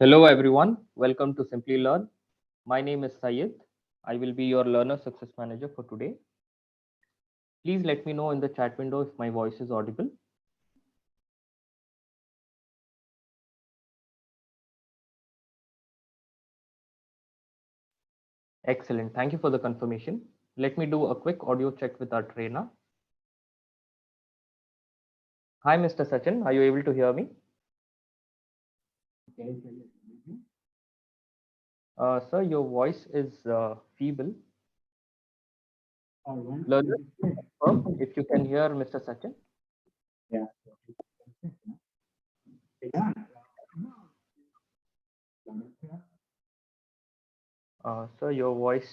Hello everyone, welcome to Simply Learn. My name is Syed. I will be your learner success manager for today. Please let me know in the chat window if my voice is audible. Excellent, thank you for the confirmation. Let me do a quick audio check with our trainer. Hi Mr. Sachin, are you able to hear me? Sir, your voice is feeble. Learner, confirm if you can hear Mr. Sachin. Sir, your voice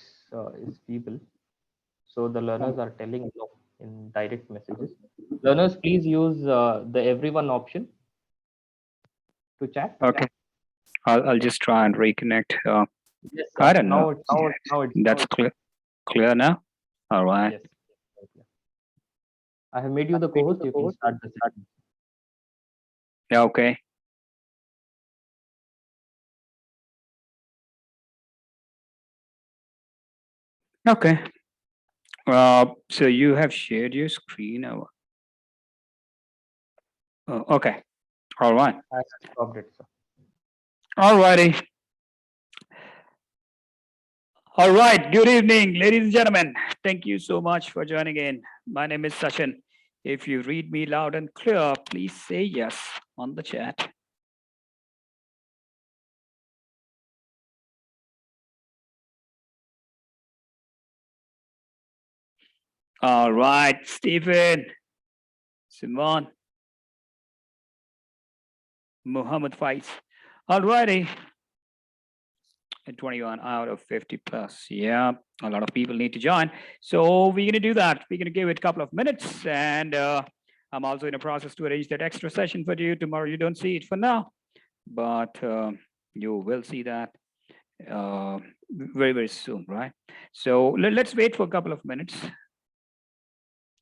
is feeble. So the learners are telling no in direct messages. Learners, please use the everyone option to chat. Okay, I'll just try and reconnect. Yes, I sir. don't know. Now it's That's clear now. All right. yes. I have made you the co-host. You can start the session. Yeah. Okay. Okay. So you have shared your screen. Okay. All right. I have stopped it, sir. All righty. All right. Good evening, ladies and gentlemen. Thank you so much for joining in. My name is Sachin. If you read me loud and clear, please say yes on the chat. All right, Stephen, Simon, Muhammad Faiz. All righty. And 21 out of 50 plus. Yeah, a lot of people need to join. So we're going to do that. We're going to give it a couple of minutes. And I'm also in a process to arrange that extra session for you. Tomorrow you don't see it for now, but you will see that very, very soon, right? So let's wait for a couple of minutes.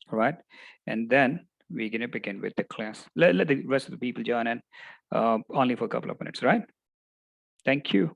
All right. And then we're going to begin with the class. Let the rest of the people join in only for a couple of minutes, right? Thank you.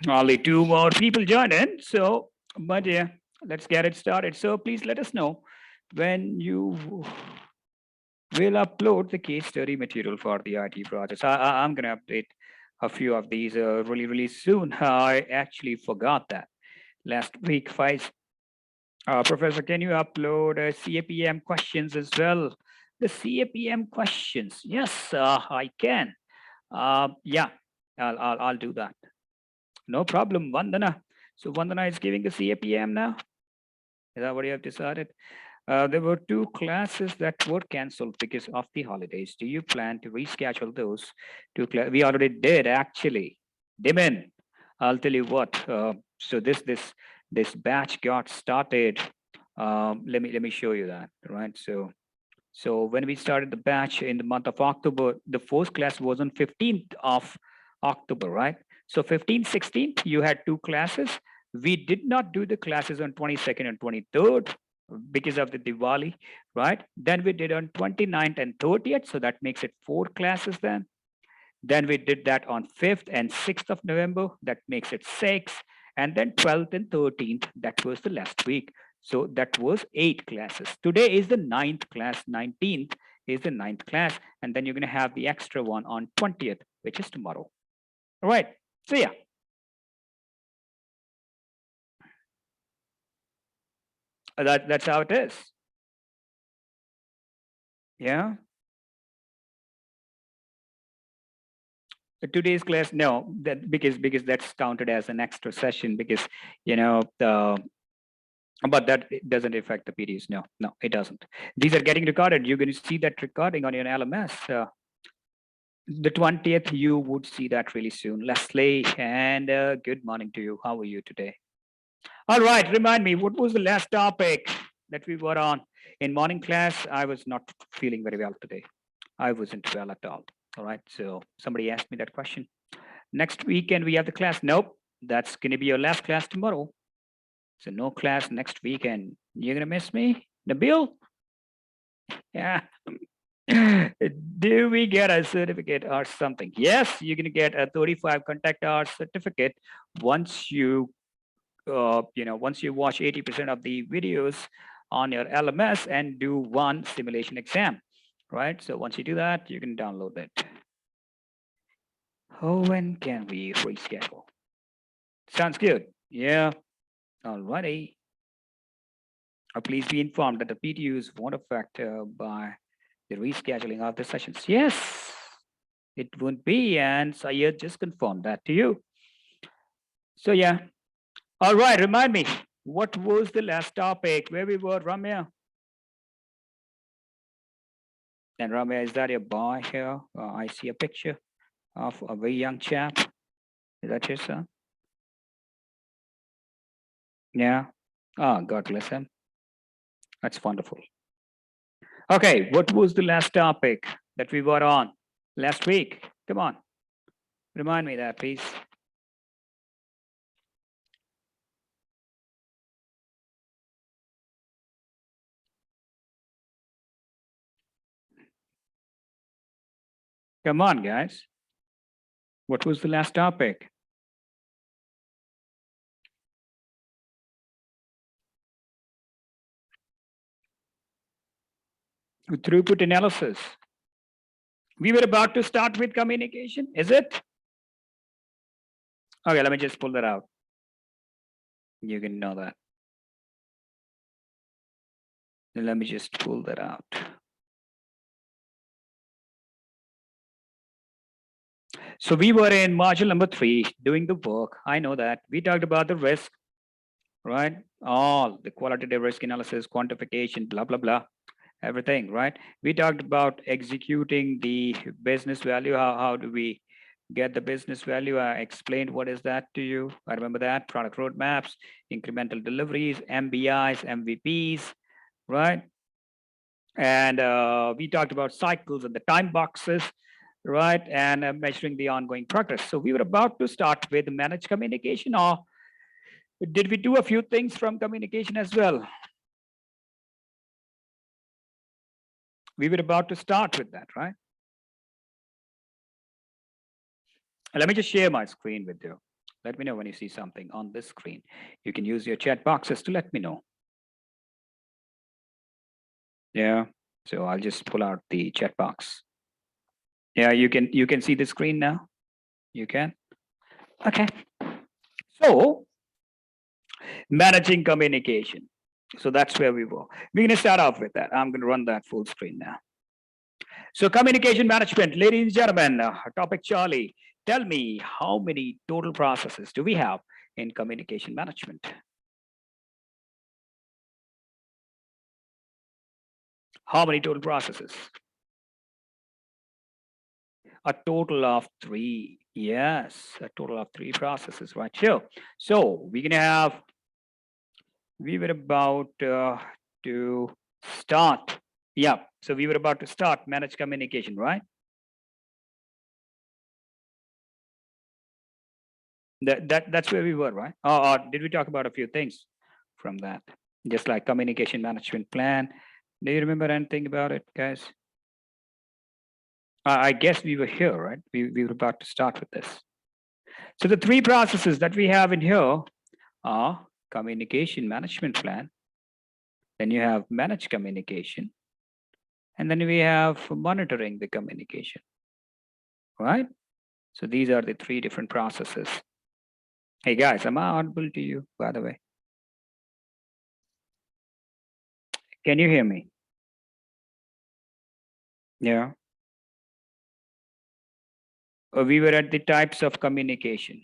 Only two more people joined in. So, but yeah, let's get it started. So please let us know when you will upload the case study material for the IT projects. I'm going to update a few of these really soon. I actually forgot that last week. Five, Professor, can you upload CAPM questions as well? The CAPM questions. Yes, I can. Yeah, I'll do that. No problem, Vandana. So Vandana is giving the CAPM now. Is that what you have decided? There were two classes that were canceled because of the holidays. Do you plan to reschedule those two classes? We already did, actually. Dimin, I'll tell you what. So this batch got started. Let me show you that. Right. So when we started the batch in the month of October, the first class was on 15th of October, right? So 15th, 16th, you had two classes. We did not do the classes on 22nd and 23rd because of the Diwali, right? Then we did on 29th and 30th. So that makes it four classes then. Then we did that on 5th and 6th of November. That makes it six. And then 12th and 13th, that was the last week. So that was eight classes. Today is the ninth class, 19th is the ninth class. And then you're going to have the extra one on 20th, which is tomorrow. All right. So yeah. That's how it is. Yeah. Today's class, no, that because that's counted as an extra session because but that doesn't affect the PDs. No, it doesn't. These are getting recorded. You're going to see that recording on your LMS. The 20th, you would see that really soon. Leslie, and good morning to you. How are you today? All right, remind me, what was the last topic that we were on? In morning class, I was not feeling very well today. I wasn't well at all. All right, so somebody asked me that question. Next weekend, we have the class. Nope, that's going to be your last class tomorrow. So no class next weekend. You're going to miss me? Nabil? Yeah. Do we get a certificate or something? Yes, you're going to get a 35 contact hours certificate once you once you watch 80% of the videos on your LMS and do one simulation exam, right? So once you do that, you can download it. Oh, when can we reschedule? Sounds good. Yeah. Alrighty. Please be informed that the PTUs won't affect by the rescheduling of the sessions. Yes, it won't be. And Sayed just confirmed that to you. So yeah. All right. Remind me, what was the last topic? Where we were, Ramya? And Ramya, is that your boy here? I see a picture of a very young chap. Is that your son? Yeah. Oh, God bless him. That's wonderful. Okay, what was the last topic that we were on last week? Come on. Remind me that, please. Come on, guys. What was the last topic? Throughput analysis. We were about to start with communication, is it? Okay, let me just pull that out. You can know that. Let me just pull that out. So we were in module number 3 doing the work. I know that. We talked about the risk, right? All the qualitative risk analysis, quantification, blah, blah, blah, everything, right? We talked about executing the business value. How do we get the business value? I explained what is that to you. I remember that. Product roadmaps, incremental deliveries, MBIs, MVPs, right? And we talked about cycles and the time boxes, right? And measuring the ongoing progress. So we were about to start with managed communication, or did we do a few things from communication as well? We were about to start with that, right? Let me just share my screen with you. Let me know when you see something on this screen. You can use your chat boxes to let me know. Yeah, so I'll just pull out the chat box. Yeah, you can see the screen now. You can. Okay. So managing communication. So that's where we were. We're going to start off with that. I'm going to run that full screen now. So communication management, ladies and gentlemen, topic Charlie, tell me how many total processes do we have in communication management? How many total processes? A total of 3. Yes, a total of 3 processes right here. So we're going to have, we were about to start. Yeah, so we were about to start manage communication, right? That's where we were, right? Or did we talk about a few things from that? Just like communication management plan. Do you remember anything about it, guys? I guess we were here, right? We were about to start with this. So the 3 processes that we have in here are communication management plan. Then you have managed communication. And then we have monitoring the communication, right? So these are the 3 different processes. Hey guys, am I audible to you, by the way? Can you hear me? Yeah. We were at the types of communication.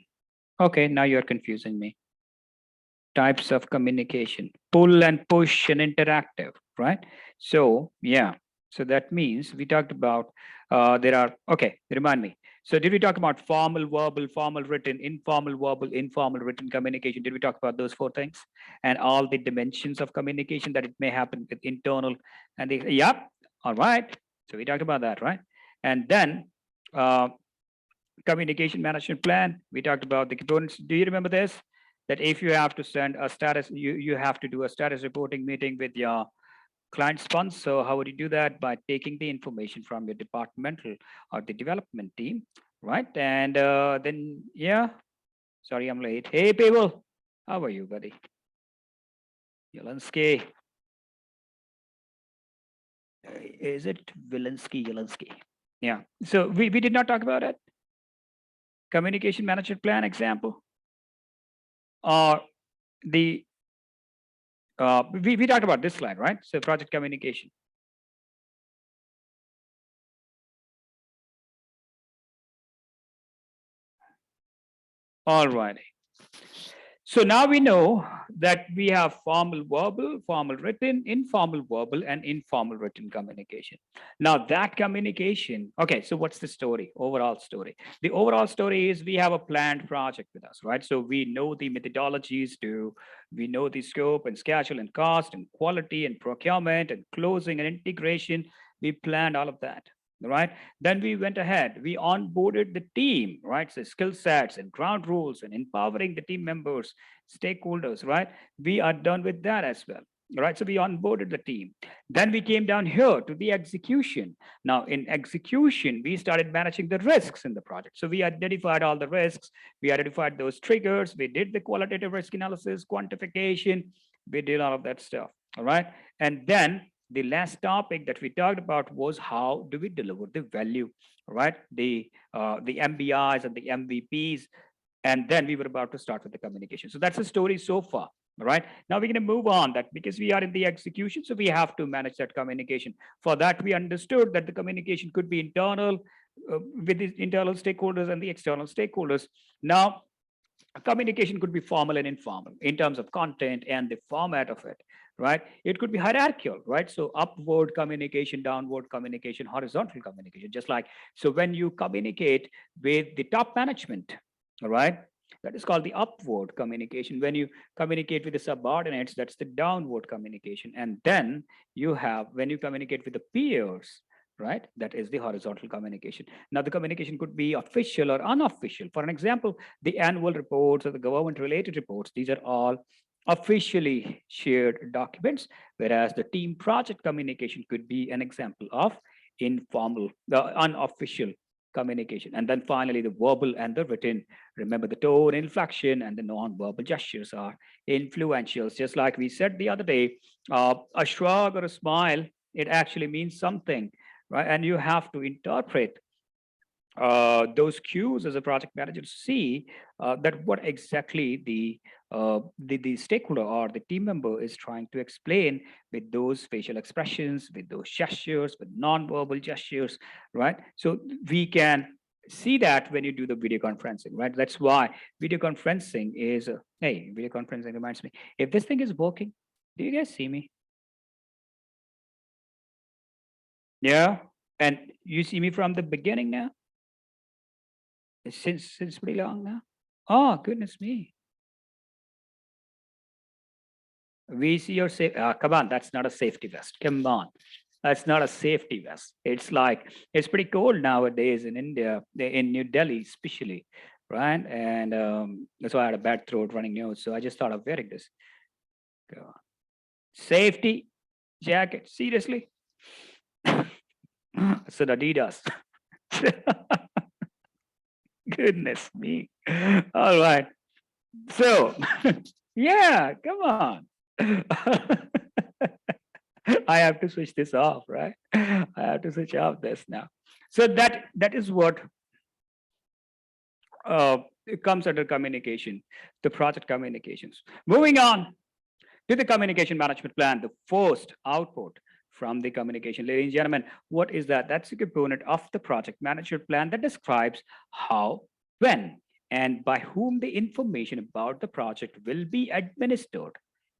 Okay, now you're confusing me. Types of communication, pull and push and interactive, right? So yeah, so that means we talked about there are, okay, remind me. So did we talk about formal, verbal, formal, written, informal, verbal, informal, written communication? Did we talk about those 4 things and all the dimensions of communication that it may happen with internal and the, yep, all right. So we talked about that, right? And then communication management plan, we talked about the components. Do you remember this? That if you have to send a status, you have to do a status reporting meeting with your client sponsor. How would you do that? By taking the information from your departmental or the development team, right? And then, yeah, sorry, I'm late. Hey, people, how are you, buddy? Yelansky. Is it Wilinski, Yelansky? Yeah. So we did not talk about it. Communication management plan example. Or the we talked about this slide, right? So project communication. All righty. So now we know that we have formal verbal, formal written, informal verbal, and informal written communication. Now that communication, okay, so what's the story, overall story? The overall story is we have a planned project with us, right? So we know the methodologies we know the scope and schedule and cost and quality and procurement and closing and integration. We planned all of that. Right. Then we went ahead, we onboarded the team, right? So skill sets and ground rules and empowering the team members, stakeholders, right? We are done with that as well. Right. So we onboarded the team. Then we came down here to the execution. Now in execution, we started managing the risks in the project. So we identified all the risks, we identified those triggers, we did the qualitative risk analysis, quantification, we did all of that stuff. All right. And then the last topic that we talked about was how do we deliver the value, right? The MBIs and the MVPs, and then we were about to start with the communication. So that's the story so far. All right. Now we're going to move on that because we are in the execution, so we have to manage that communication. For that, we understood that the communication could be internal with the internal stakeholders and the external stakeholders. Now communication could be formal and informal in terms of content and the format of it, right? It could be hierarchical, right? So upward communication, downward communication, horizontal communication, just like, so when you communicate with the top management, all right, that is called the upward communication. When you communicate with the subordinates, that's the downward communication. And then you have, when you communicate with the peers, right, that is the horizontal communication. Now the communication could be official or unofficial. For an example, the annual reports or the government related reports, these are all officially shared documents, whereas the team project communication could be an example of informal, unofficial communication. And then finally, the verbal and the written. Remember, the tone, inflection, and the non-verbal gestures are influential. Just like we said the other day, a shrug or a smile, it actually means something, right? And you have to interpret those cues as a project manager to see that what exactly the stakeholder or the team member is trying to explain with those facial expressions, with those gestures, with non-verbal gestures, right? So we can see that when you do the video conferencing, right? That's why video conferencing is, hey, video conferencing reminds me, if this thing is working, do you guys see me? Yeah. And you see me from the beginning now? Since pretty long now? Oh, goodness me. We see your safe. Come on, that's not a safety vest. Come on. That's not a safety vest. It's like, it's pretty cold nowadays in India, in New Delhi, especially, right? And that's why I had a bad throat running nose. So I just thought of wearing this. Go on. Safety jacket. Seriously? It's an Adidas. Goodness me. All right. So, yeah, come on. I have to switch this off, right? I have to switch off this now. So that is what it comes under communication, the project communications. Moving on to the communication management plan, the first output from the communication. Ladies and gentlemen, what is that? That's a component of the project management plan that describes how, when, and by whom the information about the project will be administered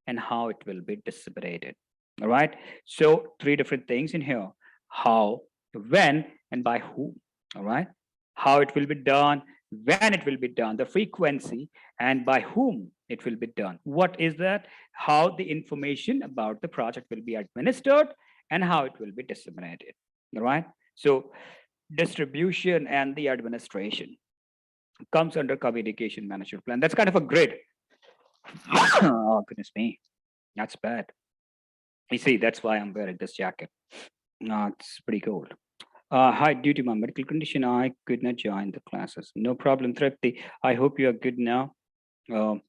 and how it will be disseminated. All right. So three different things in here: how, when, and by whom. All right. How it will be done, when it will be done, the frequency, and by whom it will be done. What is that? How the information about the project will be administered and how it will be disseminated. All right. So distribution and the administration comes under communication management plan. That's kind of a grid. Oh, goodness me. That's bad. You see, that's why I'm wearing this jacket. No, it's pretty cold. Hi, due to my medical condition, I could not join the classes. No problem, Tripti. I hope you are good now. Um,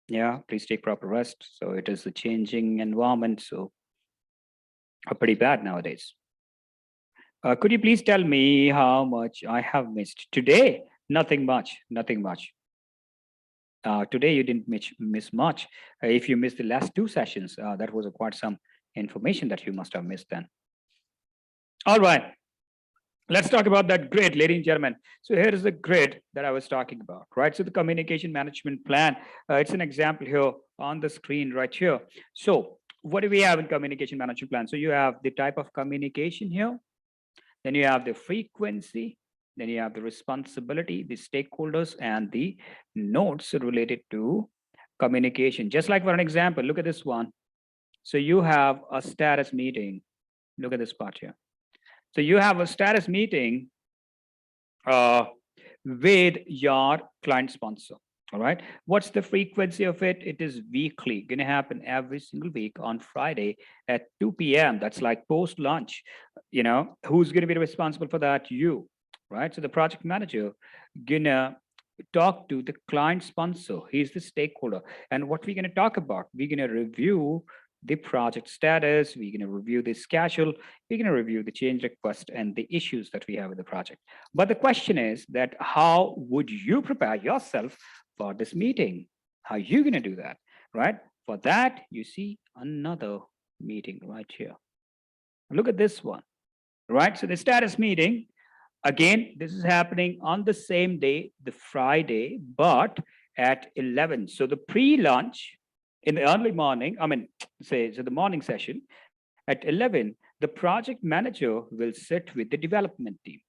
yeah, please take proper rest. So it is a changing environment, so pretty bad nowadays. Could you please tell me how much I have missed today? Nothing much, nothing much. Today you didn't miss much. If you missed the last two sessions, that was quite some information that you must have missed then. All right. Let's talk about that grid, ladies and gentlemen. So here is the grid that I was talking about, right? So the communication management plan, it's an example here on the screen right here. So what do we have in communication management plan? So you have the type of communication here, then you have the frequency, then you have the responsibility, the stakeholders, and the notes related to communication. Just like for an example, look at this one. So you have a status meeting. Look at this part here. So you have a status meeting with your client sponsor. All right. What's the frequency of it? It is weekly, going to happen every single week on Friday at 2 p.m. That's like post lunch. You know, who's going to be responsible for that? You, right? So the project manager gonna talk to the client sponsor. He's the stakeholder. And what we're going to talk about, we're going to review the project status, we're going to review the schedule, we're going to review the change request and the issues that we have with the project. But the question is that how would you prepare yourself for this meeting? How are you going to do that, right? For that, you see another meeting right here. Look at this one, right? So the status meeting, again, this is happening on the same day, the Friday, but at 11. So the pre-lunch in the early morning, I mean, say, so the morning session at 11, the project manager will sit with the development team,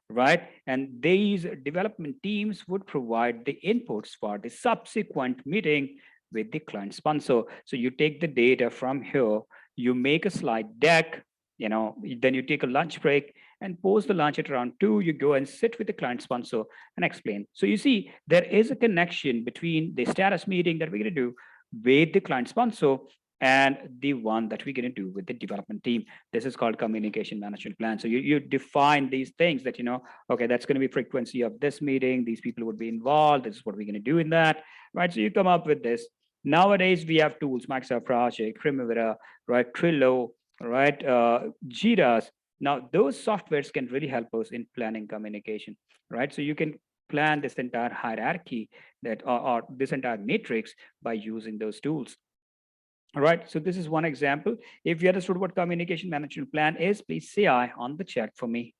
right? And these development teams would provide the inputs for the subsequent meeting with the client sponsor. So you take the data from here, you make a slide deck, you know, then you take a lunch break and post the lunch at around 2, you go and sit with the client sponsor and explain. So you see, there is a connection between the status meeting that we're going to do with the client sponsor and the one that we're going to do with the development team. This is called communication management plan. So you define these things that, you know, okay, that's going to be frequency of this meeting. These people would be involved. This is what we're going to do in that, right? So you come up with this. Nowadays, we have tools, Microsoft Project, Primavera, right? Trello, right? Jiras. Now, those softwares can really help us in planning communication, right? So you can plan this entire hierarchy or this entire matrix by using those tools. All right, so this is one example. If you understood what communication management plan is, please say I on the chat for me.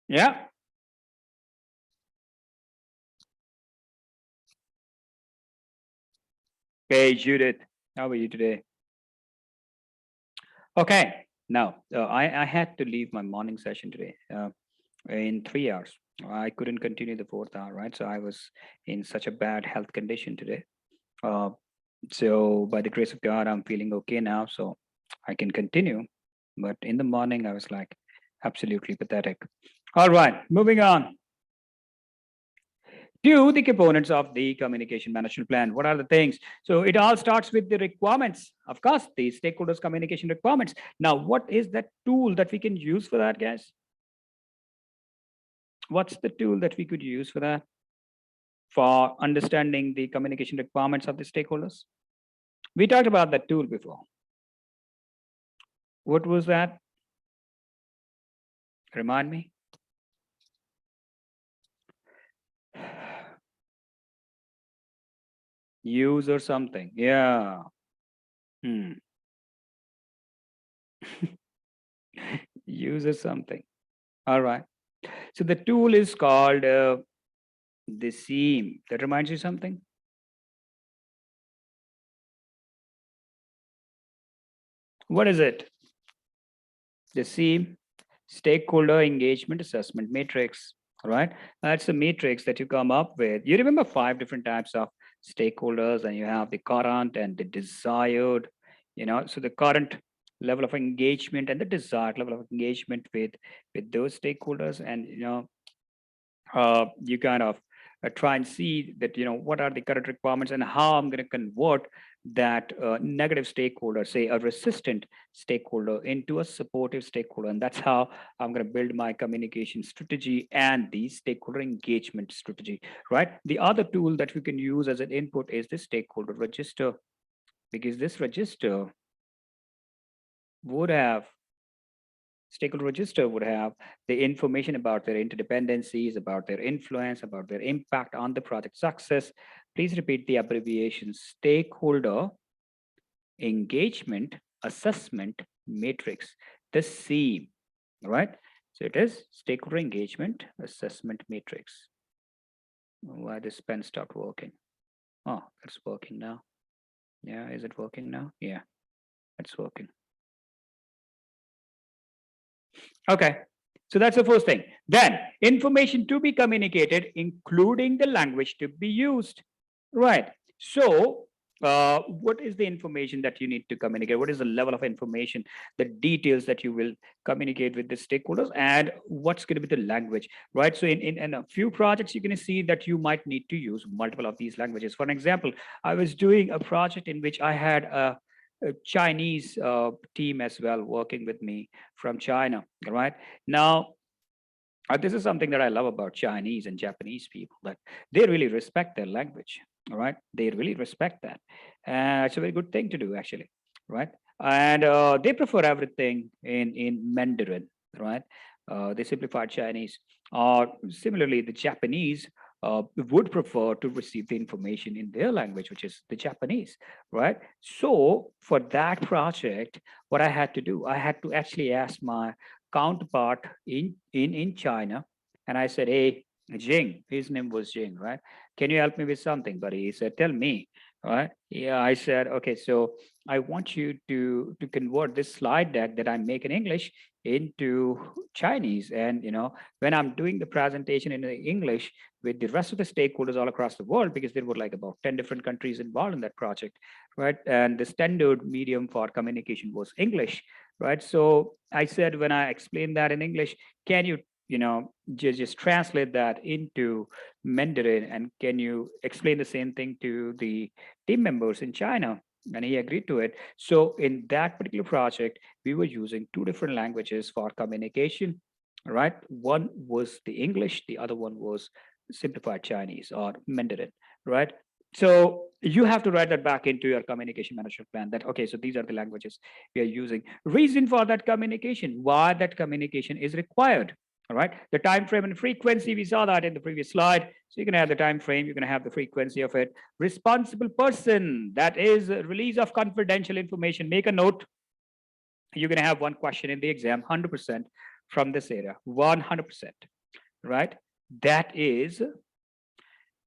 Yeah. Hey, Judith, how are you today? Okay, now I had to leave my morning session today in 3 hours. I couldn't continue the fourth hour, right? So I was in such a bad health condition today. Uh, so by the grace of God, I'm feeling okay now, so I can continue. But in the morning, I was like absolutely pathetic. All right, moving on to the components of the communication management plan. What are the things? So it all starts with the requirements, of course, the stakeholders communication requirements. Now, what is that tool that we can use for that, guys? What's the tool that we could use for that, for understanding the communication requirements of the stakeholders? We talked about that tool before. What was that? Remind me. Use or something. Yeah. Hmm. Use or something. All right. So the tool is called the seam. That reminds you something? What is it? The seam stakeholder engagement assessment matrix. All right. That's a matrix that you come up with. You remember 5 different types of stakeholders, and you have the current and the desired, so the current level of engagement and the desired level of engagement with those stakeholders. And you kind of try and see that what are the current requirements and how I'm going to convert that negative stakeholder, say a resistant stakeholder, into a supportive stakeholder. And that's how I'm going to build my communication strategy and the stakeholder engagement strategy, right? The other tool that we can use as an input is the stakeholder register, because this register would have stakeholder register would have the information about their interdependencies, about their influence, about their impact on the project success. Please repeat the abbreviation: stakeholder engagement assessment matrix, the SEAM, right? So it is stakeholder engagement assessment matrix. Why this pen stopped working? Oh, it's working now. Yeah, is it working now? Yeah, it's working. Okay, so that's the first thing. Then information to be communicated, including the language to be used. Right. So what is the information that you need to communicate? What is the level of information, the details that you will communicate with the stakeholders, and what's going to be the language, right? So in a few projects, you're going to see that you might need to use multiple of these languages. For an example, I was doing a project in which I had a Chinese team as well working with me from China, right? Now, this is something that I love about Chinese and Japanese people, that they really respect their language. All right, they really respect that. It's a very good thing to do, actually, right? And they prefer everything in Mandarin, right? They simplified Chinese. Or similarly, the Japanese would prefer to receive the information in their language, which is the Japanese, right? So for that project, what I had to do, I had to actually ask my counterpart in China, and I said, "Hey, Jing," his name was Jing, right? Can you help me with something, buddy? He said, "Tell me." Right? Yeah, I said, "Okay, so I want you to convert this slide deck that I make in English into Chinese, and when I'm doing the presentation in English with the rest of the stakeholders all across the world, because there were like about 10 different countries involved in that project, right? And the standard medium for communication was English, right? So I said, when I explained that in English, can you just translate that into Mandarin, and can you explain the same thing to the team members in China?" And he agreed to it. So in that particular project, we were using 2 different languages for communication, right? One was the English, the other one was simplified Chinese or Mandarin, right? So you have to write that back into your communication management plan that, okay, so these are the languages we are using. Reason for that communication, why that communication is required. All right. The time frame and frequency, we saw that in the previous slide. So you're going to have the time frame, you're going to have the frequency of it. Responsible person, that is release of confidential information. Make a note. You're going to have one question in the exam, 100% from this area, 100%. Right. That is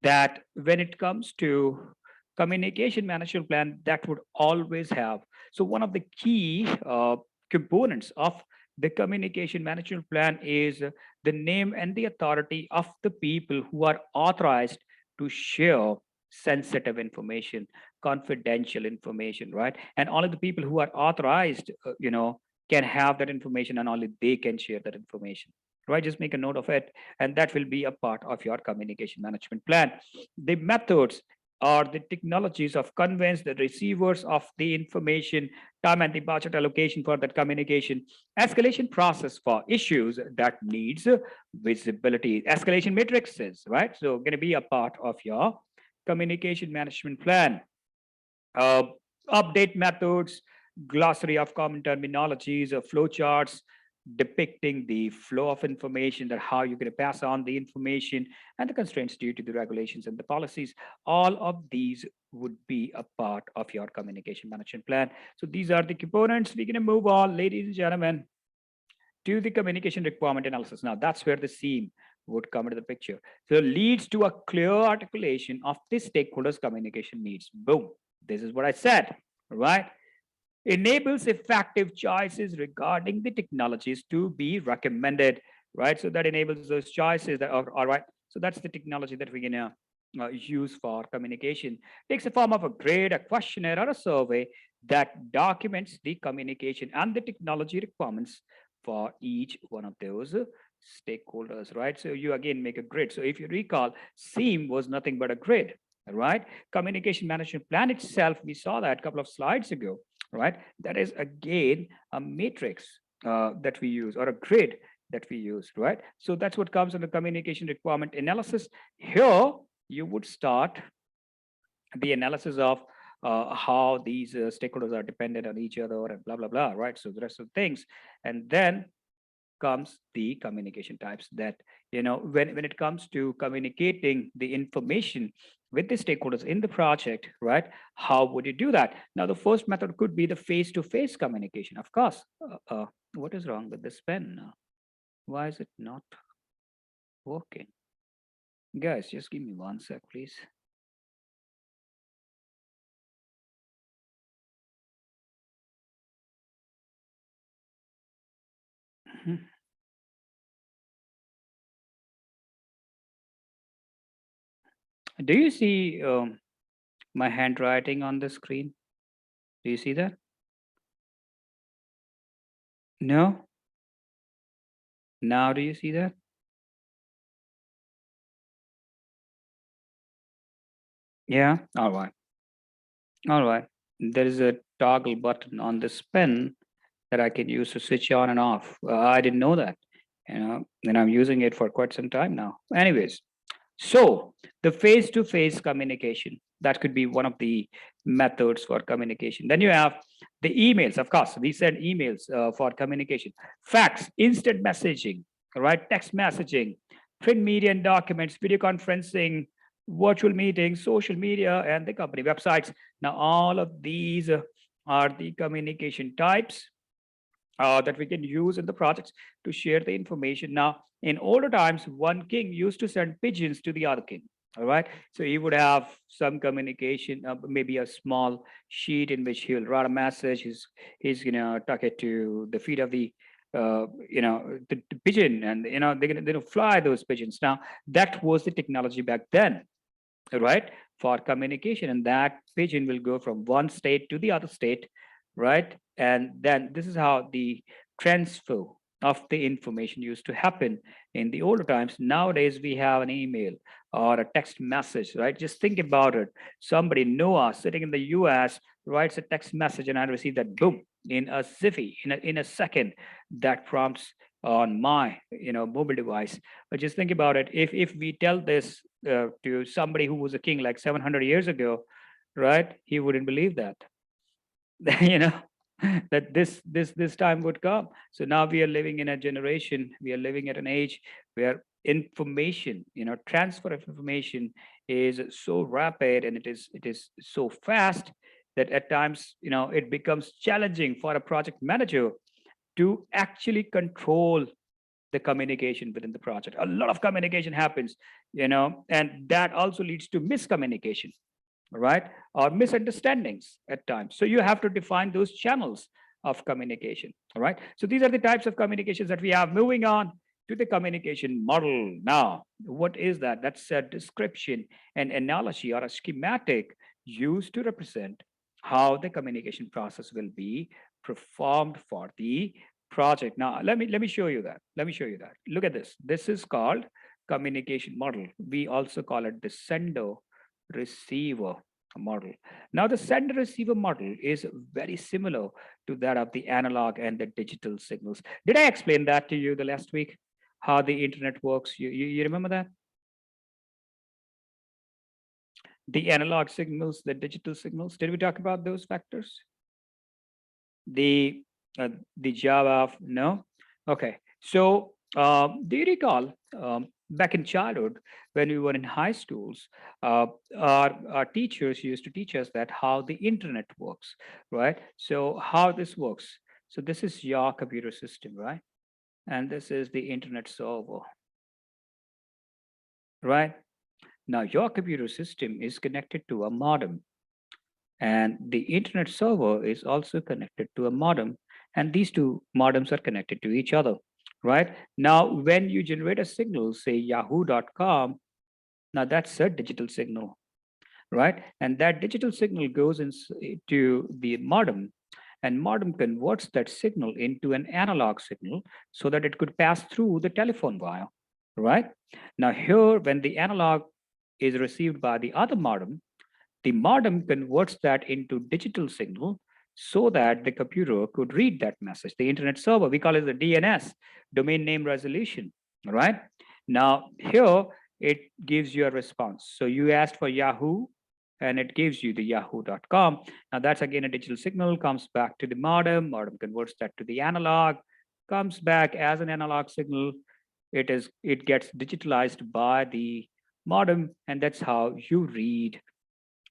that when it comes to communication management plan, that would always have. So one of the key components of the communication management plan is the name and the authority of the people who are authorized to share sensitive information, confidential information, right? And only the people who are authorized, can have that information, and only they can share that information, right? Just make a note of it, and that will be a part of your communication management plan. The methods or the technologies of conveyance the receivers of the information, time and the budget allocation for that communication, escalation process for issues that needs visibility, escalation matrices, right? So going to be a part of your communication management plan. uh, Update methods, glossary of common terminologies, flow charts depicting the flow of information, that how you're going to pass on the information, and the constraints due to the regulations and the policies. All of these would be a part of your communication management plan. So these are the components. We're going to move on, ladies and gentlemen, to the communication requirement analysis. Now that's where the SEAM would come into the picture. So leads to a clear articulation of the stakeholders' communication needs. Boom. This is what I said, right? Enables effective choices regarding the technologies to be recommended, right? So that enables those choices that are all right. So that's the technology that we're gonna use for communication. Takes the form of a grade, a questionnaire, or a survey that documents the communication and the technology requirements for each one of those stakeholders, right? So you again make a grid. So if you recall, SEAM was nothing but a grid, right? Communication management plan itself, we saw that a couple of slides ago, right? That is again a matrix that we use, or a grid that we use, right? So that's what comes under communication requirement analysis. Here, you would start the analysis of how these stakeholders are dependent on each other and blah, blah, blah, right? So the rest of the things. And then comes the communication types that, when it comes to communicating the information with the stakeholders in the project, right? How would you do that? Now, the first method could be the face-to-face communication. Of course, what is wrong with this pen? Why is it not working? Guys, just give me one sec, please. Do you see my handwriting on the screen? Do you see that? No? Now do you see that? Yeah? All right. All right. There is a toggle button on this pen that I can use to switch on and off. I didn't know that, and I'm using it for quite some time now. Anyways, so the face-to-face communication, that could be one of the methods for communication. Then you have the emails. Of course, we send emails for communication. Fax, instant messaging, right? Text messaging, print media and documents, video conferencing, virtual meetings, social media, and the company websites. Now, all of these are the communication types that we can use in the projects to share the information. Now, in older times, one king used to send pigeons to the other king. All right. So he would have some communication, maybe a small sheet in which he'll write a message. He's gonna tuck it to the feet of the pigeon, and they're gonna fly those pigeons. Now that was the technology back then, right, for communication, and that pigeon will go from one state to the other state, right? And then this is how the transfer of the information used to happen in the older times. Nowadays we have an email or a text message, right? Just think about it. Somebody, Noah, sitting in the US, writes a text message, and I receive that, boom, in a jiffy, in a second. That prompts on my mobile device. But just think about it. If we tell this to somebody who was a king like 700 years ago, right? He wouldn't believe that. You know, that this time would come. So now we are living in a generation, we are living at an age where information, transfer of information is so rapid, and it is so fast that at times, it becomes challenging for a project manager to actually control the communication within the project. A lot of communication happens, and that also leads to miscommunication, right? Or misunderstandings at times. So you have to define those channels of communication, all right? So these are the types of communications that we have. Moving on to the communication model now. What is that? That's a description, an analogy, or a schematic used to represent how the communication process will be performed for the project. Now, let me show you that. Let me show you that. Look at this. This is called communication model. We also call it the sender receiver model. Now, the sender receiver model is very similar to that of the analog and the digital signals. Did I explain that to you the last week? How the internet works? You remember that? The analog signals, the digital signals. Did we talk about those factors? The the Java, no? Okay. So do you recall back in childhood when we were in high schools, our teachers used to teach us that how the internet works, right? So how this works. So this is your computer system, right? And this is the internet server, right? Now your computer system is connected to a modem, and the internet server is also connected to a modem, and these two modems are connected to each other, right? Now when you generate a signal, say yahoo.com, now that's a digital signal, right? And that digital signal goes into the modem, and modem converts that signal into an analog signal so that it could pass through the telephone wire, right? Now here, when the analog is received by the other modem, the modem converts that into digital signal so that the computer could read that message. The internet server, we call it the DNS, domain name resolution, right? Now here it gives you a response. So you asked for Yahoo and it gives you the yahoo.com. Now that's again a digital signal, comes back to the modem converts that to the analog, comes back as an analog signal. It gets digitalized by the modem, and that's how you read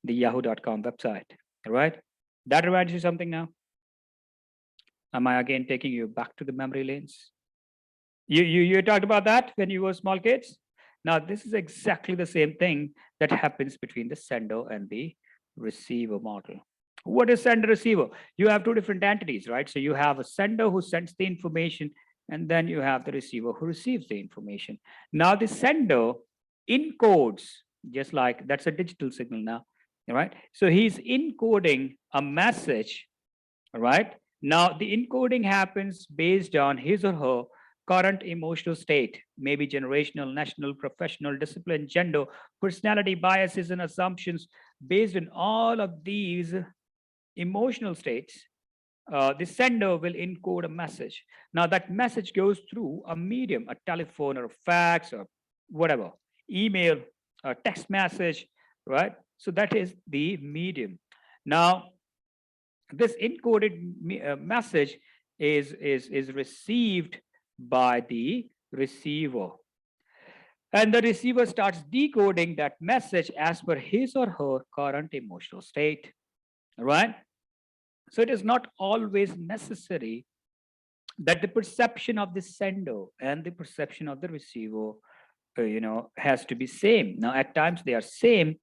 the yahoo.com website, right? That reminds you something now? Am I again taking you back to the memory lanes? You talked about that when you were small kids? Now, this is exactly the same thing that happens between the sender and the receiver model. What is sender receiver? You have two different entities, right? So you have a sender who sends the information, and then you have the receiver who receives the information. Now, the sender encodes, just like that's a digital signal now, right? So he's encoding a message, right? Now, the encoding happens based on his or her current emotional state, maybe generational, national, professional, discipline, gender, personality, biases, and assumptions. Based on all of these emotional states, the sender will encode a message. Now, that message goes through a medium, a telephone or a fax or whatever, email, a text message, right? So that is the medium. Now, this encoded message is received by the receiver, and the receiver starts decoding that message as per his or her current emotional state, right? So it is not always necessary that the perception of the sender and the perception of the receiver has to be same. Now at times they are same,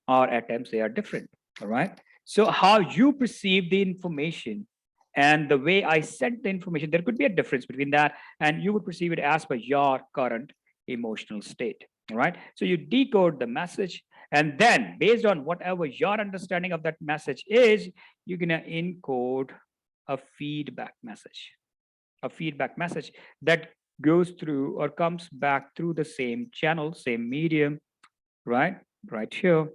or at times they are different, all right? So how you perceive the information and the way I sent the information, there could be a difference between that, and you would perceive it as per your current emotional state, all right? So you decode the message, and then based on whatever your understanding of that message is, you're gonna encode a feedback message, that goes through or comes back through the same channel, same medium, right? Right here.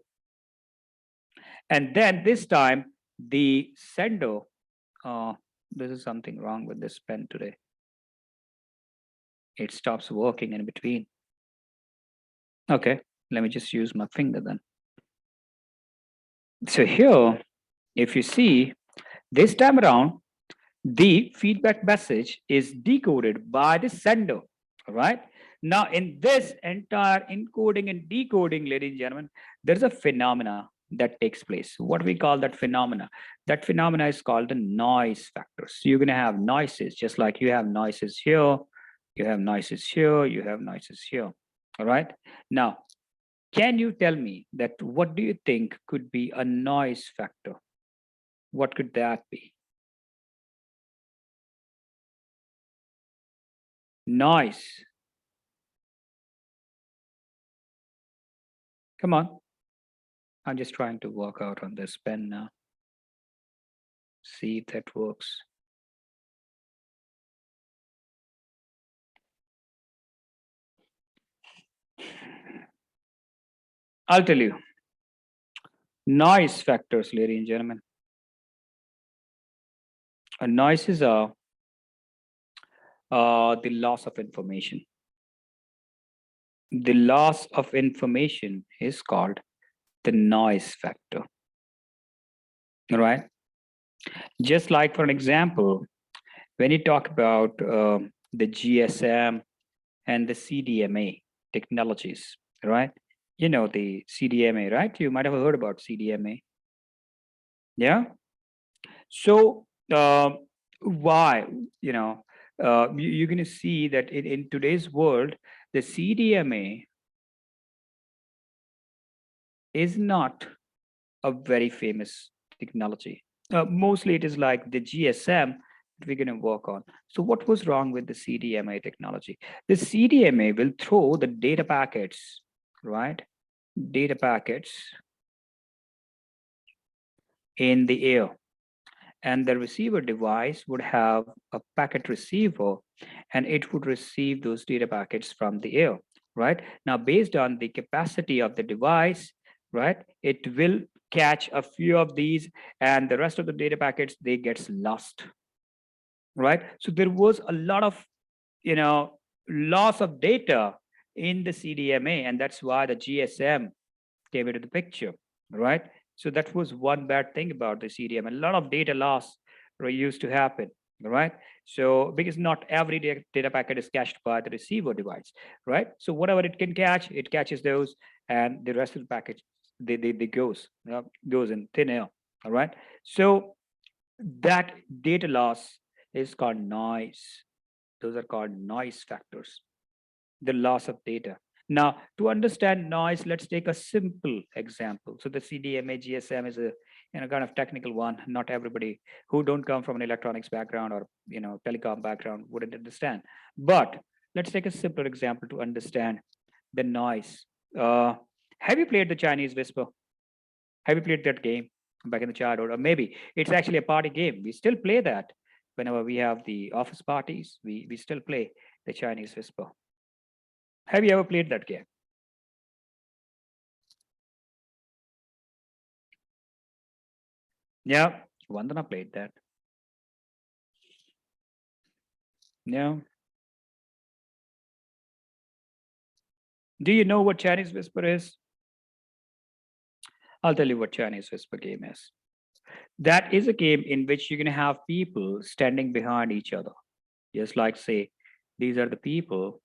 And then this time, the sender, this is something wrong with this pen today. It stops working in between. Okay, Let me just use my finger then. So here, if you see, this time around, the feedback message is decoded by the sender, right? Now, in this entire encoding and decoding, ladies and gentlemen, there's a phenomena that takes place. What we call that phenomena? That phenomena is called the noise factor. So you're going to have noises, just like you have noises here, you have noises here, you have noises here, all right? Now, can you tell me that what do you think could be a noise factor? What could that be? Noise. Come on. I'm just trying to work out on this pen now. See if that works. I'll tell you. Noise factors, ladies and gentlemen. Noises are the loss of information. The loss of information is called the noise factor. All right. Just like, for an example, when you talk about the GSM and the CDMA technologies, right? You know the CDMA, right? You might have heard about CDMA. Yeah. So why, you're going to see that in today's world, the CDMA is not a very famous technology. Mostly it is like the GSM that we're going to work on. So what was wrong with the CDMA technology? The CDMA will throw the data packets, right? Data packets in the air, and the receiver device would have a packet receiver, and it would receive those data packets from the air, right? Now, based on the capacity of the device, right, it will catch a few of these, and the rest of the data packets, they gets lost, right? So there was a lot of, loss of data in the CDMA, and that's why the GSM came into the picture, right? So that was one bad thing about the CDM. A lot of data loss used to happen, right? So because not every data packet is cached by the receiver device, right? So whatever it can catch, it catches those, and the rest of the package they goes in thin air, all right? So that data loss is called noise. Those are called noise factors, the loss of data. Now, to understand noise, let's take a simple example. So the CDMA GSM is a kind of technical one. Not everybody who don't come from an electronics background or telecom background wouldn't understand. But let's take a simpler example to understand the noise. Have you played the Chinese Whisper? Have you played that game back in the childhood? Or maybe it's actually a party game. We still play that whenever we have the office parties. We still play the Chinese Whisper. Have you ever played that game? Yeah, Vandana played that. Yeah. Do you know what Chinese Whisper is? I'll tell you what Chinese Whisper game is. That is a game in which you're going to have people standing behind each other. Just like, say, these are the people,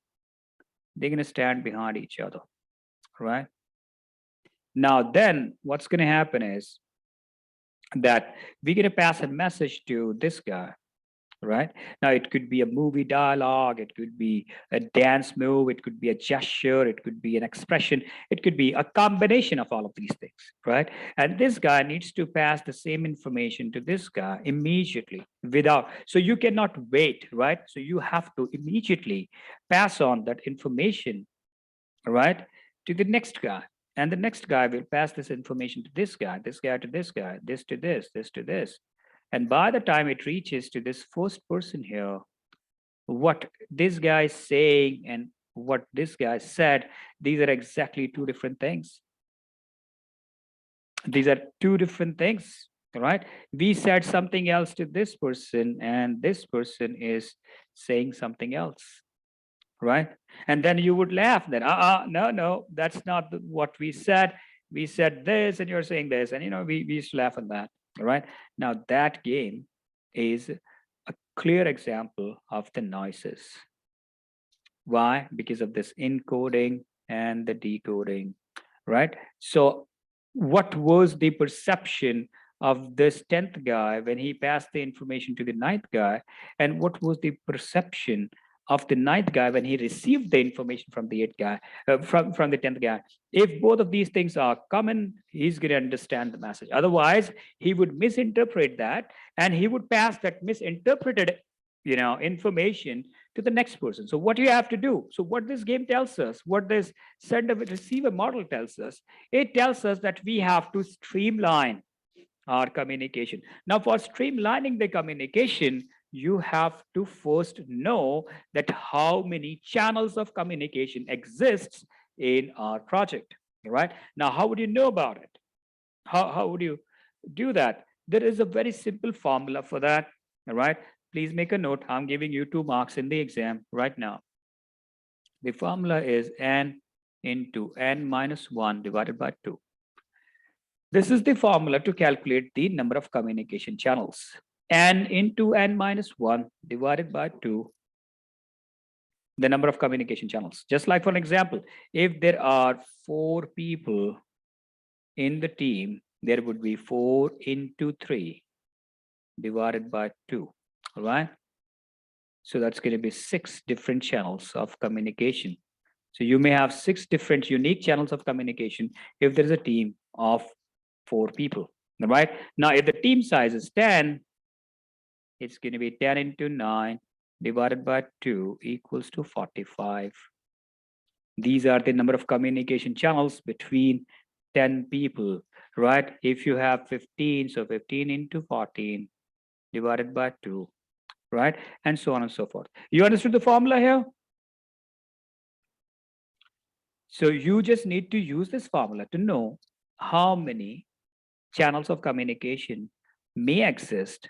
they're going to stand behind each other, right? Now, then what's going to happen is that we're going to pass a message to this guy, right? Now, it could be a movie dialogue, it could be a dance move, it could be a gesture, it could be an expression, it could be a combination of all of these things, right? And this guy needs to pass the same information to this guy immediately without, so you cannot wait, right? So you have to immediately pass on that information, right, to the next guy. And the next guy will pass this information to this guy to this guy, this to this to this. And by the time it reaches to this first person here, what this guy is saying and what this guy said, these are exactly two different things. These are two different things, right? We said something else to this person, and this person is saying something else, right? And then you would laugh that, no, that's not what we said. We said this, and you're saying this, and we used to laugh at that, right? Now that game is a clear example of the noises. Why? Because of this encoding and the decoding, right? So, what was the perception of this 10th guy when he passed the information to the ninth guy? And what was the perception of the ninth guy when he received the information from the eighth guy, from the 10th guy? If both of these things are common, he's going to understand the message. Otherwise, he would misinterpret that, and he would pass that misinterpreted information to the next person. So what you have to do, so what this game tells us, what this sender receiver model tells us, it tells us that we have to streamline our communication. Now, for streamlining the communication, you have to first know that how many channels of communication exists in our project, right? Now, how would you know about it? How would you do that? There is a very simple formula for that, all right? Please make a note. I'm giving you 2 marks in the exam right now. The formula is n into n minus 1 divided by 2. This is the formula to calculate the number of communication channels. N into n minus 1 divided by 2, the number of communication channels. Just like for an example, if there are 4 people in the team, there would be 4 into 3 divided by 2, all right? So that's going to be 6 different channels of communication. So you may have 6 different unique channels of communication if there's a team of 4 people, all right? Now, if the team size is 10, it's going to be 10 into 9 divided by 2 equals to 45. These are the number of communication channels between 10 people, right? If you have 15, so 15 into 14 divided by 2, right? And so on and so forth. You understood the formula here? So you just need to use this formula to know how many channels of communication may exist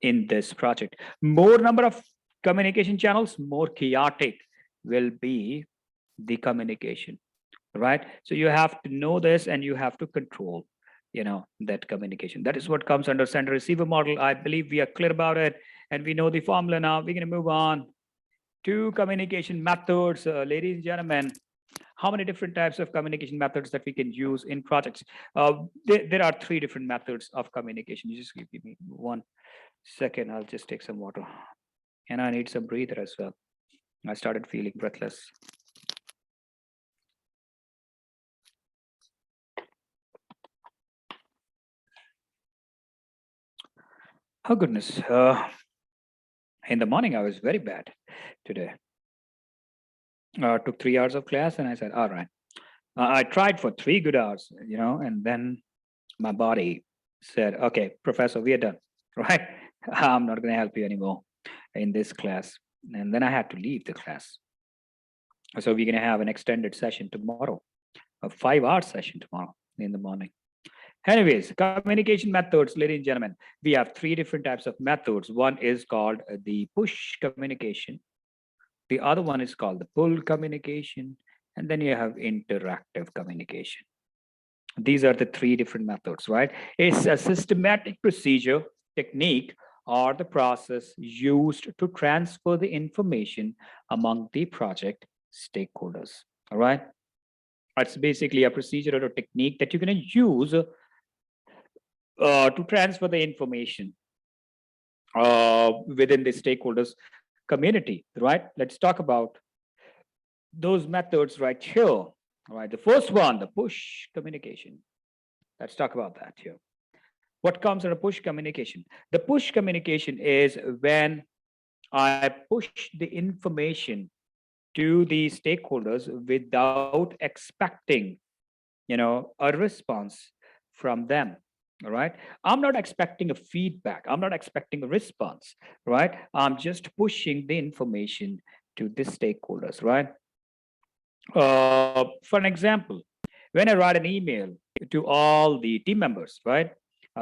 in this project. More number of communication channels, more chaotic will be the communication, right? So you have to know this, and you have to control that communication. That is what comes under sender receiver model. I believe we are clear about it, and we know the formula now. We're going to move on to communication methods. Ladies and gentlemen, how many different types of communication methods that we can use in projects? There are 3 different methods of communication. You just give me 1 second. I'll just take some water, and I need some breather as well. I started feeling breathless. Oh goodness. In the morning, I was very bad today. Took 3 hours of class, and I said, all right. I tried for 3 good hours, and then my body said, okay, professor, we are done, right? I'm not going to help you anymore in this class. And then I had to leave the class. So we're going to have an extended session tomorrow, a 5-hour session tomorrow in the morning. Anyways, communication methods, ladies and gentlemen, we have 3 different types of methods. One is called the push communication. The other one is called the pull communication. And then you have interactive communication. These are the 3 different methods, right? It's a systematic procedure, technique, or the process used to transfer the information among the project stakeholders, all right? It's basically a procedure or a technique that you're going to use to transfer the information within the stakeholders community, right? Let's talk about those methods right here. All right, the first one, the push communication. Let's talk about that here. What comes under push communication? The push communication is when I push the information to the stakeholders without expecting, a response from them. All right. I'm not expecting a feedback. I'm not expecting a response, right? I'm just pushing the information to the stakeholders, right? For an example, when I write an email to all the team members, right?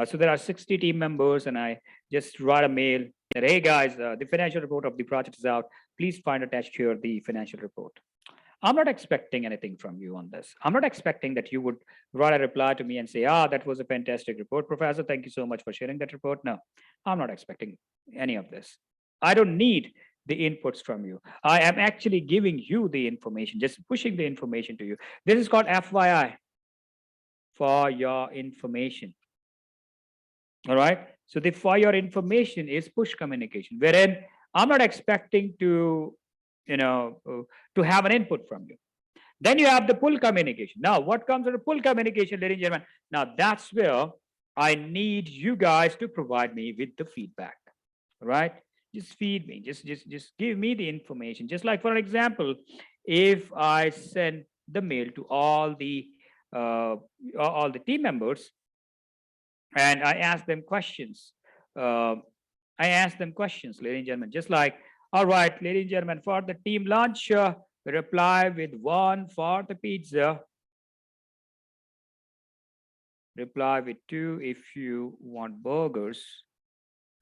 So there are 60 team members, and I just write a mail that, hey guys, the financial report of the project is out. Please find attached here the financial report. I'm not expecting anything from you on this. I'm not expecting that you would write a reply to me and say, that was a fantastic report, Professor. Thank you so much for sharing that report. No, I'm not expecting any of this. I don't need the inputs from you. I am actually giving you the information, just pushing the information to you. This is called FYI, for your information. All right. So the for your information is push communication, wherein I'm not expecting to, to have an input from you. Then you have the pull communication. Now, what comes under pull communication, ladies and gentlemen? Now, that's where I need you guys to provide me with the feedback. Right? Just feed me. Just give me the information. Just like, for example, if I send the mail to uh, all the team members, and I ask them questions. Uh, I ask them questions, ladies and gentlemen, just like, all right, ladies and gentlemen, for the team lunch, reply with 1 for the pizza. Reply with 2 if you want burgers.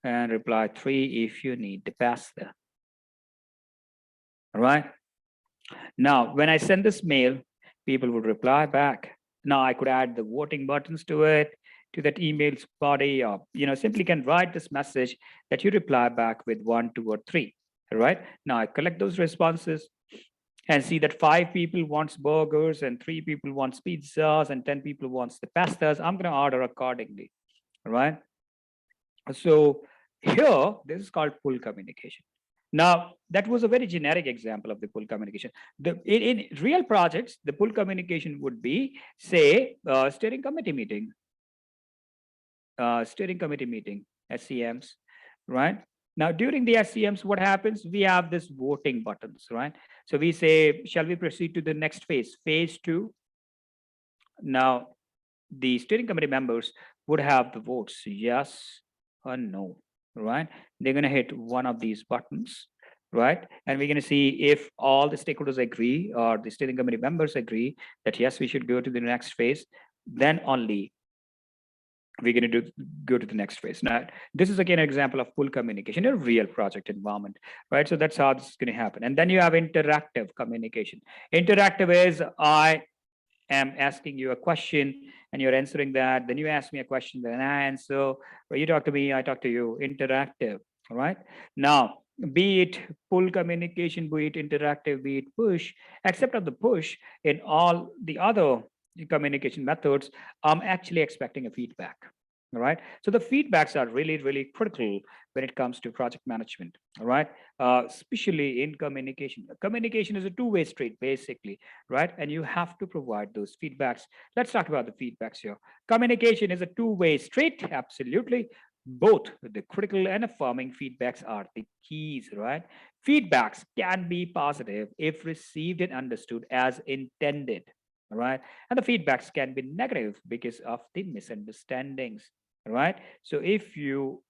And reply 3 if you need the pasta. All right. Now, when I send this mail, people would reply back. Now, I could add the voting buttons to it, to that email's body, or simply can write this message that you reply back with 1, 2, or 3. All right. Now, I collect those responses and see that 5 people wants burgers and 3 people wants pizzas and 10 people wants the pastas. I'm going to order accordingly. All right. So here, this is called pull communication. Now, that was a very generic example of the pull communication. In real projects, the pull communication would be, say, steering committee meeting, SCMs, right? Now, during the SCMs, what happens? We have this voting buttons, right? So we say, shall we proceed to the next phase, phase 2? Now, the steering committee members would have the votes, yes or no, right? They're going to hit one of these buttons, right? And we're going to see if all the stakeholders agree or the steering committee members agree that, yes, we should go to the next phase, then only we're going to go to the next phase. Now, this is again an example of pull communication in a real project environment, right? So that's how this is going to happen. And then you have interactive communication. Interactive is I am asking you a question and you're answering that. Then you ask me a question, then I answer. Or you talk to me, I talk to you. Interactive, all right? Now, be it pull communication, be it interactive, be it push, except of the push, in all the other communication methods, I'm actually expecting a feedback. All right. So the feedbacks are really, really critical when it comes to project management. All right. Especially in communication. Communication is a two-way street, basically, right? And you have to provide those feedbacks. Let's talk about the feedbacks here. Communication is a two-way street, absolutely. Both the critical and affirming feedbacks are the keys, right? Feedbacks can be positive if received and understood as intended. All right. And the feedbacks can be negative because of the misunderstandings. All right. So if you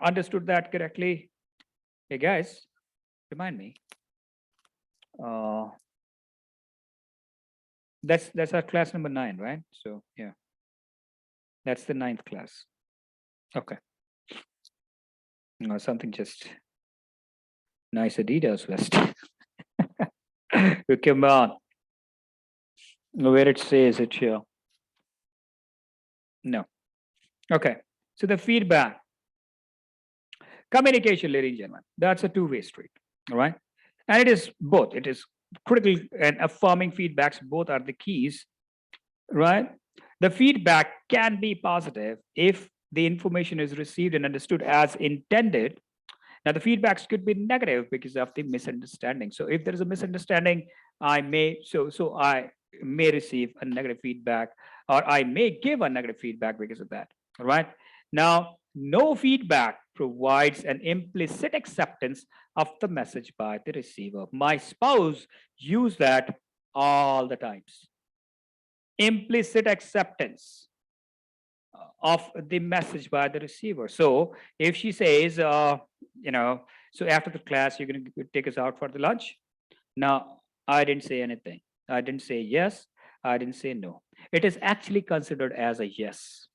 understood that correctly, hey guys, remind me. That's our class number 9, right? So yeah, that's the 9th class. Okay. Something just nice Adidas vest. Come on. Where it says it here. No. Okay. So the feedback. Communication, ladies and gentlemen, that's a two-way street. All right. And it is both. It is critical and affirming feedbacks. Both are the keys, right? The feedback can be positive if the information is received and understood as intended. Now, the feedbacks could be negative because of the misunderstanding. So if there is a misunderstanding, I may receive a negative feedback, or I may give a negative feedback because of that. All right. Now, no feedback provides an implicit acceptance of the message by the receiver. My spouse use that all the times. Implicit acceptance of the message by the receiver. So if she says, so after the class, you're going to take us out for the lunch. Now, I didn't say anything. I didn't say yes. I didn't say no. It is actually considered as a yes,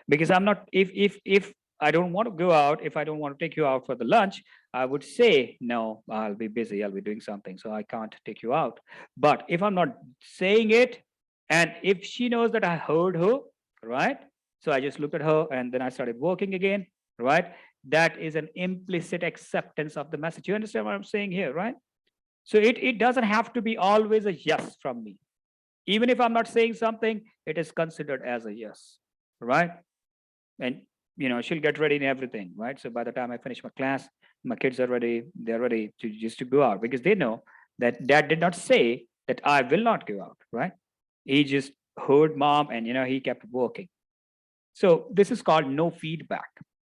because I'm not. If I don't want to go out, if I don't want to take you out for the lunch, I would say, no, I'll be busy, I'll be doing something, so I can't take you out. But if I'm not saying it, and if she knows that I heard her, right? So I just looked at her and then I started working again, right? That is an implicit acceptance of the message. You understand what I'm saying here, right? So it doesn't have to be always a yes from me. Even if I'm not saying something, it is considered as a yes, right? And she'll get ready and everything, right? So by the time I finish my class, my kids are ready. They're ready to just to go out because they know that dad did not say that I will not go out, right? He just heard mom and he kept working. So this is called no feedback,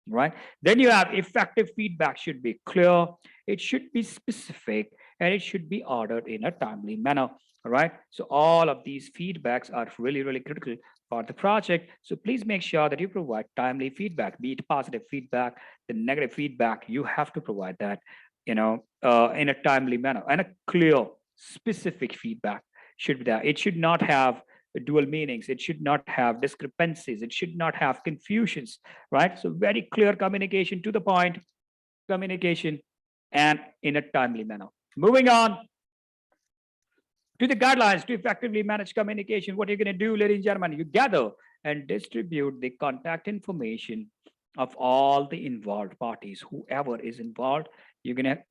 right? Then you have effective feedback should be clear, it should be specific, and it should be ordered in a timely manner, right? So all of these feedbacks are really, really critical for the project. So please make sure that you provide timely feedback, be it positive feedback, the negative feedback, you have to provide that, in a timely manner and a clear, specific feedback should be there. It should not have dual meanings. It should not have discrepancies. It should not have confusions, right? So very clear communication to the point, communication, and in a timely manner. Moving on to the guidelines to effectively manage communication. What you're going to do, ladies and gentlemen, you gather and distribute the contact information of all the involved parties, whoever is involved. You're going to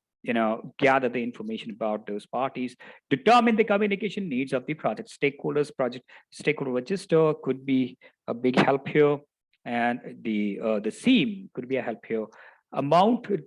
gather the information about those parties, determine the communication needs of the project stakeholders. Project stakeholder register could be a big help here, and the theme could be a help here.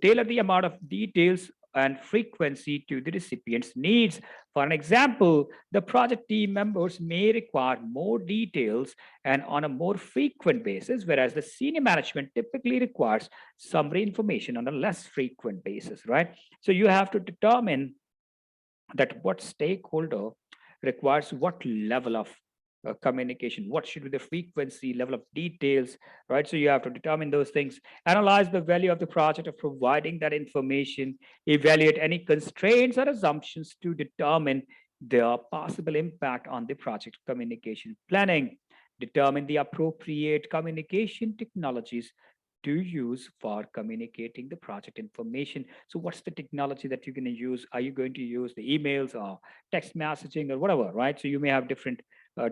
Tailor the amount of details and frequency to the recipient's needs. For an example, the project team members may require more details and on a more frequent basis, whereas the senior management typically requires summary information on a less frequent basis, right? So you have to determine that what stakeholder requires what level of communication, what should be the frequency, level of details, right? So you have to determine those things, analyze the value of the project of providing that information, evaluate any constraints or assumptions to determine the possible impact on the project communication planning, determine the appropriate communication technologies to use for communicating the project information. So what's the technology that you're going to use? Are you going to use the emails or text messaging or whatever, right? So you may have different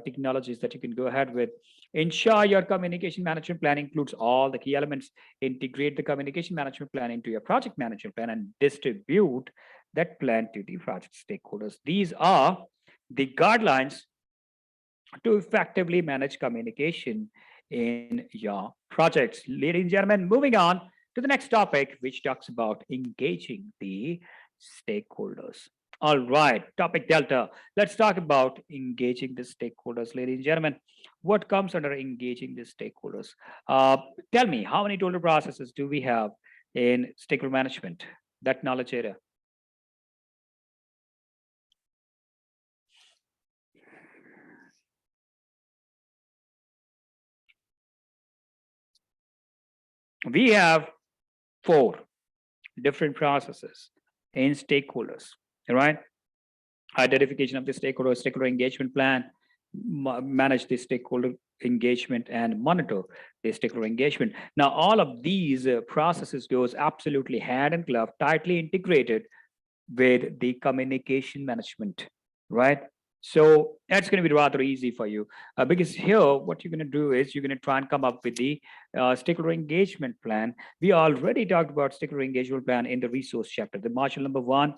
technologies that you can go ahead with. Ensure your communication management plan includes all the key elements. Integrate the communication management plan into your project management plan and distribute that plan to the project stakeholders. These are the guidelines to effectively manage communication in your projects. Ladies and gentlemen, moving on to the next topic, which talks about engaging the stakeholders. All right, topic Delta. Let's talk about engaging the stakeholders. Ladies and gentlemen, what comes under engaging the stakeholders? Tell me, how many total processes do we have in stakeholder management? That knowledge area. We have 4 different processes in stakeholders, right? Identification of the stakeholder engagement plan, manage the stakeholder engagement, and monitor the stakeholder engagement. Now, all of these processes goes absolutely hand in glove, tightly integrated with the communication management, right? So that's going to be rather easy for you because here, what you're going to do is you're going to try and come up with the stakeholder engagement plan. We already talked about stakeholder engagement plan in the resource chapter. The module number 1,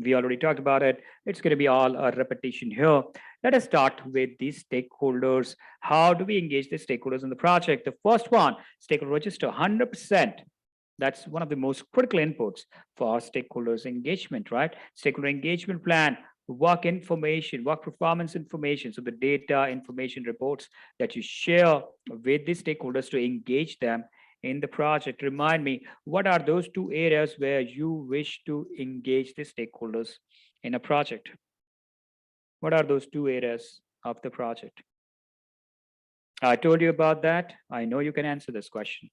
we already talked about it. It's going to be all a repetition here. Let us start with the stakeholders. How do we engage the stakeholders in the project? The first one, stakeholder register, 100%. That's one of the most critical inputs for stakeholders engagement, right? Stakeholder engagement plan, work information, work performance information. So the data information reports that you share with the stakeholders to engage them in the project. Remind me, what are those 2 areas where you wish to engage the stakeholders in a project? What are those 2 areas of the project? I told you about that. I know you can answer this question.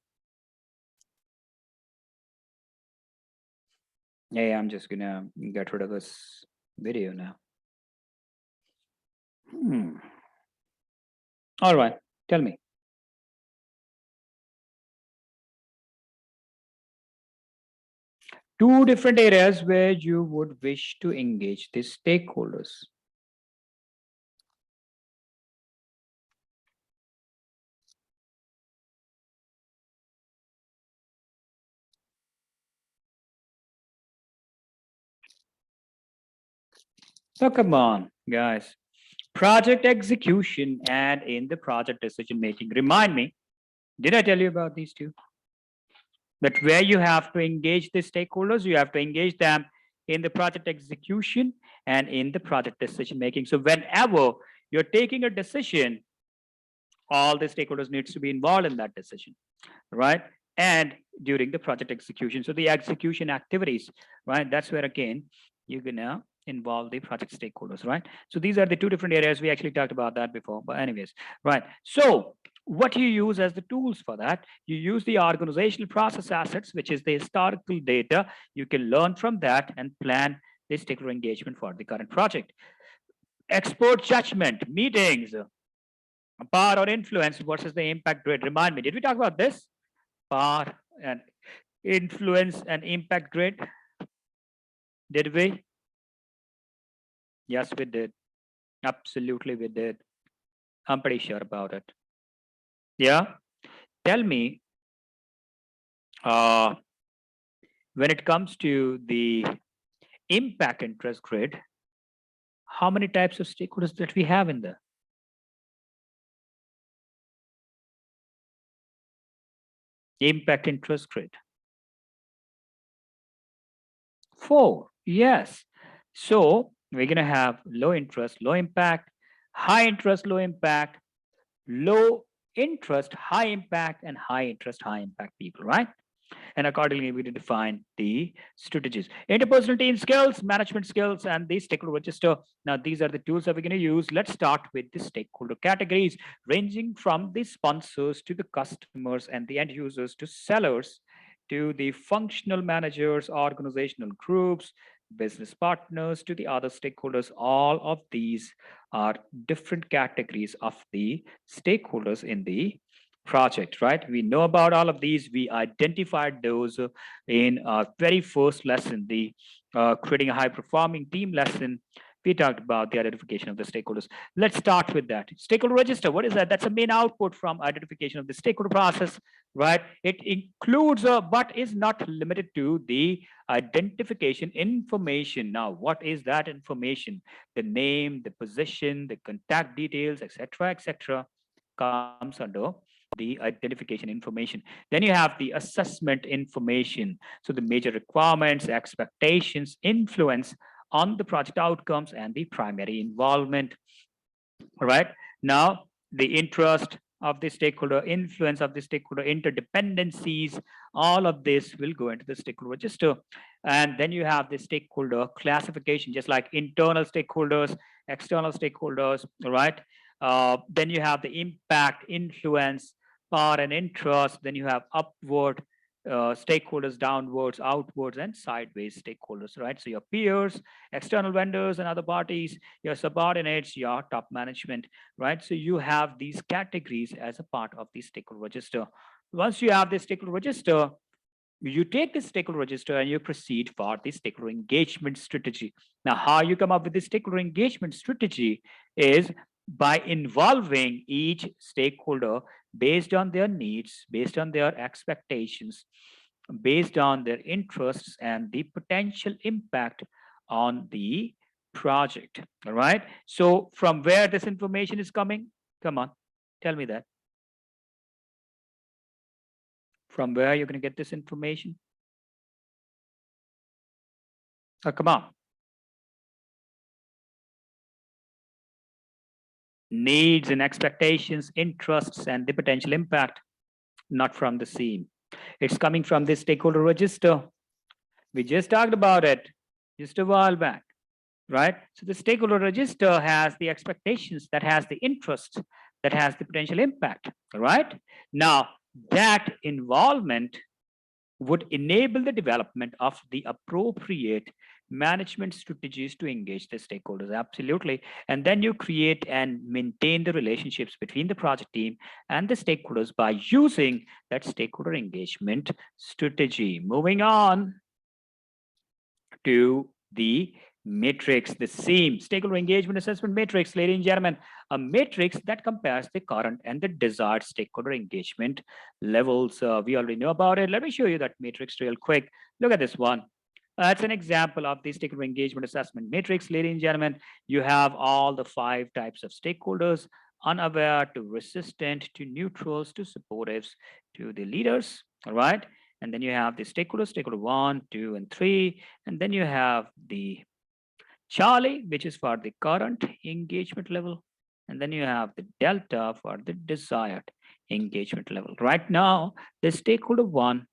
Yeah, I'm just gonna get rid of this video now. All right, tell me. Two different areas where you would wish to engage the stakeholders. So come on, guys. Project execution and in the project decision making. Remind me, did I tell you about these two? That where you have to engage the stakeholders, you have to engage them in the project execution and in the project decision making. So whenever you're taking a decision, all the stakeholders needs to be involved in that decision, right? And during the project execution. So the execution activities, right? That's where again, you're gonna involve the project stakeholders, right? So these are the two different areas. We actually talked about that before, but anyways, right? So what you use as the tools for that, you use the organizational process assets, which is the historical data. You can learn from that and plan the stakeholder engagement for the current project. Expert judgment, meetings, power or influence versus the impact grid. Remind me, did we talk about this? Power and influence and impact grid? Did we? Yes, we did. Absolutely, we did. I'm pretty sure about it. Yeah. Tell me, uh, when it comes to the impact interest grid, how many types of stakeholders that we have in there? Impact interest grid. 4. Yes. So we're going to have low interest, low impact, high interest, low impact, low interest, high impact, and high interest, high impact people, right? And accordingly, we define the strategies. Interpersonal team skills, management skills, and the stakeholder register. Now, these are the tools that we're going to use. Let's start with the stakeholder categories, ranging from the sponsors to the customers and the end users to sellers to the functional managers, organizational groups, business partners to the other stakeholders. All of these are different categories of the stakeholders in the project, right? We know about all of these. We identified those in our very first lesson, the creating a high performing team lesson. We talked about the identification of the stakeholders. Let's start with that. Stakeholder register, what is that? That's a main output from identification of the stakeholder process, right? It includes, but is not limited to the identification information. Now, what is that information? The name, the position, the contact details, etc., comes under the identification information. Then you have the assessment information. So the major requirements, expectations, influence on the project outcomes and the primary involvement. All right. Now, the interest of the stakeholder, influence of the stakeholder, interdependencies, all of this will go into the stakeholder register. And then you have the stakeholder classification, just like internal stakeholders, external stakeholders, all right? Then you have the impact, influence, power, and interest. Then you have upward stakeholders, downwards, outwards, and sideways stakeholders, right? So your peers, external vendors, and other parties, your subordinates, your top management, right? So you have these categories as a part of the stakeholder register. Once you have the stakeholder register, you take the stakeholder register and you proceed for the stakeholder engagement strategy. Now, how you come up with the stakeholder engagement strategy is by involving each stakeholder based on their needs, based on their expectations, based on their interests and the potential impact on the project. All right. So from where this information is coming? Come on, tell me that. From where you're going to get this information? Oh, come on. Needs and expectations, interests, and the potential impact, not from the scene. It's coming from the stakeholder register. We just talked about it just a while back, right? So the stakeholder register has the expectations, that has the interest, that has the potential impact, right? Now, that involvement would enable the development of the appropriate management strategies to engage the stakeholders. Absolutely. And then you create and maintain the relationships between the project team and the stakeholders by using that stakeholder engagement strategy. Moving on. to the matrix, the same stakeholder engagement assessment matrix, ladies and gentlemen, a matrix that compares the current and the desired stakeholder engagement levels. We already know about it. Let me show you that matrix real quick. Look at this one. That's an example of the stakeholder engagement assessment matrix, ladies and gentlemen. You have all the 5 types of stakeholders: unaware to resistant to neutrals to supportives to the leaders. All right. And then you have the stakeholders, stakeholder 1, 2, and 3. And then you have the Charlie, which is for the current engagement level. And then you have the delta for the desired engagement level. Right now, the stakeholder 1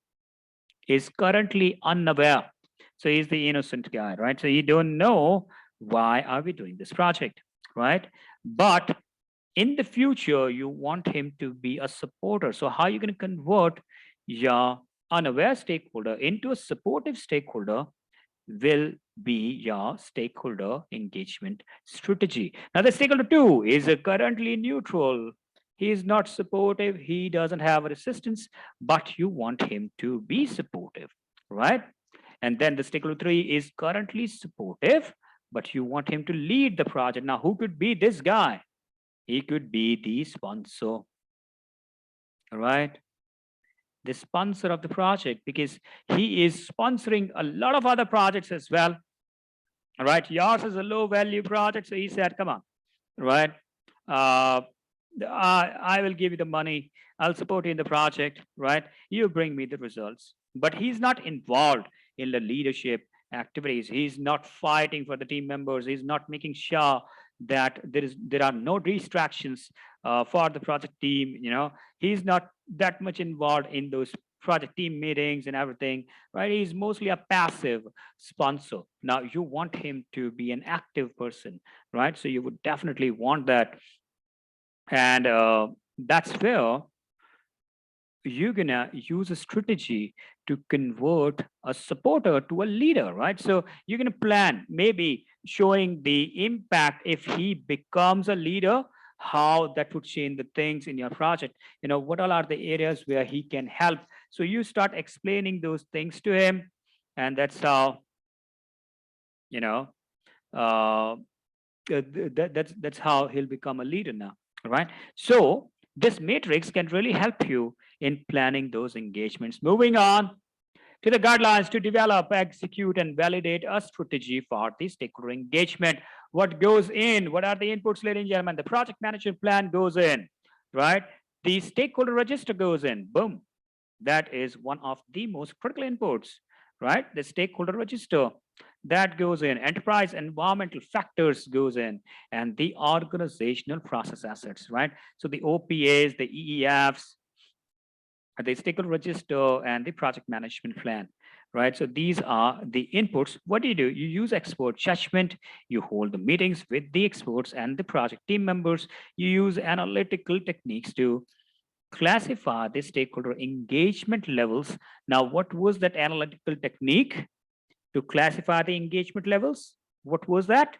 is currently unaware. So he's the innocent guy, right? So you don't know why are we doing this project, right? But in the future, you want him to be a supporter. So how are you going to convert your unaware stakeholder into a supportive stakeholder will be your stakeholder engagement strategy. Now, the stakeholder 2 is currently neutral. He is not supportive. He doesn't have a resistance, but you want him to be supportive, right? And then the stakeholder 3 is currently supportive, but you want him to lead the project. Now, who could be this guy? He could be the sponsor, all right? The sponsor of the project, because he is sponsoring a lot of other projects as well. All right, yours is a low value project, so he said, come on, right? I will give you the money, I'll support you in the project, right? You bring me the results. But he's not involved in the leadership activities. He's not fighting for the team members. He's not making sure that there are no distractions for the project team. You know, he's not that much involved in those project team meetings and everything, right? He's mostly a passive sponsor. Now you want him to be an active person, right? So you would definitely want that. And that's where you're gonna use a strategy to convert a supporter to a leader, right? So you're gonna plan maybe showing the impact if he becomes a leader, how that would change the things in your project. You know, what all are the areas where he can help? So you start explaining those things to him, and that's how, you know, that's how he'll become a leader now, right? So this matrix can really help you in planning those engagements. Moving on to the guidelines to develop, execute, and validate a strategy for the stakeholder engagement. What goes in? What are the inputs, ladies and gentlemen? The project management plan goes in, right? The stakeholder register goes in. Boom. That is one of the most critical inputs, right? The stakeholder register that goes in. Enterprise environmental factors goes in, and the organizational process assets, right? So the OPAs, the EEFs, the stakeholder register, and the project management plan, right? So these are the inputs. What do? You use expert judgment. You hold the meetings with the experts and the project team members. You use analytical techniques to classify the stakeholder engagement levels. Now, what was that analytical technique to classify the engagement levels? What was that?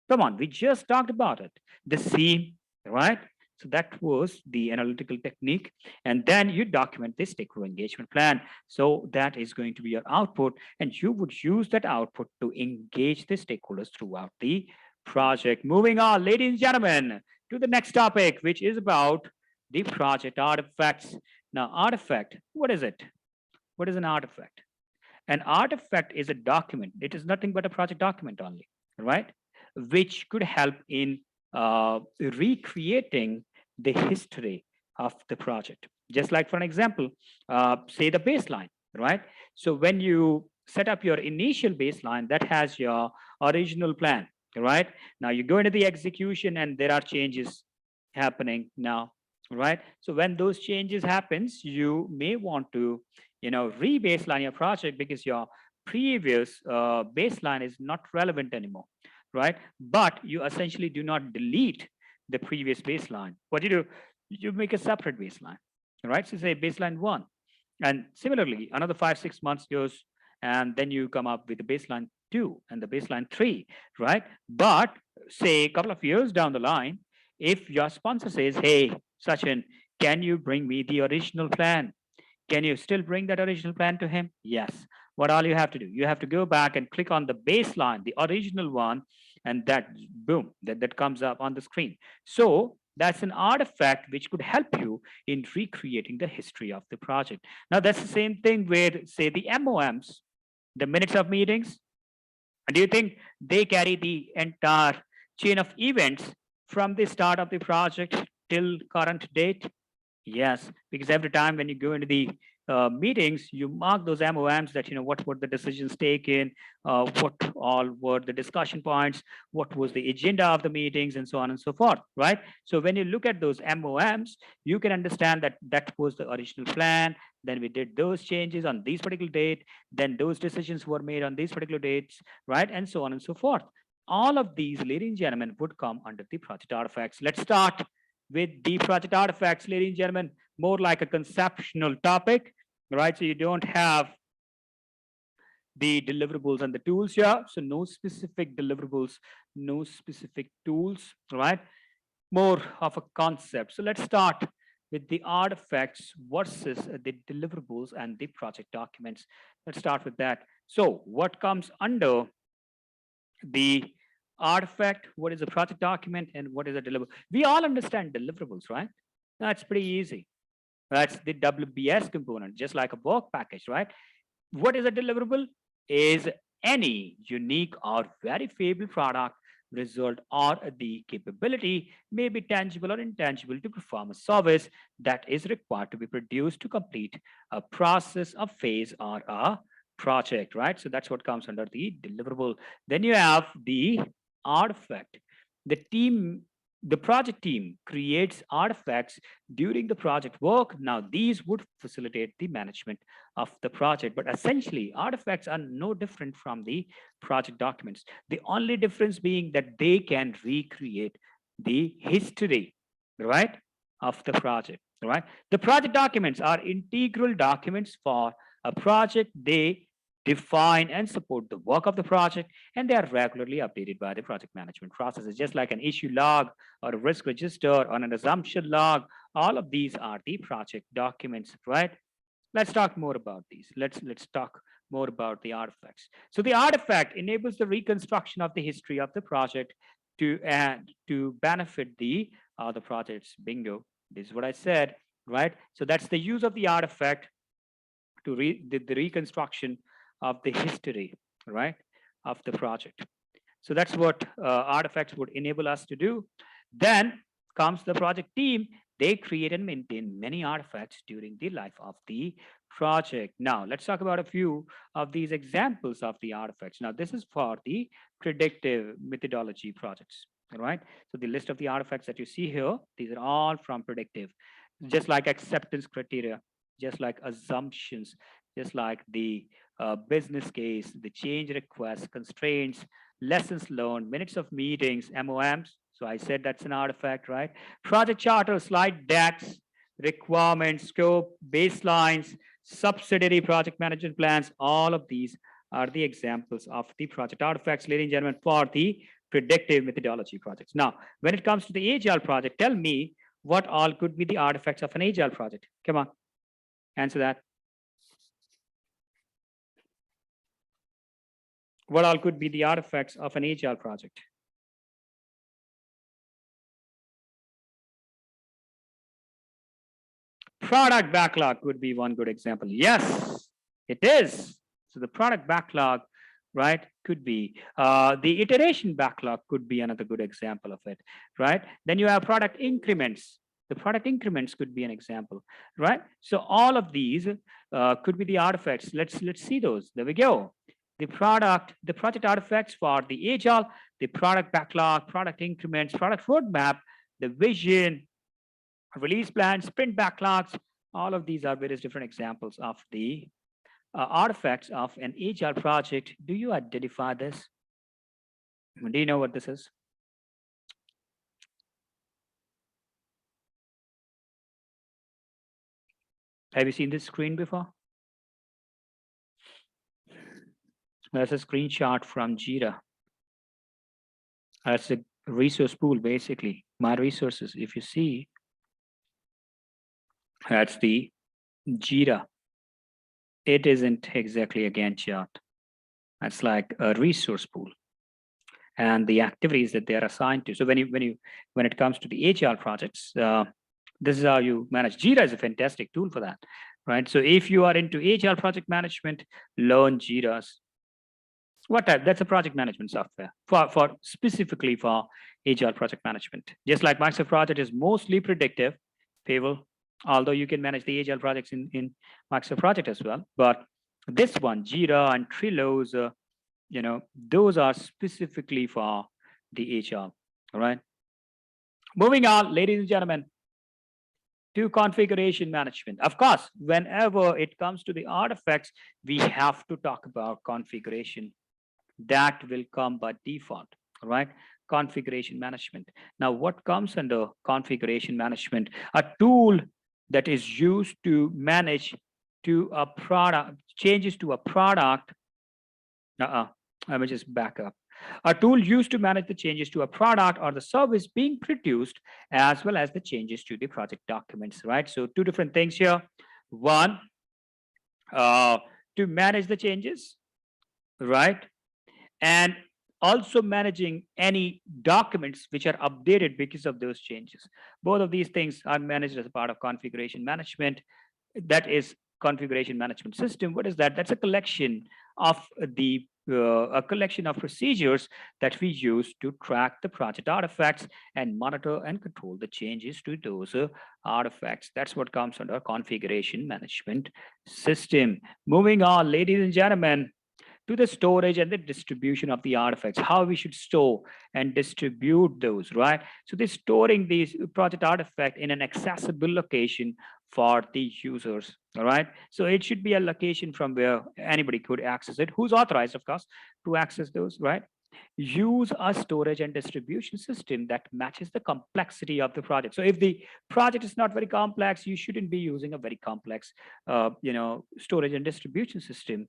Come on, we just talked about it. The SEAM, right? So that was the analytical technique. And then you document the stakeholder engagement plan. So that is going to be your output. And you would use that output to engage the stakeholders throughout the project. Moving on, ladies and gentlemen, to the next topic, which is about the project artifacts. Now, artifact, what is it? What is an artifact? An artifact is a document. It is nothing but a project document only, right? Which could help in recreating the history of the project. Just like for an example, say the baseline, right? So when you set up your initial baseline, that has your original plan, right? Now you go into the execution and there are changes happening now, right? So when those changes happens, you may want to, re-baseline your project because your previous baseline is not relevant anymore, right? But you essentially do not delete the previous baseline. What you do, you make a separate baseline, right? So say baseline 1. And similarly, another 5-6 months goes, and then you come up with the baseline 2 and the baseline 3, right? But say a couple of years down the line, if your sponsor says, hey, Sachin, can you bring me the original plan? Can you still bring that original plan to him? Yes. what all you have to do? You have to go back and click on the baseline, the original one, and that boom, that comes up on the screen. So that's an artifact which could help you in recreating the history of the project. Now that's the same thing with, say, the MOMs, the minutes of meetings. Do you think they carry the entire chain of events from the start of the project till current date? Yes, because every time when you go into the meetings, you mark those MOMs that, what were the decisions taken, what all were the discussion points, what was the agenda of the meetings, and so on and so forth, right? So when you look at those MOMs, you can understand that that was the original plan. Then we did those changes on these particular date. Then those decisions were made on these particular dates, right? And so on and so forth. All of these, ladies and gentlemen, would come under the project artifacts. Let's start with the project artifacts, ladies and gentlemen, more like a conceptual topic, right? So you don't have the deliverables and the tools here. So no specific deliverables, no specific tools, right? More of a concept. So let's start with the artifacts versus the deliverables and the project documents. Let's start with that. So what comes under the artifact, what is a project document, and what is a deliverable? We all understand deliverables, right? That's pretty easy. That's the WBS component, just like a work package, right? What is a deliverable? Is any unique or verifiable product, result, or the capability, may be tangible or intangible, to perform a service that is required to be produced to complete a process, a phase, or a project, right? So that's what comes under the deliverable. Then you have the artifact. The project team creates artifacts during the project work. Now, these would facilitate the management of the project, but essentially, artifacts are no different from the project documents. The only difference being that they can recreate the history, right, of the project, right? The project documents are integral documents for a project. They define and support the work of the project, and they are regularly updated by the project management processes, just like an issue log or a risk register or an assumption log. All of these are the project documents, right? Let's talk more about these. Let's talk more about the artifacts. So the artifact enables the reconstruction of the history of the project to benefit the projects. Bingo. This is what I said, right? So that's the use of the artifact to the reconstruction of the history, right, of the project. So that's what artifacts would enable us to do. Then comes the project team. They create and maintain many artifacts during the life of the project. Now, let's talk about a few of these examples of the artifacts. Now, this is for the predictive methodology projects, right? So the list of the artifacts that you see here, these are all from predictive, just like acceptance criteria, just like assumptions, just like the business case, the change requests, constraints, lessons learned, minutes of meetings, MOMs. So I said that's an artifact, right? Project charter, slide decks, requirements, scope, baselines, subsidiary project management plans. All of these are the examples of the project artifacts, ladies and gentlemen, for the predictive methodology projects. Now, when it comes to the agile project, tell me what all could be the artifacts of an agile project. Come on, answer that. What all could be the artifacts of an agile project? Product backlog could be one good example. Yes, it is. So the product backlog, right, could be. The iteration backlog could be another good example of it, right? Then you have product increments. The product increments could be an example, right? So all of these could be the artifacts. Let's see those. There we go. The project artifacts for the agile, the product backlog, product increments, product roadmap, the vision, release plans, sprint backlogs. All of these are various different examples of the artifacts of an agile project. Do you identify this? Do you know what this is? Have you seen this screen before? That's a screenshot from Jira. That's a resource pool, basically. My resources, if you see, that's the Jira. it isn't exactly a Gantt chart. It's like a resource pool and the activities that they are assigned to. So when it comes to the HR projects, this is how you manage. Jira is a fantastic tool for that, right? So if you are into HR project management, learn Jira's. What type? That's a project management software for specifically for HR project management. Just like Microsoft Project is mostly predictive, people, although you can manage the HR projects in Microsoft Project as well. But this one, Jira and Trello's, those are specifically for the HR. All right. Moving on, ladies and gentlemen, to configuration management. Of course, whenever it comes to the artifacts, we have to talk about configuration. That will come by default, right? Configuration management. Now, what comes under configuration management? A tool that is used to manage to a product, changes to a product. Let me just back up. A tool used to manage the changes to a product or the service being produced, as well as the changes to the project documents, right? So two different things here. One, to manage the changes, right? And also managing any documents which are updated because of those changes. Both of these things are managed as a part of configuration management. That is configuration management system. What is that? That's a collection of a collection of procedures that we use to track the project artifacts and monitor and control the changes to those artifacts. That's what comes under configuration management system. Moving on, ladies and gentlemen, to the storage and the distribution of the artifacts, how we should store and distribute those, right? So they're storing these project artifact in an accessible location for the users, all right? So it should be a location from where anybody could access it, who's authorized, of course, to access those, right? Use a storage and distribution system that matches the complexity of the project. So if the project is not very complex, you shouldn't be using a very complex, storage and distribution system.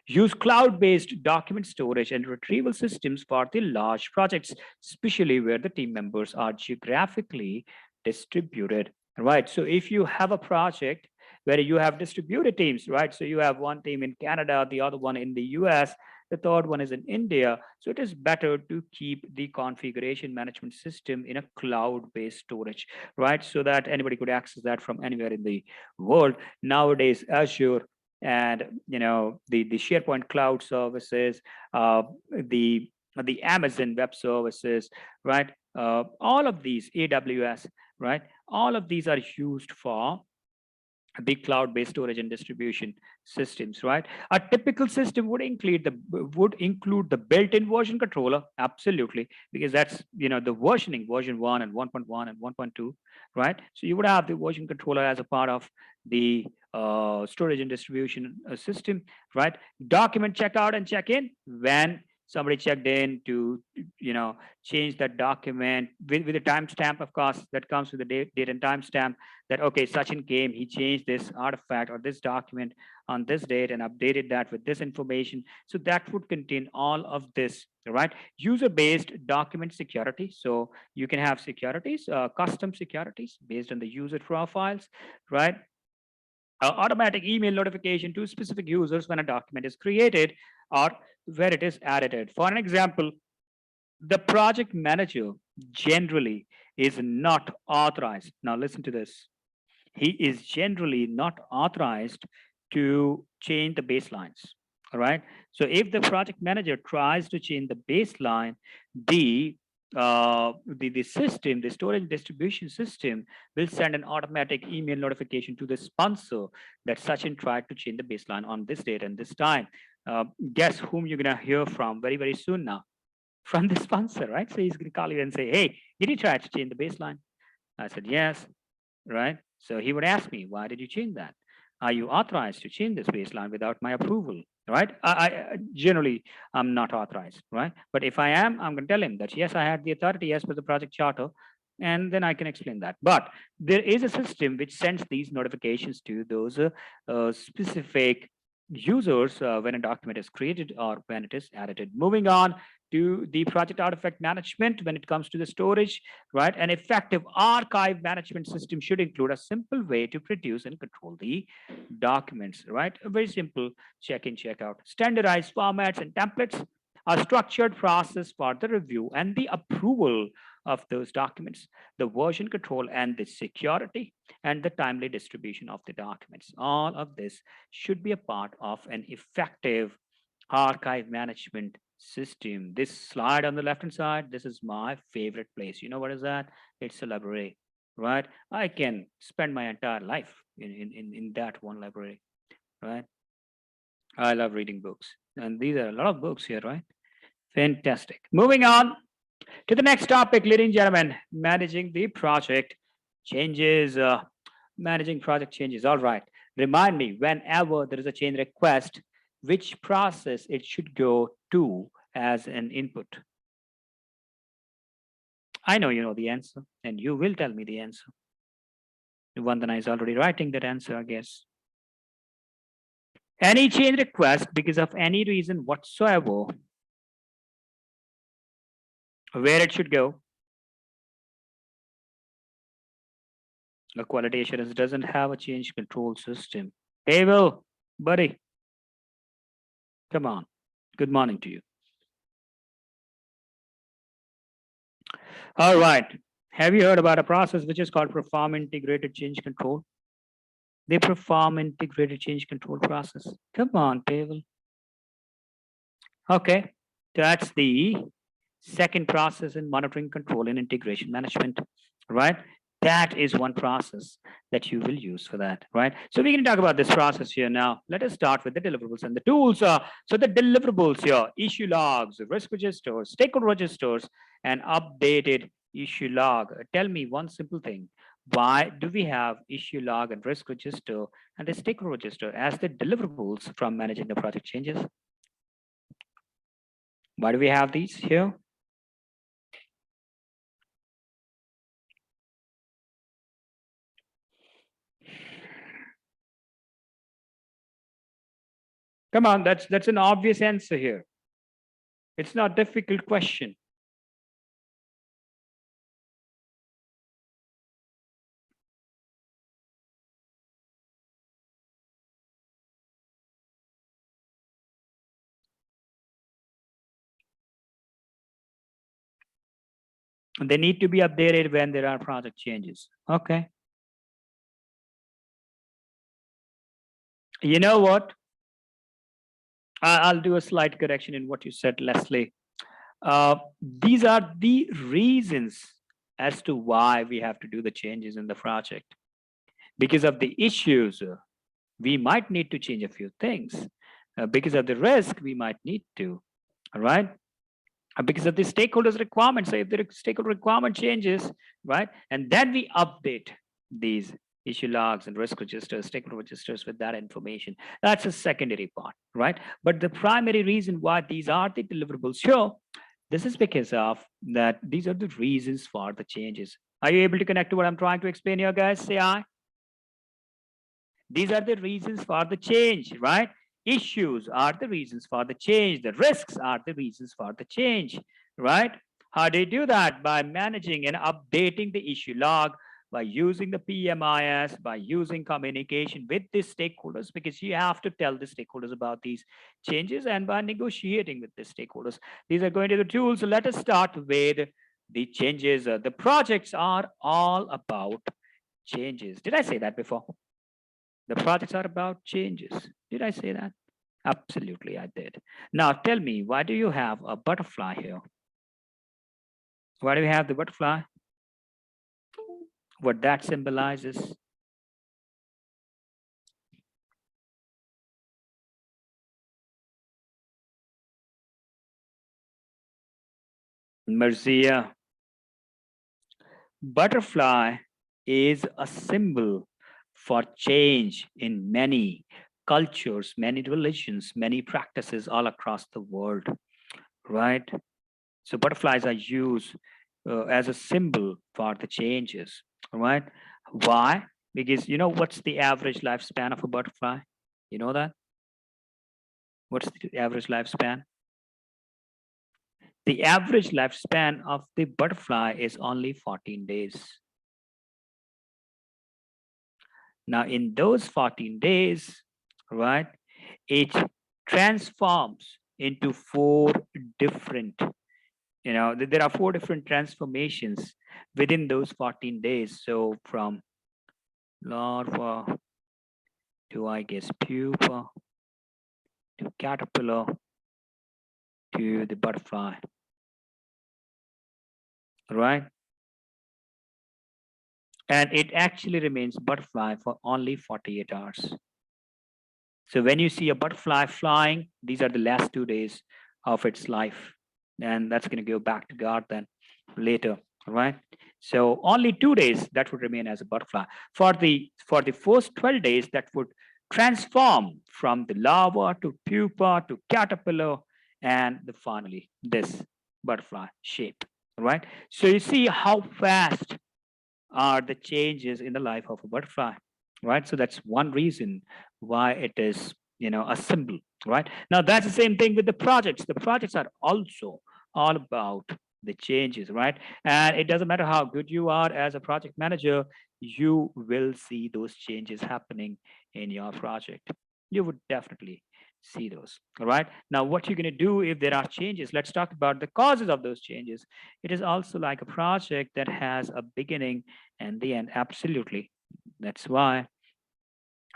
Use cloud-based document storage and retrieval systems for the large projects, especially where the team members are geographically distributed, right? So if you have a project where you have distributed teams, right? So you have one team in Canada, the other one in the US, the third one is in India. So it is better to keep the configuration management system in a cloud-based storage, right? So that anybody could access that from anywhere in the world. Nowadays, Azure and the SharePoint cloud services, the Amazon web services, right? All of these, AWS, right? All of these are used for the cloud-based storage and distribution systems, right? A typical system would include the built-in version controller, absolutely, because that's the versioning, version 1 and 1.1 and 1.2, right? So you would have the version controller as a part of the storage and distribution system, right? Document checkout and check-in when somebody checked in to change that document with a timestamp, of course, that comes with the date and timestamp, that okay, Sachin came, he changed this artifact or this document on this date and updated that with this information. So that would contain all of this, right? User-based document security. So you can have securities, custom securities based on the user profiles, right? Automatic email notification to specific users when a document is created or where it is edited. For an example, the project manager generally is not authorized. Now, listen to this. He is generally not authorized to change the baselines. All right. So, if the project manager tries to change the baseline, the system, the storage distribution system, will send an automatic email notification to the sponsor that Sachin tried to change the baseline on this date and this time. Guess whom you're gonna hear from very, very soon now? From the sponsor, right? So he's gonna call you and say, "Hey, did you try to change the baseline?" I said, "Yes." Right? So he would ask me, "Why did you change that? Are you authorized to change this baseline without my approval?" Right? I generally I'm not authorized, right? But if I am, I'm going to tell him that yes, I had the authority as per the project charter, and then I can explain that. But there is a system which sends these notifications to those specific users when a document is created or when it is edited. Moving on to the project artifact management when it comes to the storage, right? An effective archive management system should include a simple way to produce and control the documents, right? A very simple check in, check out. Standardized formats and templates, a structured process for the review and the approval of those documents, the version control and the security, and the timely distribution of the documents. All of this should be a part of an effective archive management system. This slide on the left hand side, this is my favorite place. You know what is that? It's a library, right? I can spend my entire life in that one library, right? I love reading books. And these are a lot of books here, right? Fantastic. Moving on to the next topic, ladies and gentlemen, managing the project changes, managing project changes. All right. Remind me whenever there is a change request, which process it should go to as an input. I know you know the answer, and you will tell me the answer. Vandana is already writing that answer, I guess. Any change request because of any reason whatsoever, where it should go. The quality assurance doesn't have a change control system. Hey, Will, buddy, come on. Good morning to you. All right. Have you heard about a process which is called perform integrated change control? They perform integrated change control process. Come on, Pavel. Okay, that's the second process in monitoring, control, and integration management, right? That is one process that you will use for that, right? So we're going to talk about this process here now. Let us start with the deliverables and the tools. So the deliverables here, issue logs, risk registers, stakeholder registers, and updated issue log. Tell me one simple thing. Why do we have issue log and risk register and the stakeholder register as the deliverables from managing the project changes? Why do we have these here? Come on, that's an obvious answer here. It's not a difficult question. They need to be updated when there are project changes. Okay. You know what? I'll do a slight correction in what you said, Leslie. These are the reasons as to why we have to do the changes in the project. Because of the issues, we might need to change a few things. Because of the risk, we might need to, all right? Because of the stakeholders requirements, so if the stakeholder requirement changes, right? And then we update these issue logs and risk registers, stakeholder registers with that information. That's a secondary part, right? But the primary reason why these are the deliverables here, this is because of that these are the reasons for the changes. Are you able to connect to what I'm trying to explain here, guys? Say aye. These are the reasons for the change, right? Issues are the reasons for the change. The risks are the reasons for the change, right? How do you do that? By managing and updating the issue log, by using the PMIS, by using communication with the stakeholders, because you have to tell the stakeholders about these changes, and by negotiating with the stakeholders. These are going to be the tools. So let us start with the changes. The projects are all about changes. Did I say that before? The projects are about changes. Did I say that? Absolutely, I did. Now tell me, why do you have a butterfly here? Why do we have the butterfly? What that symbolizes? Merzia. Butterfly is a symbol for change in many cultures, many religions, many practices all across the world, right? So butterflies are used as a symbol for the changes, right? Why? Because you know what's the average lifespan of a butterfly? You know that? What's the average lifespan? The average lifespan of the butterfly is only 14 days. Now, in those 14 days, right, it transforms into four different, there are four different transformations within those 14 days. So from larva to, I guess, pupa to caterpillar to the butterfly, right? And it actually remains butterfly for only 48 hours. So when you see a butterfly flying, these are the last 2 days of its life. And that's going to go back to God then later, right? So only 2 days that would remain as a butterfly. For the first 12 days, that would transform from the larva to pupa to caterpillar and finally this butterfly shape, right? So you see how fast are the changes in the life of a butterfly, right? So that's one reason why it is, a symbol, right? Now that's the same thing with the projects. The projects are also all about the changes, right? And it doesn't matter how good you are as a project manager, you will see those changes happening in your project. You would definitely see those. All right. Now, what you're going to do if there are changes, let's talk about the causes of those changes. It is also like a project that has a beginning and the end. Absolutely. That's why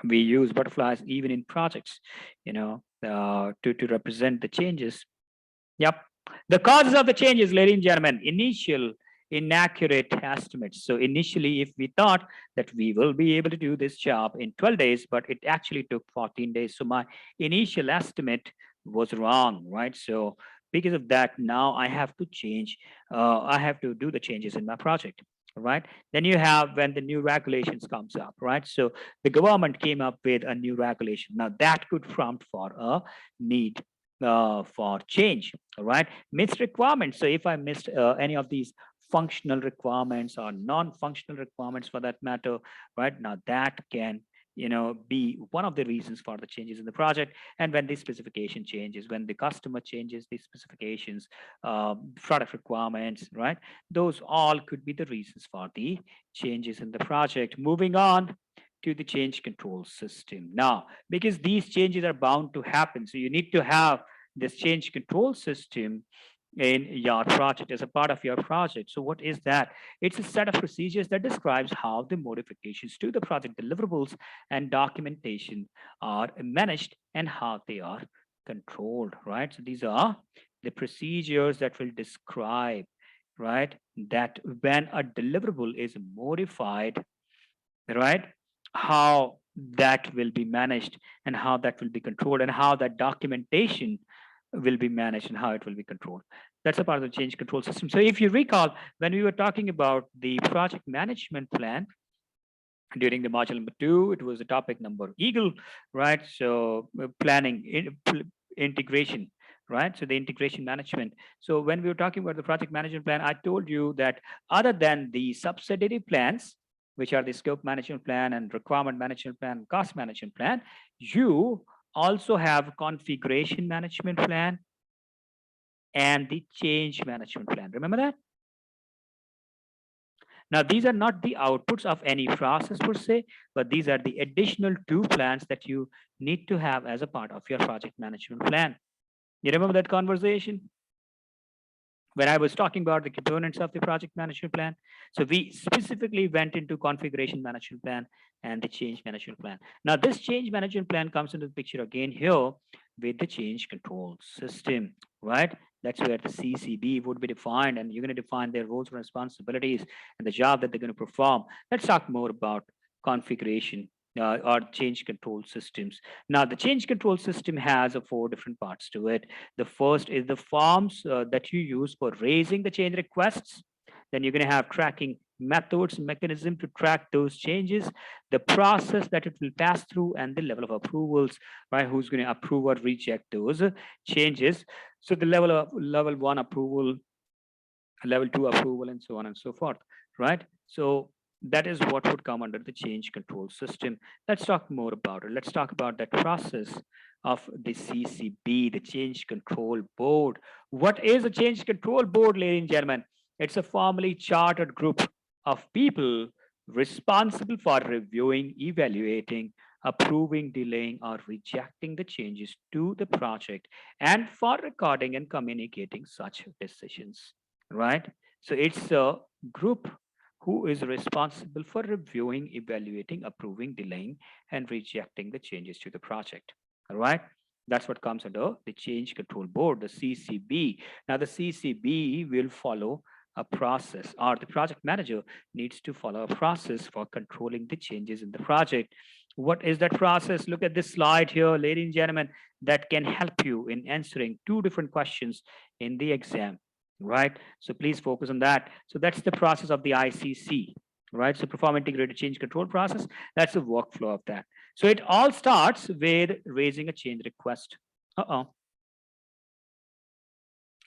we use butterflies even in projects, to represent the changes. Yep. The causes of the changes, ladies and gentlemen, initial inaccurate estimates. So initially, if we thought that we will be able to do this job in 12 days, but it actually took 14 days. So my initial estimate was wrong, right? So because of that, now I have to change, I have to do the changes in my project, right? Then you have when the new regulations comes up, right? So the government came up with a new regulation. Now that could prompt for a need for change, all right? Missed requirements. So if I missed any of these functional requirements or non-functional requirements for that matter, right? Now that can, be one of the reasons for the changes in the project. And when the specification changes, when the customer changes the specifications, product requirements, right? Those all could be the reasons for the changes in the project. Moving on to the change control system. Now, because these changes are bound to happen, so you need to have this change control system in your project as a part of your project. So what is that? It's a set of procedures that describes how the modifications to the project deliverables and documentation are managed and how they are controlled, right? So these are the procedures that will describe, right, that when a deliverable is modified, right, how that will be managed and how that will be controlled and how that documentation will be managed and how it will be controlled. That's a part of the change control system. So if you recall, when we were talking about the project management plan during the module number 2, it was the topic number eagle, right? So planning, integration, right? So the integration management. So when we were talking about the project management plan, I told you that other than the subsidiary plans, which are the scope management plan and requirement management plan, cost management plan, you also have configuration management plan and the change management plan. Remember that? Now, these are not the outputs of any process per se, but these are the additional 2 plans that you need to have as a part of your project management plan. You remember that conversation? When I was talking about the components of the project management plan. So we specifically went into configuration management plan and the change management plan. Now this change management plan comes into the picture again here with the change control system, right? That's where the CCB would be defined and you're going to define their roles and responsibilities and the job that they're going to perform. Let's talk more about configuration or change control systems. Now, the change control system has 4 different parts to it. The first is the forms that you use for raising the change requests. Then you're going to have tracking methods, mechanism to track those changes, the process that it will pass through, and the level of approvals, right? Who's going to approve or reject those changes. So the level 1 approval, level 2 approval, and so on and so forth, right? So That is what would come under the change control system. Let's talk more about it. Let's talk about that process of the CCB, the change control board. What is a change control board, ladies and gentlemen? It's a formally chartered group of people responsible for reviewing, evaluating, approving, delaying, or rejecting the changes to the project, and for recording and communicating such decisions, right? So it's a group who is responsible for reviewing, evaluating, approving, delaying, and rejecting the changes to the project. All right. That's what comes under the change control board, the CCB. Now, the CCB will follow a process, or the project manager needs to follow a process for controlling the changes in the project. What is that process? Look at this slide here, ladies and gentlemen, that can help you in answering two different questions in the exam, right? So please focus on that. So that's the process of the ICC, right? So perform integrated change control process. That's the workflow of that. So it all starts with raising a change request.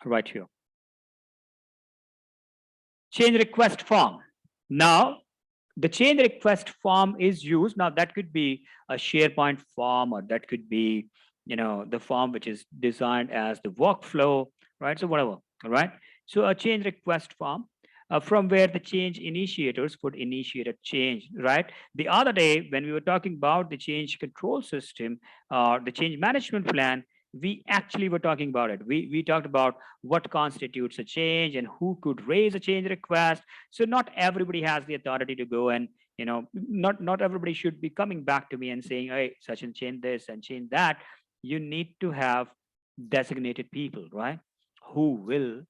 Right here. Change request form. Now, the change request form is used. Now, that could be a SharePoint form, or that could be, the form which is designed as the workflow, right? So whatever, all right? So a change request form, from where the change initiators would initiate a change, right? The other day, when we were talking about the change control system, the change management plan, we actually were talking about it. We talked about what constitutes a change and who could raise a change request. So not everybody has the authority to go and, not everybody should be coming back to me and saying, hey, Sachin, change this and change that. You need to have designated people, right, who will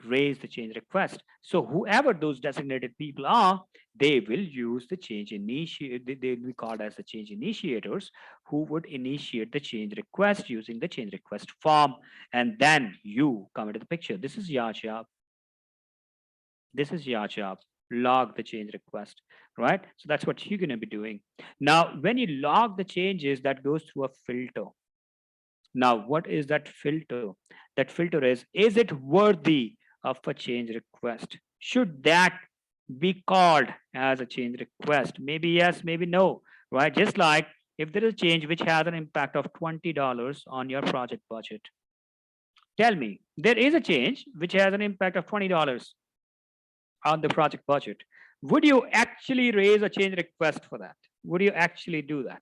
raise the change request. So whoever those designated people are, they will use the change initiate. They will be called as the change initiators, who would initiate the change request using the change request form. And then you come into the picture. This is your job. This is your job. Log the change request, right? So that's what you're going to be doing. Now, when you log the changes, that goes through a filter. Now, what is that filter? That filter is it worthy of a change request? Should that be called as a change request? Maybe yes, maybe no, right? Just like if there is a change which has an impact of $20 on your project budget. Tell me, there is a change which has an impact of $20 on the project budget. Would you actually raise a change request for that? Would you actually do that?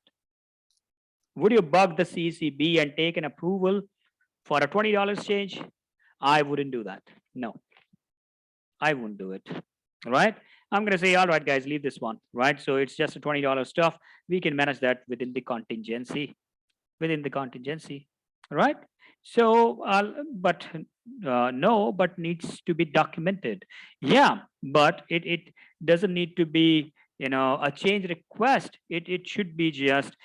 Would you bug the CCB and take an approval for a $20 change? I wouldn't do that. No, I wouldn't do it. Right? I'm going to say, all right, guys, leave this one. Right? So it's just a $20 stuff. We can manage that within the contingency. Right? So, no, but needs to be documented. Yeah, but it doesn't need to be, a change request. It should be just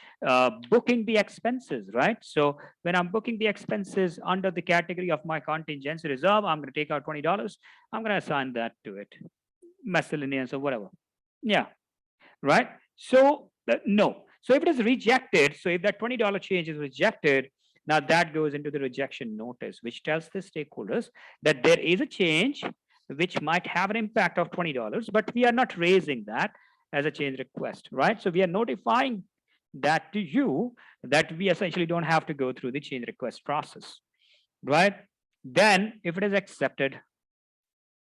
booking the expenses, right? So when I'm booking the expenses under the category of my contingency reserve, I'm going to take out $20. I'm going to assign that to it, miscellaneous or whatever. Yeah, right? So no. So if it is rejected, so if that $20 change is rejected, now that goes into the rejection notice, which tells the stakeholders that there is a change which might have an impact of $20, but we are not raising that as a change request, right? So we are notifying that to you, that we essentially don't have to go through the change request process, right? Then if it is accepted,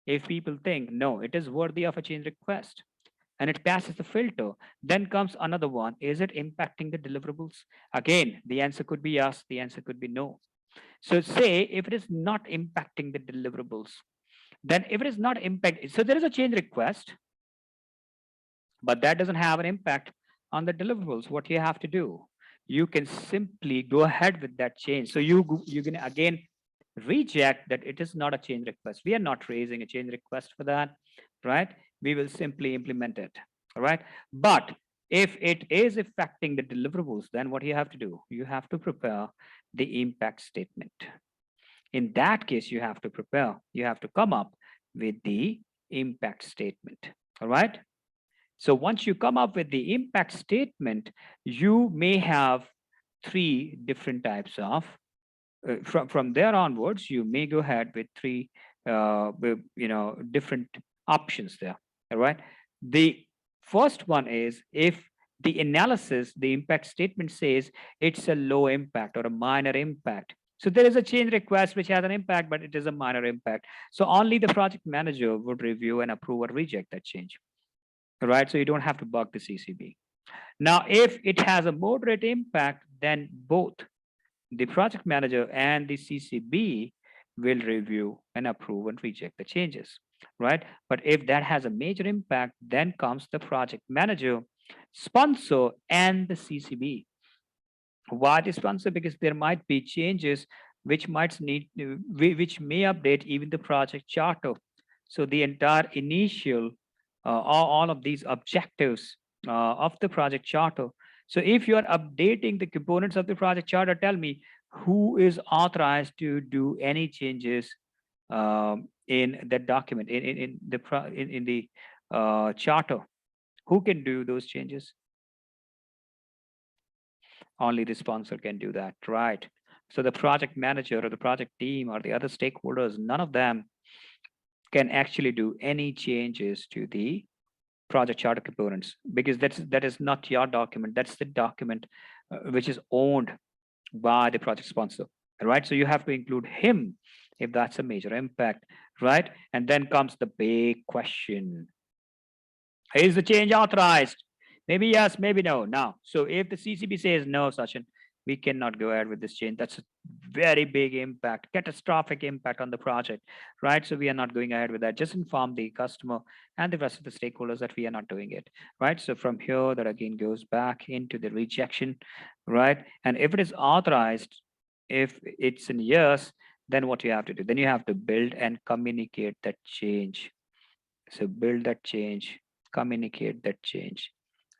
if people think, no, it is worthy of a change request, and it passes the filter, then comes another one. Is it impacting the deliverables? Again, the answer could be yes, the answer could be no. So say if it is not impacting the deliverables, then if it is not impacting, so there is a change request, but that doesn't have an impact on the deliverables. What you have to do, you can simply go ahead with that change. So you can again reject that it is not a change request. We are not raising a change request for that, right? We will simply implement it, all right? But if it is affecting the deliverables, then what you have to do, you have to prepare the impact statement. In that case, you have to come up with the impact statement, all right? So once you come up with the impact statement, you may have three different types of, from there onwards, you may go ahead with three, different options there, all right? The First one is if the analysis, the impact statement says it's a low impact or a minor impact. So there is a change request which has an impact, but it is a minor impact. So only the project manager would review and approve or reject that change, right? So you don't have to bug the CCB. Now, if it has a moderate impact, then both the project manager and the CCB will review and approve and reject the changes, right? But if that has a major impact, then comes the project manager, sponsor, and the CCB. Why the sponsor? Because there might be changes which might need, which may update even the project charter. So the entire initial, all of these objectives of the project charter. So if you are updating the components of the project charter, tell me who is authorized to do any changes in that document in the in the charter. Who can do those changes? Only the sponsor can do that, right? So the project manager or the project team or the other stakeholders, none of them can actually do any changes to the project charter components, because that is not your document. That's the document which is owned by the project sponsor, right? So you have to include him if that's a major impact, right? And then comes the big question: is the change authorized? Maybe yes, maybe no. Now, so if the CCB says no, Sachin, we cannot go ahead with this change. That's a very big impact, catastrophic impact on the project, right? So we are not going ahead with that. Just inform the customer and the rest of the stakeholders that we are not doing it, right? So from here, that again goes back into the rejection, right? And if it is authorized, if it's in yes, then what you have to do? Then you have to build and communicate that change. So build that change, communicate that change.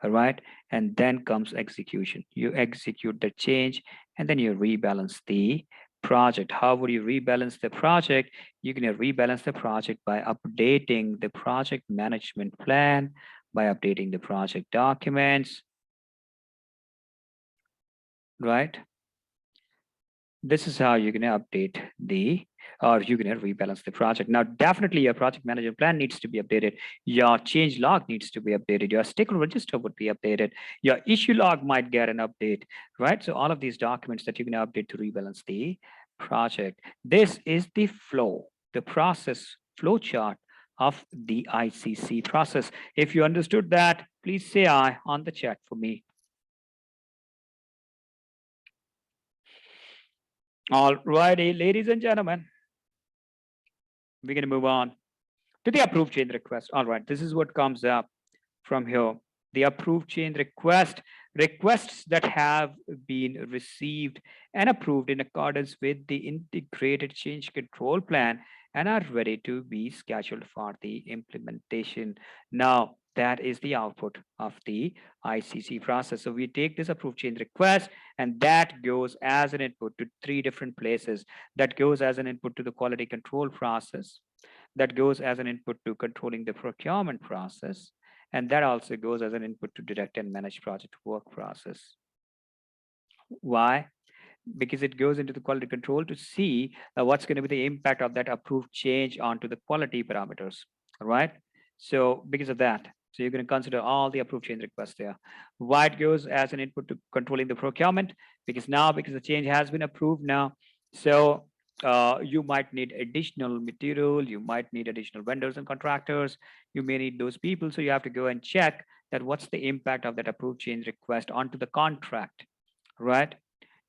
All right. And then comes execution. You execute the change and then you rebalance the project. How would you rebalance the project? You're going to rebalance the project by updating the project management plan, by updating the project documents, right? This is how you're going to update the, or you're going to rebalance the project. Now, definitely your project management plan needs to be updated. Your change log needs to be updated. Your stakeholder register would be updated. Your issue log might get an update, right? So all of these documents that you're going to update to rebalance the project. This is the flow, the process flow chart of the ICC process. If you understood that, please say I on the chat for me. All righty, ladies and gentlemen, we're going to move on to the approved change request. All right, this is what comes up from here. The approved change request, requests that have been received and approved in accordance with the integrated change control plan and are ready to be scheduled for the implementation. Now, that is the output of the ICC process. So we take this approved change request and that goes as an input to 3 different places. That goes as an input to the quality control process, that goes as an input to controlling the procurement process, and that also goes as an input to direct and manage project work process. Why? Because it goes into the quality control to see what's going to be the impact of that approved change onto the quality parameters, right? So because of that, so you're going to consider all the approved change requests there. Why it goes as an input to controlling the procurement? Because the change has been approved now, so you might need additional material, you might need additional vendors and contractors, you may need those people. So you have to go and check that what's the impact of that approved change request onto the contract, right?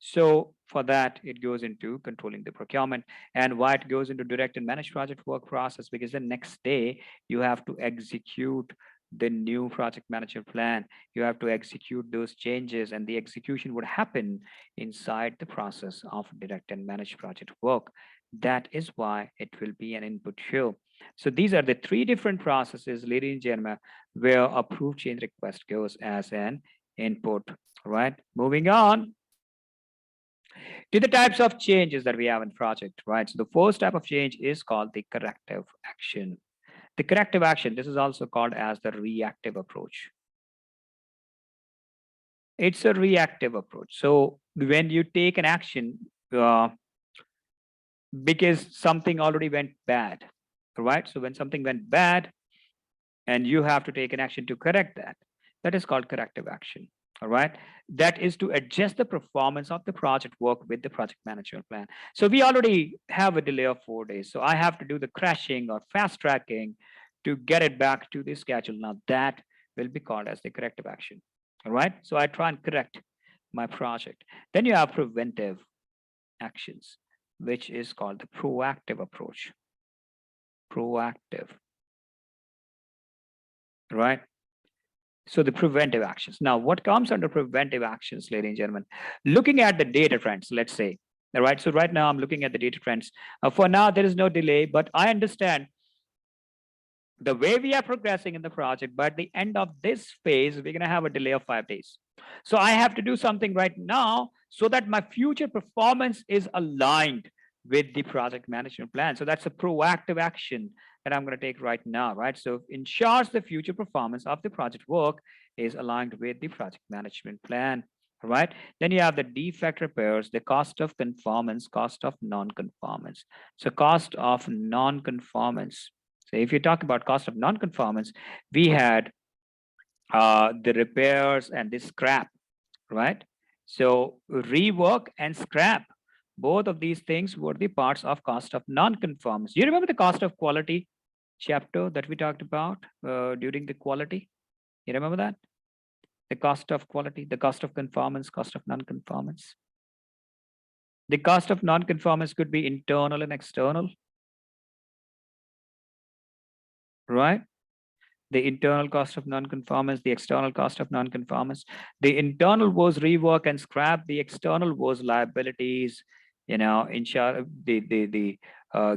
So for that, it goes into controlling the procurement. And why it goes into direct and managed project work process? Because the next day you have to execute the new project manager plan. You have to execute those changes, and the execution would happen inside the process of direct and managed project work. That is why it will be an input here. So these are the 3 different processes, ladies and gentlemen, where approved change request goes as an input, right? Moving on to the types of changes that we have in project, right? So the first type of change is called the corrective action. The corrective action, this is also called as the reactive approach. It's a reactive approach. So when you take an action because something already went bad, right? So when something went bad, and you have to take an action to correct that. That is called corrective action. All right. That is to adjust the performance of the project work with the project management plan. So we already have a delay of 4 days. So I have to do the crashing or fast tracking to get it back to the schedule. Now that will be called as the corrective action. All right. So I try and correct my project. Then you have preventive actions, which is called the proactive approach. Proactive. Right. So the preventive actions. Now, what comes under preventive actions, ladies and gentlemen? Looking at the data trends, let's say. All right. So right now I'm looking at the data trends. For now, there is no delay, but I understand the way we are progressing in the project. By the end of this phase, we're going to have a delay of 5 days. So I have to do something right now so that my future performance is aligned with the project management plan. So that's a proactive action that I'm going to take right now, right? So ensures the future performance of the project work is aligned with the project management plan, right? Then you have the defect repairs, the cost of conformance, cost of non-conformance. So cost of non-conformance. So if you talk about cost of non-conformance, we had the repairs and the scrap, right? So rework and scrap, both of these things were the parts of cost of non-conformance. You remember the cost of quality chapter that we talked about during the quality? You remember that? The cost of quality, the cost of conformance, cost of non-conformance. The cost of non-conformance could be internal and external, right? The internal cost of non-conformance, the external cost of non-conformance. The internal was rework and scrap. The external was liabilities, insure the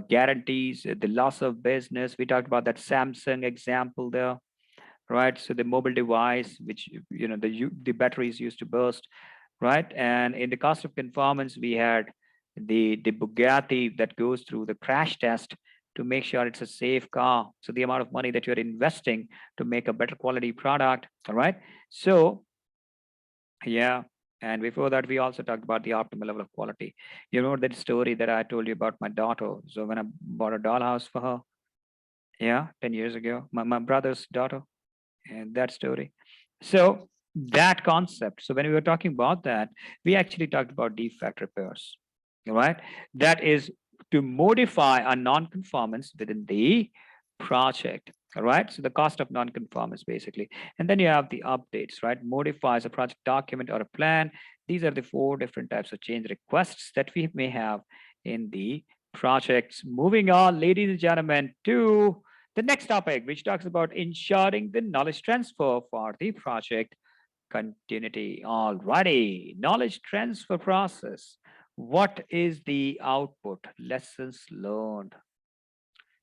guarantees, the loss of business. We talked about that Samsung example there, right? So the mobile device, which the batteries used to burst, right? And in the cost of conformance, we had the Bugatti that goes through the crash test to make sure it's a safe car. So the amount of money that you're investing to make a better quality product, all right? So yeah, and before that, we also talked about the optimal level of quality. You know that story that I told you about my daughter. So when I bought a dollhouse for her, yeah, 10 years ago, my brother's daughter, and that story. So that concept. So when we were talking about that, we actually talked about defect repairs. All right. That is to modify a non-conformance within the project. All right. So the cost of non-conformance basically. And then you have the updates, right? Modifies a project document or a plan. These are the 4 different types of change requests that we may have in the projects. Moving on, ladies and gentlemen, to the next topic, which talks about ensuring the knowledge transfer for the project continuity. Alrighty, knowledge transfer process. What is the output? Lessons learned.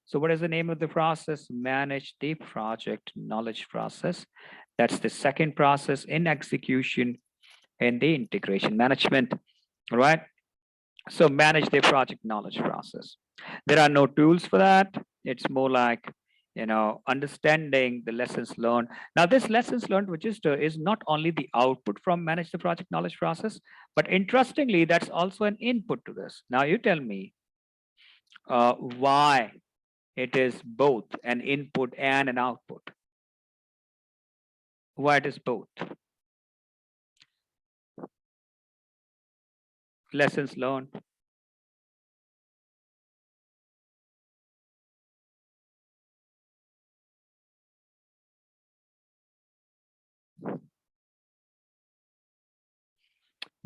So what is the name of the process? Manage the project knowledge process. That's the second process in execution in the integration management, right? So manage the project knowledge process. There are no tools for that. It's more like, understanding the lessons learned. Now, this lessons learned register is not only the output from manage the project knowledge process, but interestingly, that's also an input to this. Now, you tell me why it is both an input and an output. Why it is both? Lessons learned.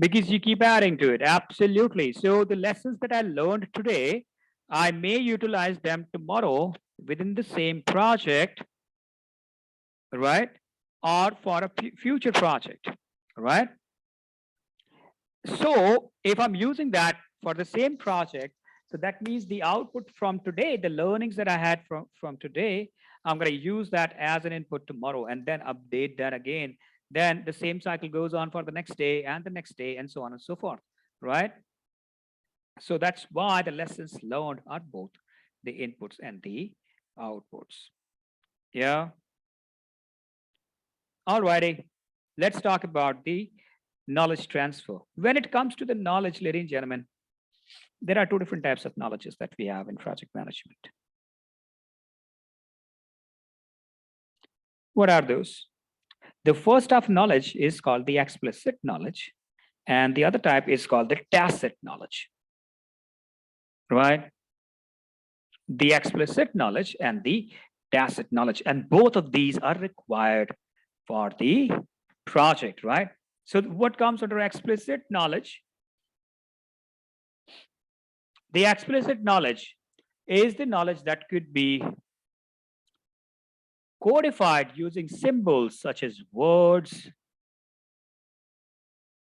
Because you keep adding to it. Absolutely. So the lessons that I learned today, I may utilize them tomorrow within the same project, right? Or for a future project, right? So if I'm using that for the same project, so that means the output from today, the learnings that I had from today, I'm going to use that as an input tomorrow and then update that again. Then the same cycle goes on for the next day and the next day and so on and so forth, right? So that's why the lessons learned are both the inputs and the outputs. Yeah. Alrighty. Let's talk about the knowledge transfer. When it comes to the knowledge, ladies and gentlemen, there are 2 different types of knowledges that we have in project management. What are those? The first type of knowledge is called the explicit knowledge, and the other type is called the tacit knowledge, right? The explicit knowledge and the tacit knowledge, and both of these are required for the project, right? So what comes under explicit knowledge? The explicit knowledge is the knowledge that could be codified using symbols such as words,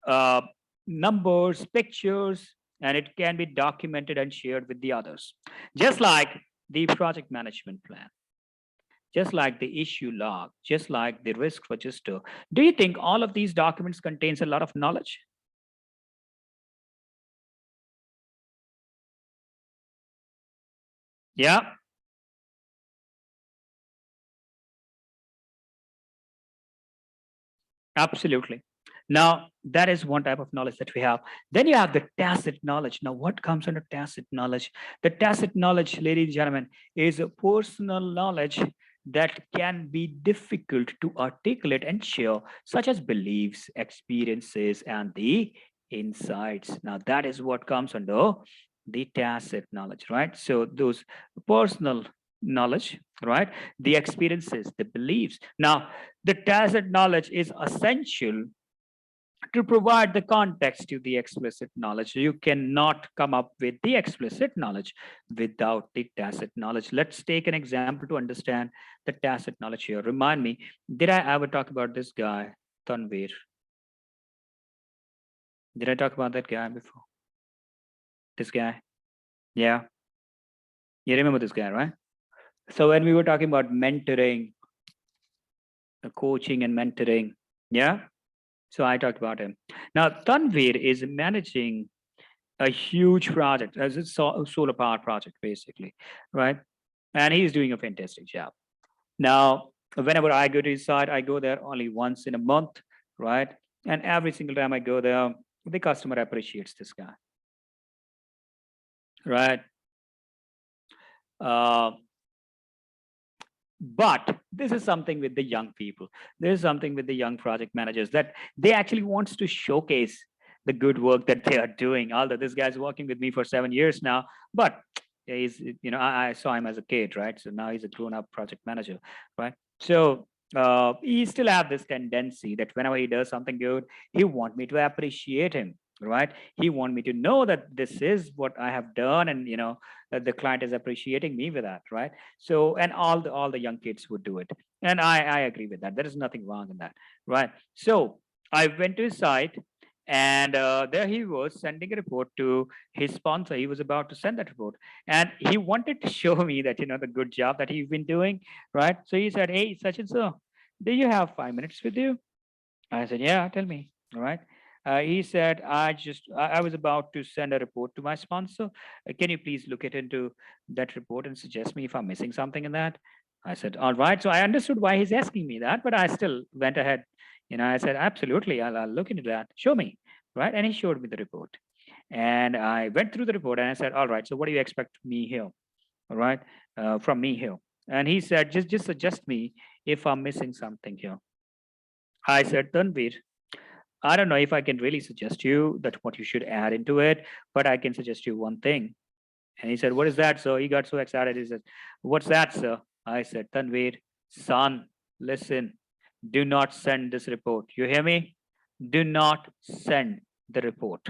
uh, numbers, pictures, and it can be documented and shared with the others. Just like the project management plan, just like the issue log, just like the risk register. Do you think all of these documents contains a lot of knowledge? Yeah, absolutely. Now, that is one type of knowledge that we have. Then you have the tacit knowledge. Now, what comes under tacit knowledge? The tacit knowledge, ladies and gentlemen, is a personal knowledge that can be difficult to articulate and share, such as beliefs, experiences, and the insights. Now, that is what comes under the tacit knowledge, right? So, those personal knowledge, right? The experiences, the beliefs. Now, the tacit knowledge is essential to provide the context to the explicit knowledge. You cannot come up with the explicit knowledge without the tacit knowledge. Let's take an example to understand the tacit knowledge here. Remind me, did I ever talk about this guy, Tanvir? Did I talk about that guy before? This guy? Yeah. You remember this guy, right? So when we were talking about mentoring, coaching and mentoring, yeah. So I talked about him. Now Tanvir is managing a huge project as a solar power project, basically, right? And he's doing a fantastic job. Now, whenever I go to his site, I go there only once in a month, right? And every single time I go there, the customer appreciates this guy, right? Uh, but this is something with the young people. There's something with the young project managers that they actually wants to showcase the good work that they are doing. Although this guy's working with me for 7 years now, but he's, I saw him as a kid, right? So now he's a grown-up project manager, right? So he still have this tendency that whenever he does something good, he want me to appreciate him, right? He want me to know that this is what I have done, and that the client is appreciating me with that, right? So, and all the young kids would do it, and I agree with that. There is nothing wrong in that, right? So I went to his site, and there he was sending a report to his sponsor. He was about to send that report, and he wanted to show me that the good job that he's been doing, right? So he said, "Hey, such and so, do you have 5 minutes with you?" I said, "Yeah, tell me." All right. He said, I was about to send a report to my sponsor. Can you please look it into that report and suggest me if I'm missing something in that?" I said, "All right." So I understood why he's asking me that, but I still went ahead. I said, "Absolutely, I'll look into that. Show me." Right. And he showed me the report. And I went through the report and I said, "All right, so what do you expect me here? All right, from me here?" And he said, just suggest me if I'm missing something here. I said, "Tanvir, I don't know if I can really suggest you that what you should add into it, but I can suggest you one thing." And he said, "What is that?" So he got so excited. He said, "What's that, sir?" I said, "Tanvir, son, listen, do not send this report. You hear me? Do not send the report."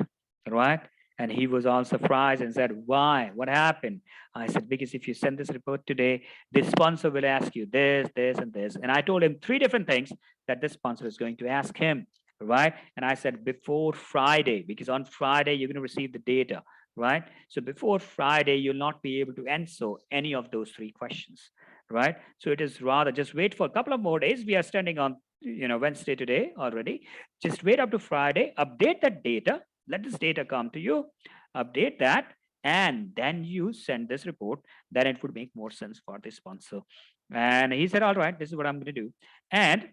Right? And he was all surprised and said, "Why? What happened?" I said, "Because if you send this report today, the sponsor will ask you this, this, and this." And I told him three different things that the sponsor is going to ask him. Right? And I said, before Friday, because on Friday, you're going to receive the data. Right? So before Friday, you'll not be able to answer any of those three questions. Right? So it is rather just wait for a couple of more days. We are standing on Wednesday today already. Just wait up to Friday, update that data, let this data come to you, update that, and then you send this report. Then it would make more sense for the sponsor. And he said, "All right, this is what I'm going to do." And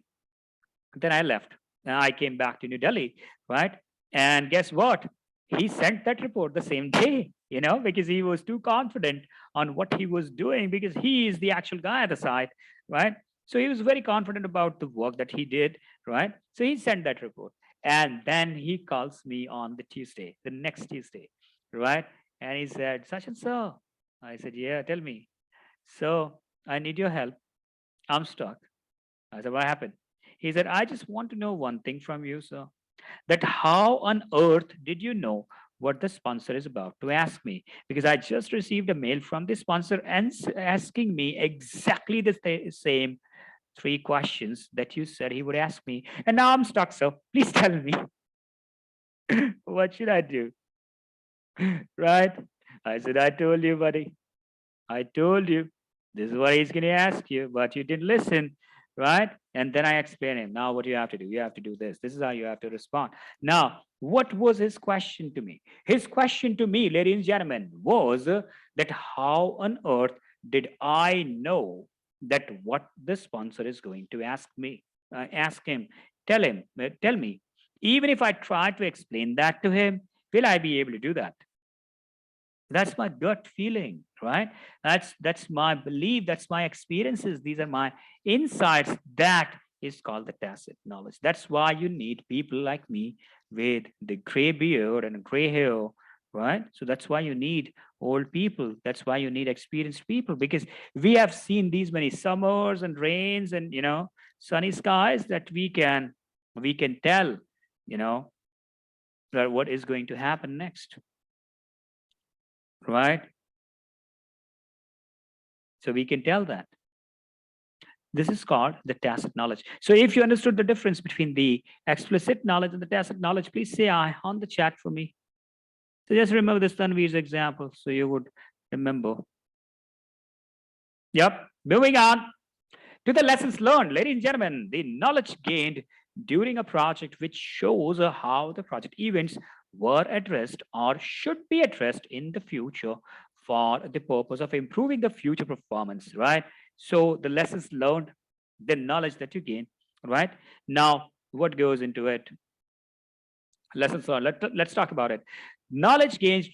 then I left. I came back to New Delhi, right? And guess what? He sent that report the same day, because he was too confident on what he was doing, because he is the actual guy at the site, right? So he was very confident about the work that he did, right? So he sent that report. And then he calls me on the next Tuesday, right? And he said, such and so. I said, yeah, tell me. So I need your help. I'm stuck. I said, what happened? He said, I just want to know one thing from you, sir, that how on earth did you know what the sponsor is about to ask me? Because I just received a mail from the sponsor and asking me exactly the same three questions that you said he would ask me. And now I'm stuck, so please tell me, what should I do? Right? I said, I told you, buddy. I told you. This is what he's going to ask you, but you didn't listen. Right? And then I explained him. Now, what you have to do? You have to do this. This is how you have to respond. Now, what was his question to me? His question to me, ladies and gentlemen, was that how on earth did I know that what the sponsor is going to ask me? Ask him, tell me. Even if I try to explain that to him, will I be able to do that? That's my gut feeling, right? That's my belief, that's my experiences, these are my insights. That is called the tacit knowledge. That's why you need people like me with the gray beard and gray hair, right? So that's why you need old people, that's why you need experienced people, because we have seen these many summers and rains and sunny skies that we can tell, you know that what is going to happen next, right? So we can tell that. This is called the tacit knowledge. So if you understood the difference between the explicit knowledge and the tacit knowledge, please say I on the chat for me. So just remember this Tanvir's example so you would remember. Yep. Moving on to the lessons learned, ladies and gentlemen, the knowledge gained during a project which shows how the project events were addressed or should be addressed in the future for the purpose of improving the future performance, right? So the lessons learned, the knowledge that you gain, right? Now, what goes into it? Lessons learned. Let's talk about it. Knowledge gained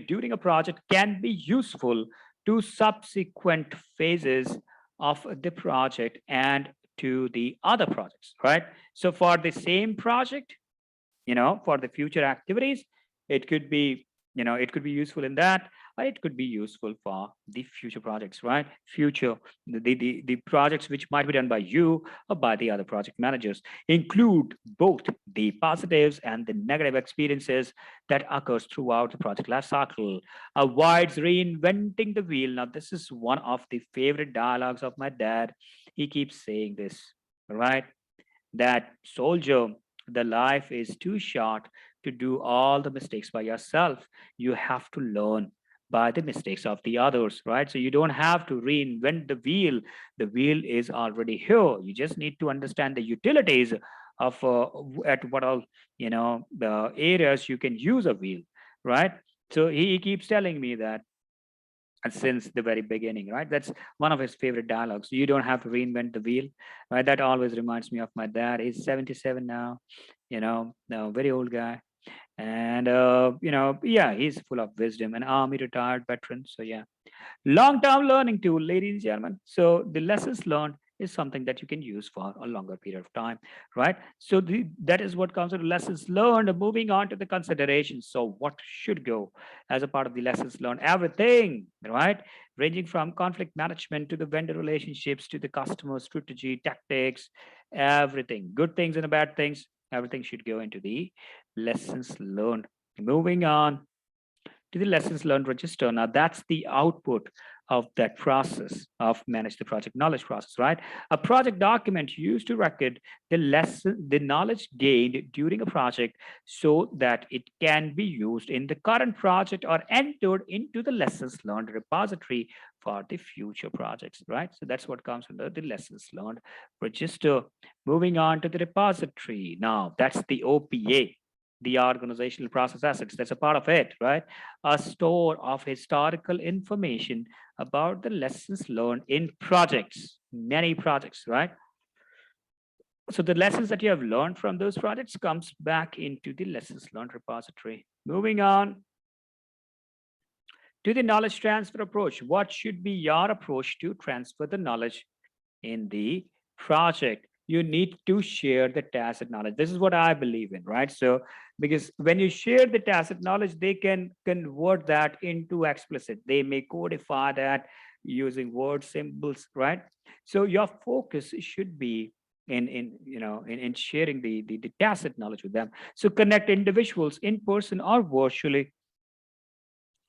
during a project can be useful to subsequent phases of the project and to the other projects, right? So for the same project, for the future activities, it could be, it could be useful in that, or it could be useful for the future projects, right? Future, the projects which might be done by you or by the other project managers include both the positives and the negative experiences that occurs throughout the project life cycle. Avoids reinventing the wheel. Now, this is one of the favorite dialogues of my dad. He keeps saying this, right? That soldier, the life is too short to do all the mistakes by yourself. You have to learn by the mistakes of the others, right? So you don't have to reinvent the wheel. The wheel is already here. You just need to understand the utilities of at what all the areas you can use a wheel, right? So he keeps telling me that since the very beginning, right? That's one of his favorite dialogues. You don't have to reinvent the wheel, right? That always reminds me of my dad. He's 77 now, now very old guy. And, yeah, he's full of wisdom, an army retired veteran. So, yeah, long-term learning tool, ladies and gentlemen. So the lessons learned is something that you can use for a longer period of time, right? So that is what comes with lessons learned. Moving on to the considerations. So what should go as a part of the lessons learned? Everything, right? Ranging from conflict management to the vendor relationships to the customer strategy, tactics, everything. Good things and bad things. Everything should go into the lessons learned. Moving on to the lessons learned register. Now that's the output of that process of manage the project knowledge process, right? A project document used to record the knowledge gained during a project so that it can be used in the current project or entered into the lessons learned repository for the future projects, right? So that's what comes under the lessons learned register. Moving on to the repository. Now that's the OPA, the organizational process assets. That's a part of it, right? A store of historical information about the lessons learned in projects, many projects, right? So the lessons that you have learned from those projects comes back into the lessons learned repository. Moving on to the knowledge transfer approach. What should be your approach to transfer the knowledge in the project. You need to share the tacit knowledge. This is what I believe in, right? So, because when you share the tacit knowledge, they can convert that into explicit. They may codify that using word symbols, right? So your focus should be in sharing the tacit knowledge with them. So connect individuals in person or virtually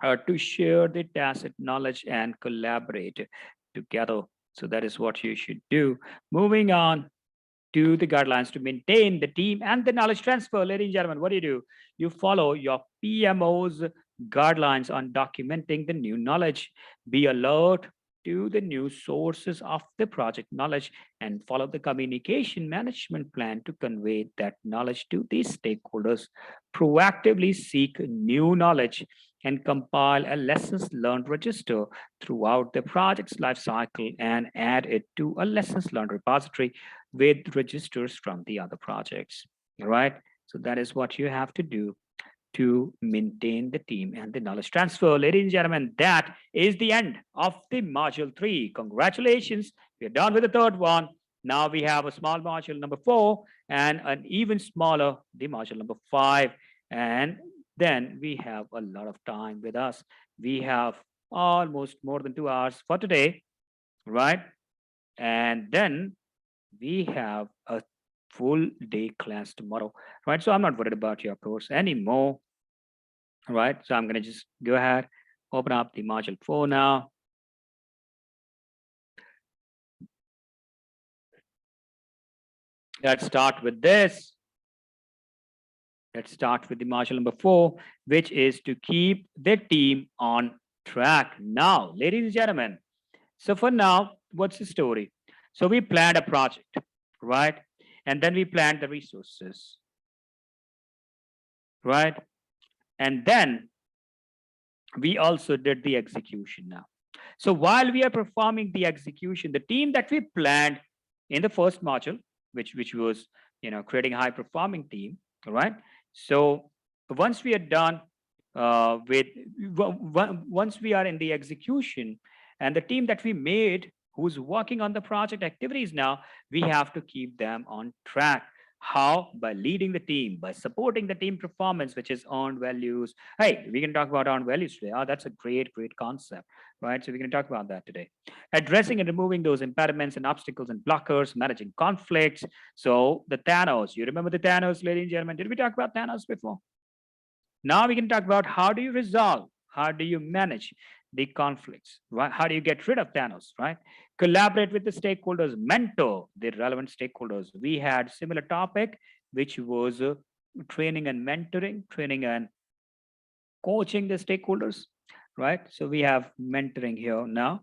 to share the tacit knowledge and collaborate together. So that is what you should do. Moving on to the guidelines to maintain the team and the knowledge transfer. Ladies and gentlemen, what do? You follow your PMO's guidelines on documenting the new knowledge. Be alert to the new sources of the project knowledge and follow the communication management plan to convey that knowledge to the stakeholders. Proactively seek new knowledge and compile a lessons learned register throughout the project's life cycle and add it to a lessons learned repository with registers from the other projects. All right. So that is what you have to do to maintain the team and the knowledge transfer. Ladies and gentlemen, that is the end of the module 3. Congratulations. We're done with the third one. Now we have a small module number 4 and an even smaller, the module number 5. And then we have a lot of time with us. We have almost more than 2 hours for today, right? And then we have a full day class tomorrow, right? So I'm not worried about your course anymore, right? So I'm going to just go ahead, open up the module 4 now. Let's start with this. Let's start with the module number 4, which is to keep the team on track. Now, ladies and gentlemen, so for now, what's the story? So we planned a project, right? And then we planned the resources, right? And then we also did the execution now. So while we are performing the execution, the team that we planned in the first module, which was creating a high performing team, right? So once we are done with once we are in the execution, and the team that we made who's working on the project activities now, we have to keep them on track. How? By leading the team, by supporting the team performance, which is earned values. Hey, we can talk about earned values today. Oh, that's a great concept, right? So we're going to talk about that today. Addressing and removing those impediments and obstacles and blockers, managing conflicts. So the Thanos, you remember the Thanos, ladies and gentlemen? Did we talk about Thanos before? Now we can talk about how do you resolve, how do you manage the conflicts, right? How do you get rid of Thanos, right? Collaborate with the stakeholders, mentor the relevant stakeholders. We had similar topic, which was training and mentoring, training and coaching the stakeholders, right? So we have mentoring here now.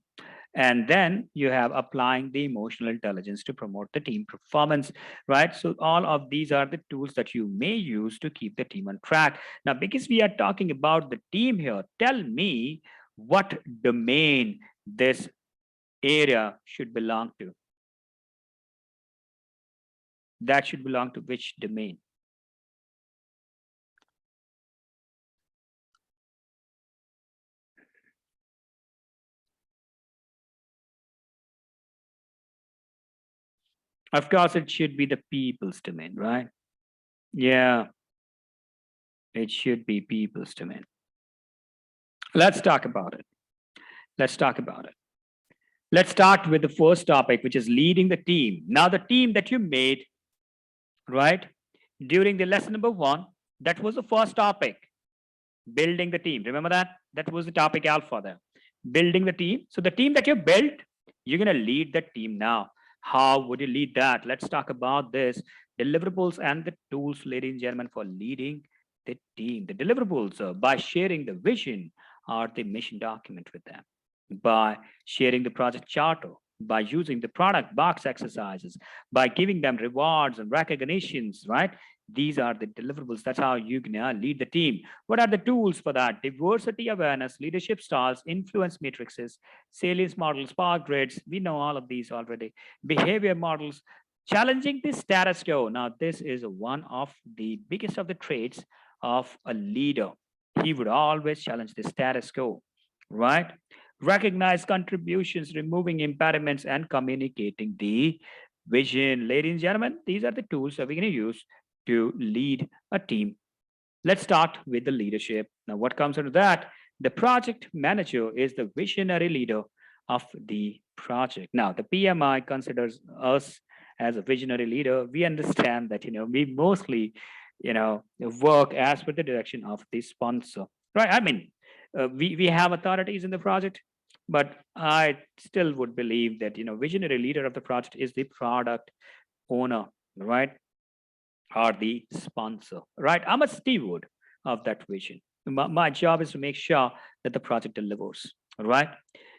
And then you have applying the emotional intelligence to promote the team performance, right? So all of these are the tools that you may use to keep the team on track. Now, because we are talking about the team here, tell me what domain this area should belong to. That should belong to which domain? Of course, it should be the people's domain, right? Yeah, it should be people's domain. Let's talk about it. Let's talk about it. Let's start with the first topic, which is leading the team. Now, the team that you made, right, during the lesson number 1, that was the first topic, building the team. Remember that? That was the topic alpha there, building the team. So the team that you built, you're going to lead the team now. How would you lead that? Let's talk about this. Deliverables and the tools, ladies and gentlemen, for leading the team. The deliverables by sharing the vision or the mission document with them, by sharing the project charter, by using the product box exercises, by giving them rewards and recognitions, right? These are the deliverables. That's how you can lead the team. What are the tools for that? Diversity awareness, leadership styles, influence matrices, salience models, power grids. We know all of these already. Behavior models, challenging the status quo. Now, this is one of the biggest of the traits of a leader. He would always challenge the status quo, right? recognize contributions, removing impediments, and communicating the vision. Ladies and gentlemen, these are the tools that we're going to use to lead a team. Let's start with the leadership. Now, what comes under that? The project manager is the visionary leader of the project. Now, the PMI considers us as a visionary leader. We understand that, we mostly, work as per the direction of the sponsor, right? I mean, we have authorities in the project, but I still would believe that, visionary leader of the project is the product owner, right? Or the sponsor, right? I'm a steward of that vision. My job is to make sure that the project delivers, right?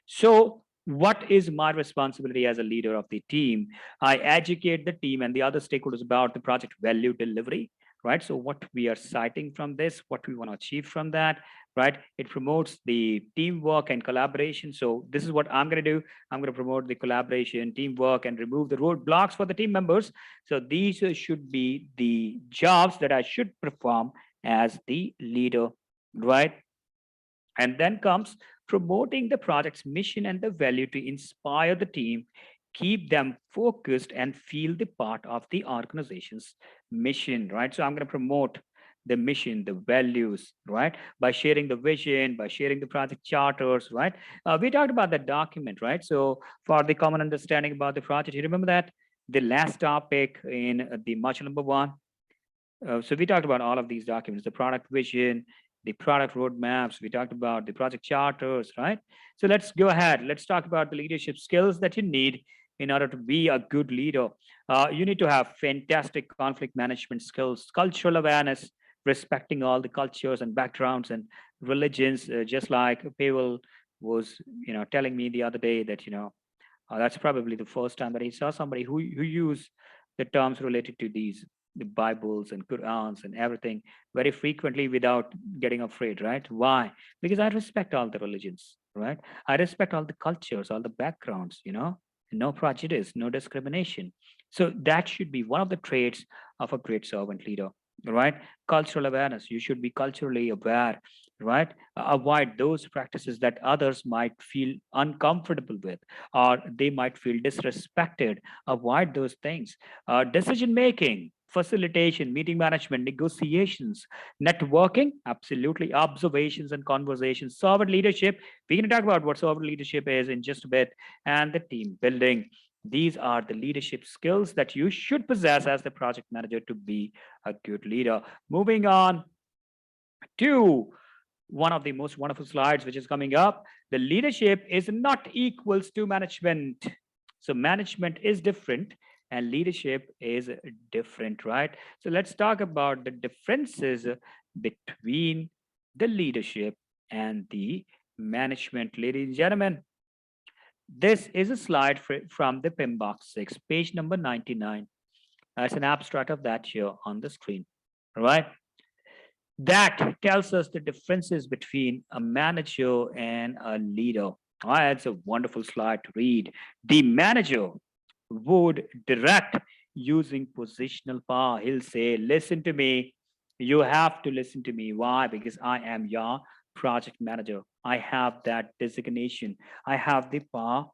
So, what is my responsibility as a leader of the team? I educate the team and the other stakeholders about the project value delivery, right? So, what we are citing from this, what we want to achieve from that, right? It promotes the teamwork and collaboration. So, this is what I'm going to do. I'm going to promote the collaboration, teamwork, and remove the roadblocks for the team members. So, these should be the jobs that I should perform as the leader, right? And then comes promoting the project's mission and the value to inspire the team, keep them focused, and feel the part of the organization's mission, right? So I'm going to promote the mission, the values, right? By sharing the vision, by sharing the project charters, right? We talked about that document, right? So for the common understanding about the project, you remember that the last topic in the module number one, so we talked about all of these documents, the product vision, the product roadmaps. We talked about the project charters, right? So let's go ahead. Let's talk about the leadership skills that you need in order to be a good leader. You need to have fantastic conflict management skills, cultural awareness, respecting all the cultures and backgrounds and religions. Just like Pavel was, telling me the other day that that's probably the first time that he saw somebody who used the terms related to these the Bibles and Qurans and everything very frequently without getting afraid, right? Why? Because I respect all the religions, right? I respect all the cultures, all the backgrounds, no prejudice, no discrimination. So that should be one of the traits of a great servant leader, right? Cultural awareness. You should be culturally aware, right? Avoid those practices that others might feel uncomfortable with or they might feel disrespected. Avoid those things. Decision making, facilitation, meeting management, negotiations, networking, absolutely, observations and conversations, servant leadership. We're going to talk about what servant leadership is in just a bit, and the team building. These are the leadership skills that you should possess as the project manager to be a good leader. Moving on to one of the most wonderful slides which is coming up. The leadership is not equals to management. So management is different and leadership is different, right? So let's talk about the differences between the leadership and the management. Ladies and gentlemen, this is a slide from the PIM box 6, page number 99. That's an abstract of that here on the screen, all right? That tells us the differences between a manager and a leader. That's a wonderful slide to read. The manager would direct using positional power. He'll say, listen to me. You have to listen to me. Why? Because I am your project manager. I have that designation. I have the power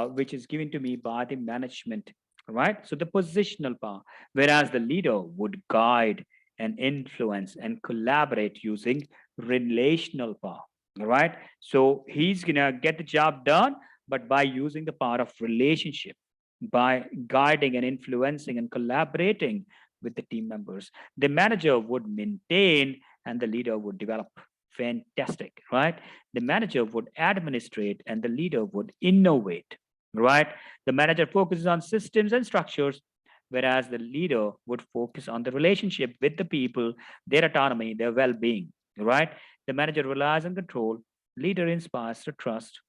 which is given to me by the management, right? So the positional power, whereas the leader would guide and influence and collaborate using relational power, right? So he's gonna get the job done, but by using the power of relationship, by guiding and influencing and collaborating with the team members. The manager would maintain and the leader would develop. Fantastic, right? The manager would administrate and the leader would innovate, right? The manager focuses on systems and structures, whereas the leader would focus on the relationship with the people, their autonomy, their well being, right? The manager relies on control, leader inspires to trust.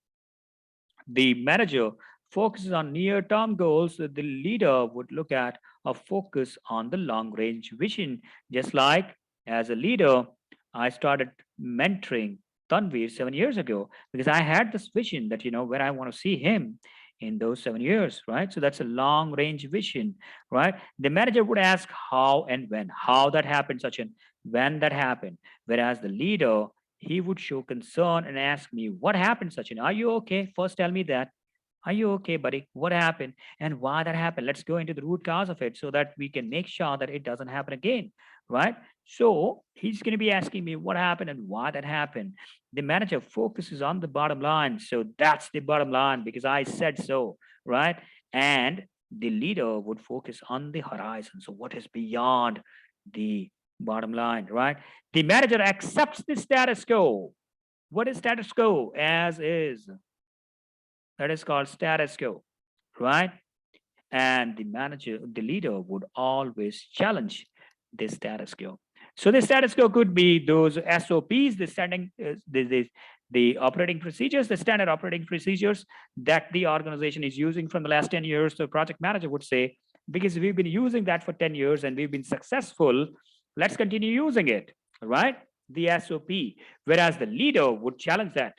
The manager focuses on near term goals, the leader would look at a focus on the long range vision. Just like as a leader, I started mentoring Tanvir 7 years ago because I had this vision that, where I want to see him in those 7 years, right? So that's a long range vision, right? The manager would ask how and when, how that happened, such an when that happened. Whereas the leader, he would show concern and ask me, "What happened, Sachin? Are you okay? First, tell me that. Are you okay, buddy? What happened and why that happened? Let's go into the root cause of it so that we can make sure that it doesn't happen again, right?" So he's going to be asking me what happened and why that happened. The manager focuses on the bottom line. So that's the bottom line because I said so, right? And the leader would focus on the horizon. So what is beyond the bottom line, right? The manager accepts the status quo. What is status quo? As is. That is called status quo, right? And the manager, the leader would always challenge this status quo. So the status quo could be those SOPs, the operating procedures, the standard operating procedures that the organization is using from the last 10 years. So project manager would say, because we've been using that for 10 years and we've been successful, let's continue using it, right? The SOP. Whereas the leader would challenge that.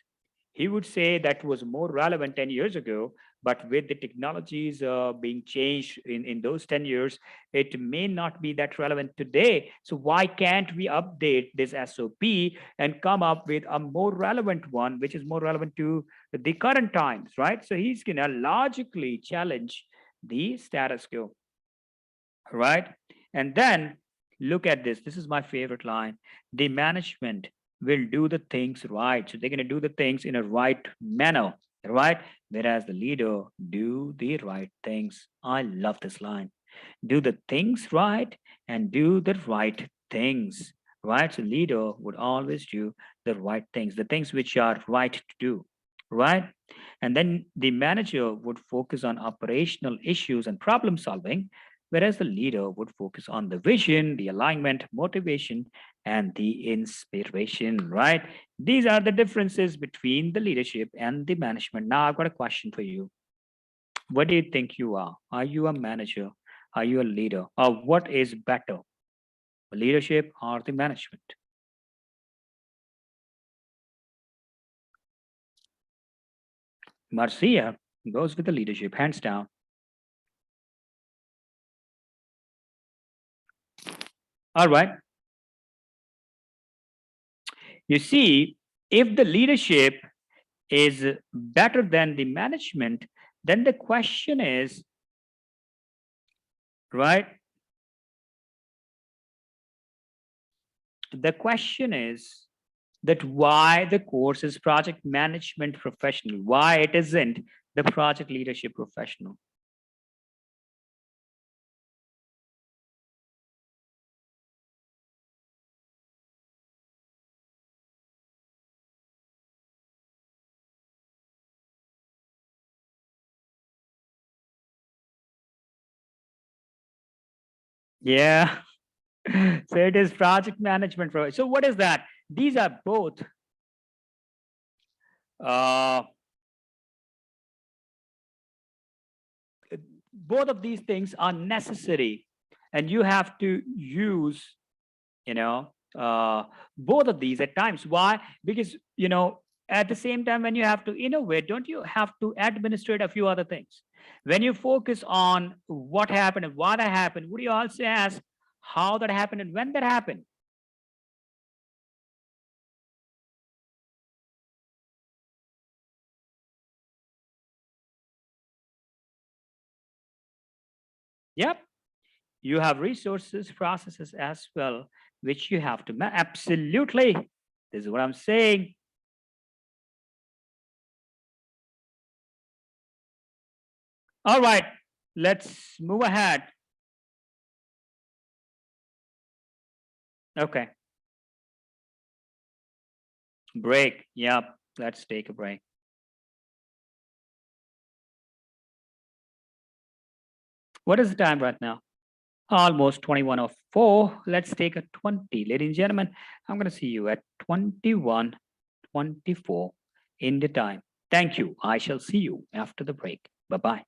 He would say that was more relevant 10 years ago, but with the technologies being changed in those 10 years, it may not be that relevant today. So why can't we update this SOP and come up with a more relevant one, which is more relevant to the current times, right? So he's going to logically challenge the status quo, right? And then look at this. This is my favorite line. The management will do the things right. So they're going to do the things in a right manner, right? Whereas the leader do the right things. I love this line. Do the things right and do the right things, right? So leader would always do the right things, the things which are right to do, right? And then the manager would focus on operational issues and problem solving, whereas the leader would focus on the vision, the alignment, motivation, and the inspiration, right? These are the differences between the leadership and the management. Now, I've got a question for you. What do you think you are? Are you a manager? Are you a leader? Or what is better, the leadership or the management? Marcia goes with the leadership, hands down. All right. You see, if the leadership is better than the management, then the question is, right? The question is that why the course is project management professional, why it isn't the project leadership professional. Yeah. So it is project management. So what is that? These are uh, both of these things are necessary, and you have to use, you know, both of these at times. Why? Because at the same time, when you have to innovate, don't you have to administrate a few other things? When you focus on what happened and why that happened, would you also ask how that happened and when that happened? Yep. You have resources, processes as well, which you have to absolutely. This is what I'm saying. All right, let's move ahead. Okay, break. Yep, let's take a break. What is the time right now? Almost 21:04. Let's take a 20. Ladies and gentlemen, I'm going to see you at 21:24 in the time. Thank you. I shall see you after the break. Bye bye.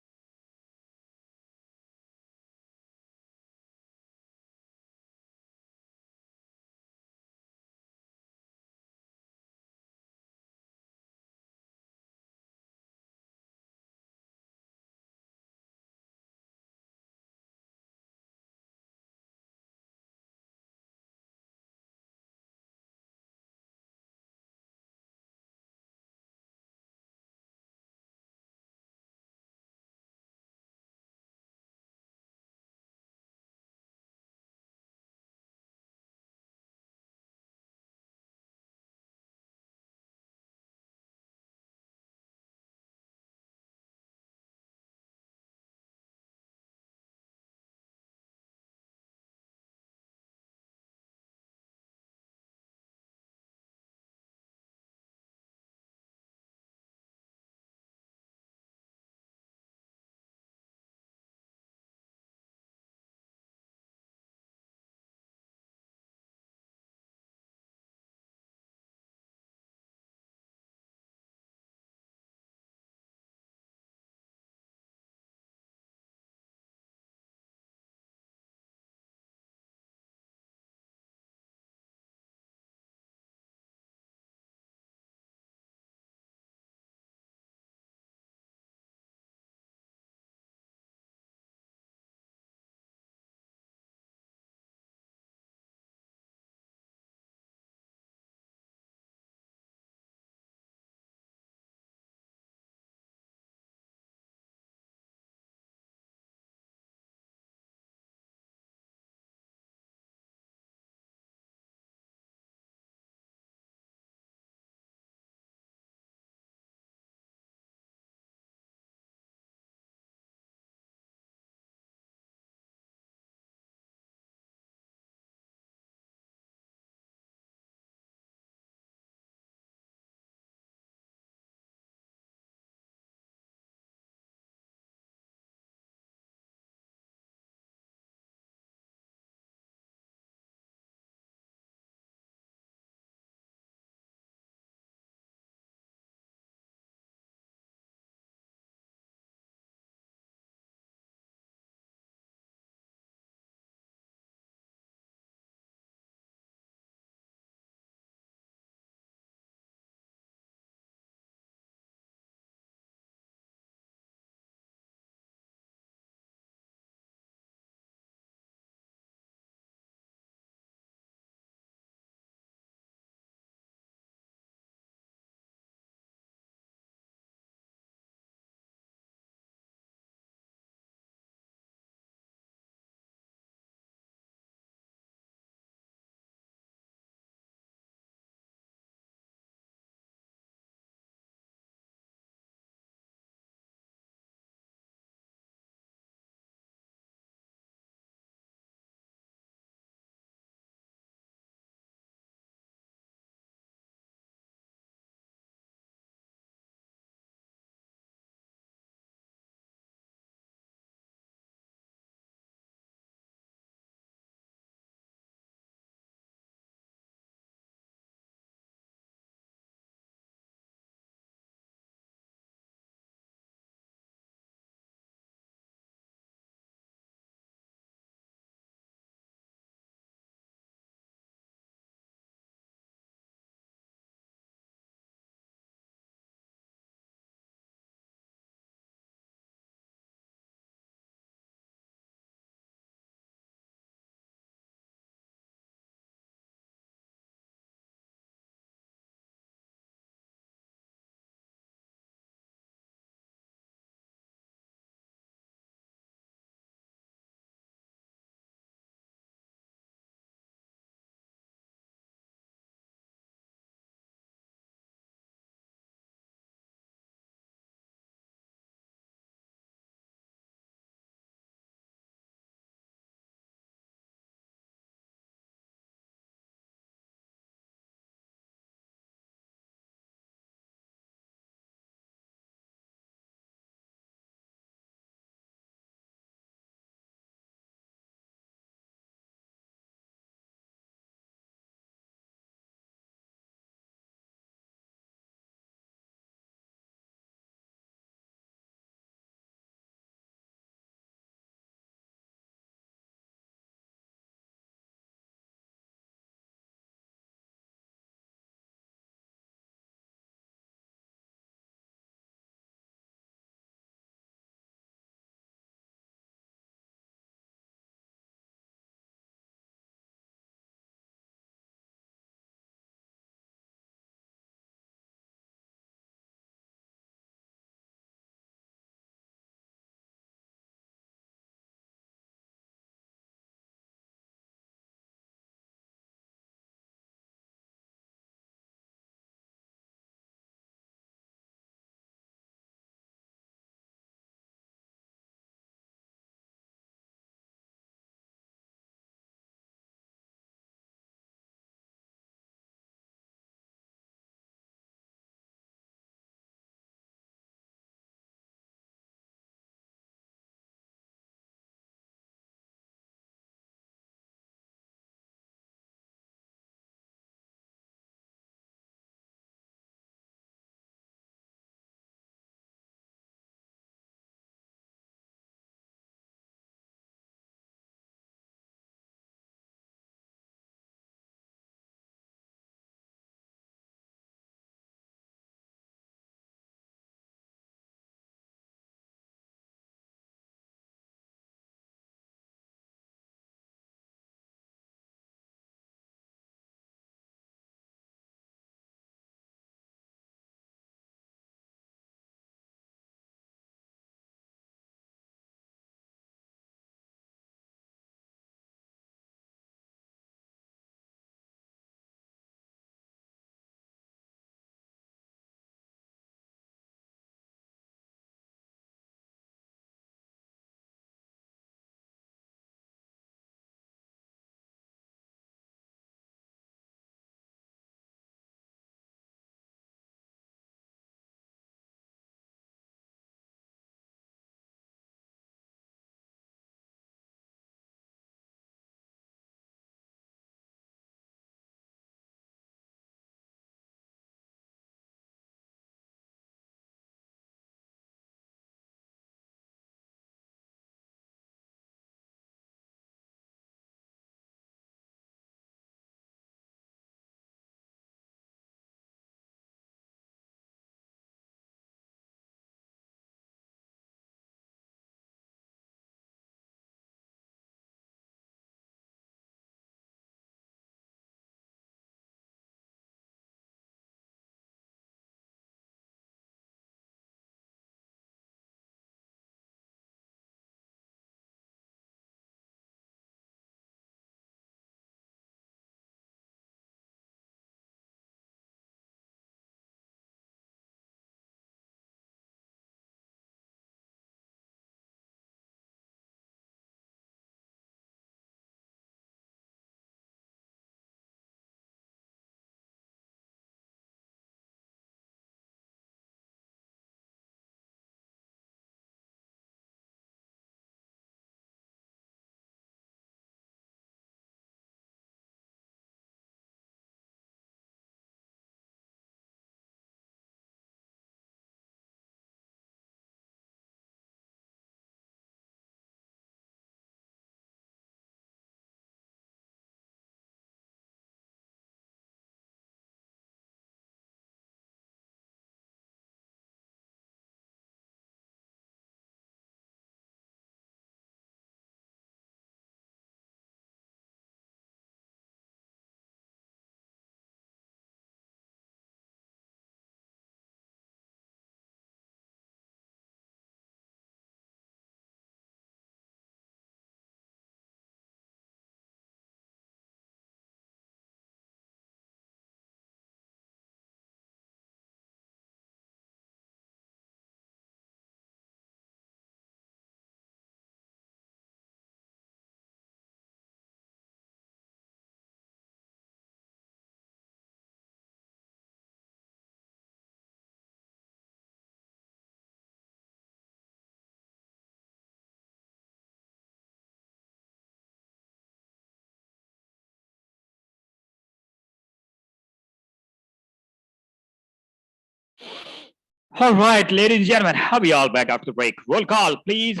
All right, ladies and gentlemen, are we all back after the break? Roll call, please.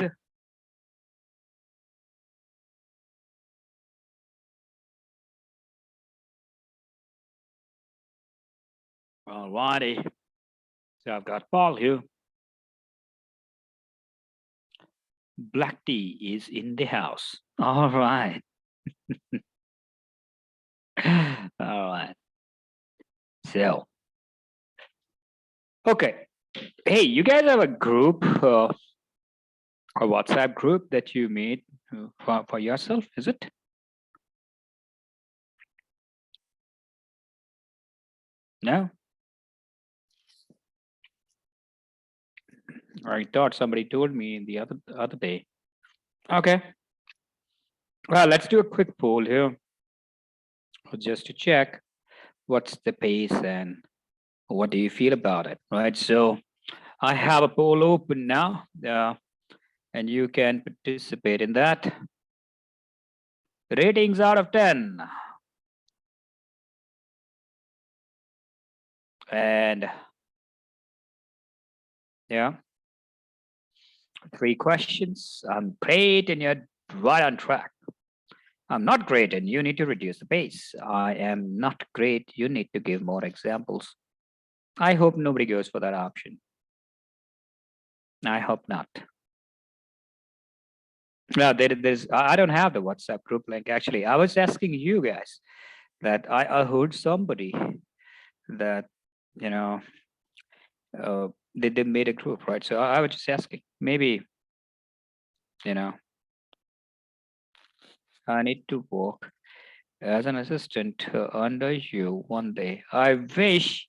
All righty. So I've got Paul here. Black tea is in the house. All right. All right. So, okay. Hey, you guys have a group, a WhatsApp group that you made for yourself, is it? No? I thought somebody told me the other day. Okay. Well, let's do a quick poll here just to check what's the pace and what do you feel about it, right? So I have a poll open now, and you can participate in that. Ratings out of 10. And yeah, 3 questions. I'm great and you're right on track. I'm not great and you need to reduce the pace. I am not great. You need to give more examples. I hope nobody goes for that option. I hope not. No, I don't have the WhatsApp group link. Actually, I was asking you guys that I heard somebody that, you know, they made a group, right? So I was just asking, maybe, you know, I need to work as an assistant under you one day. I wish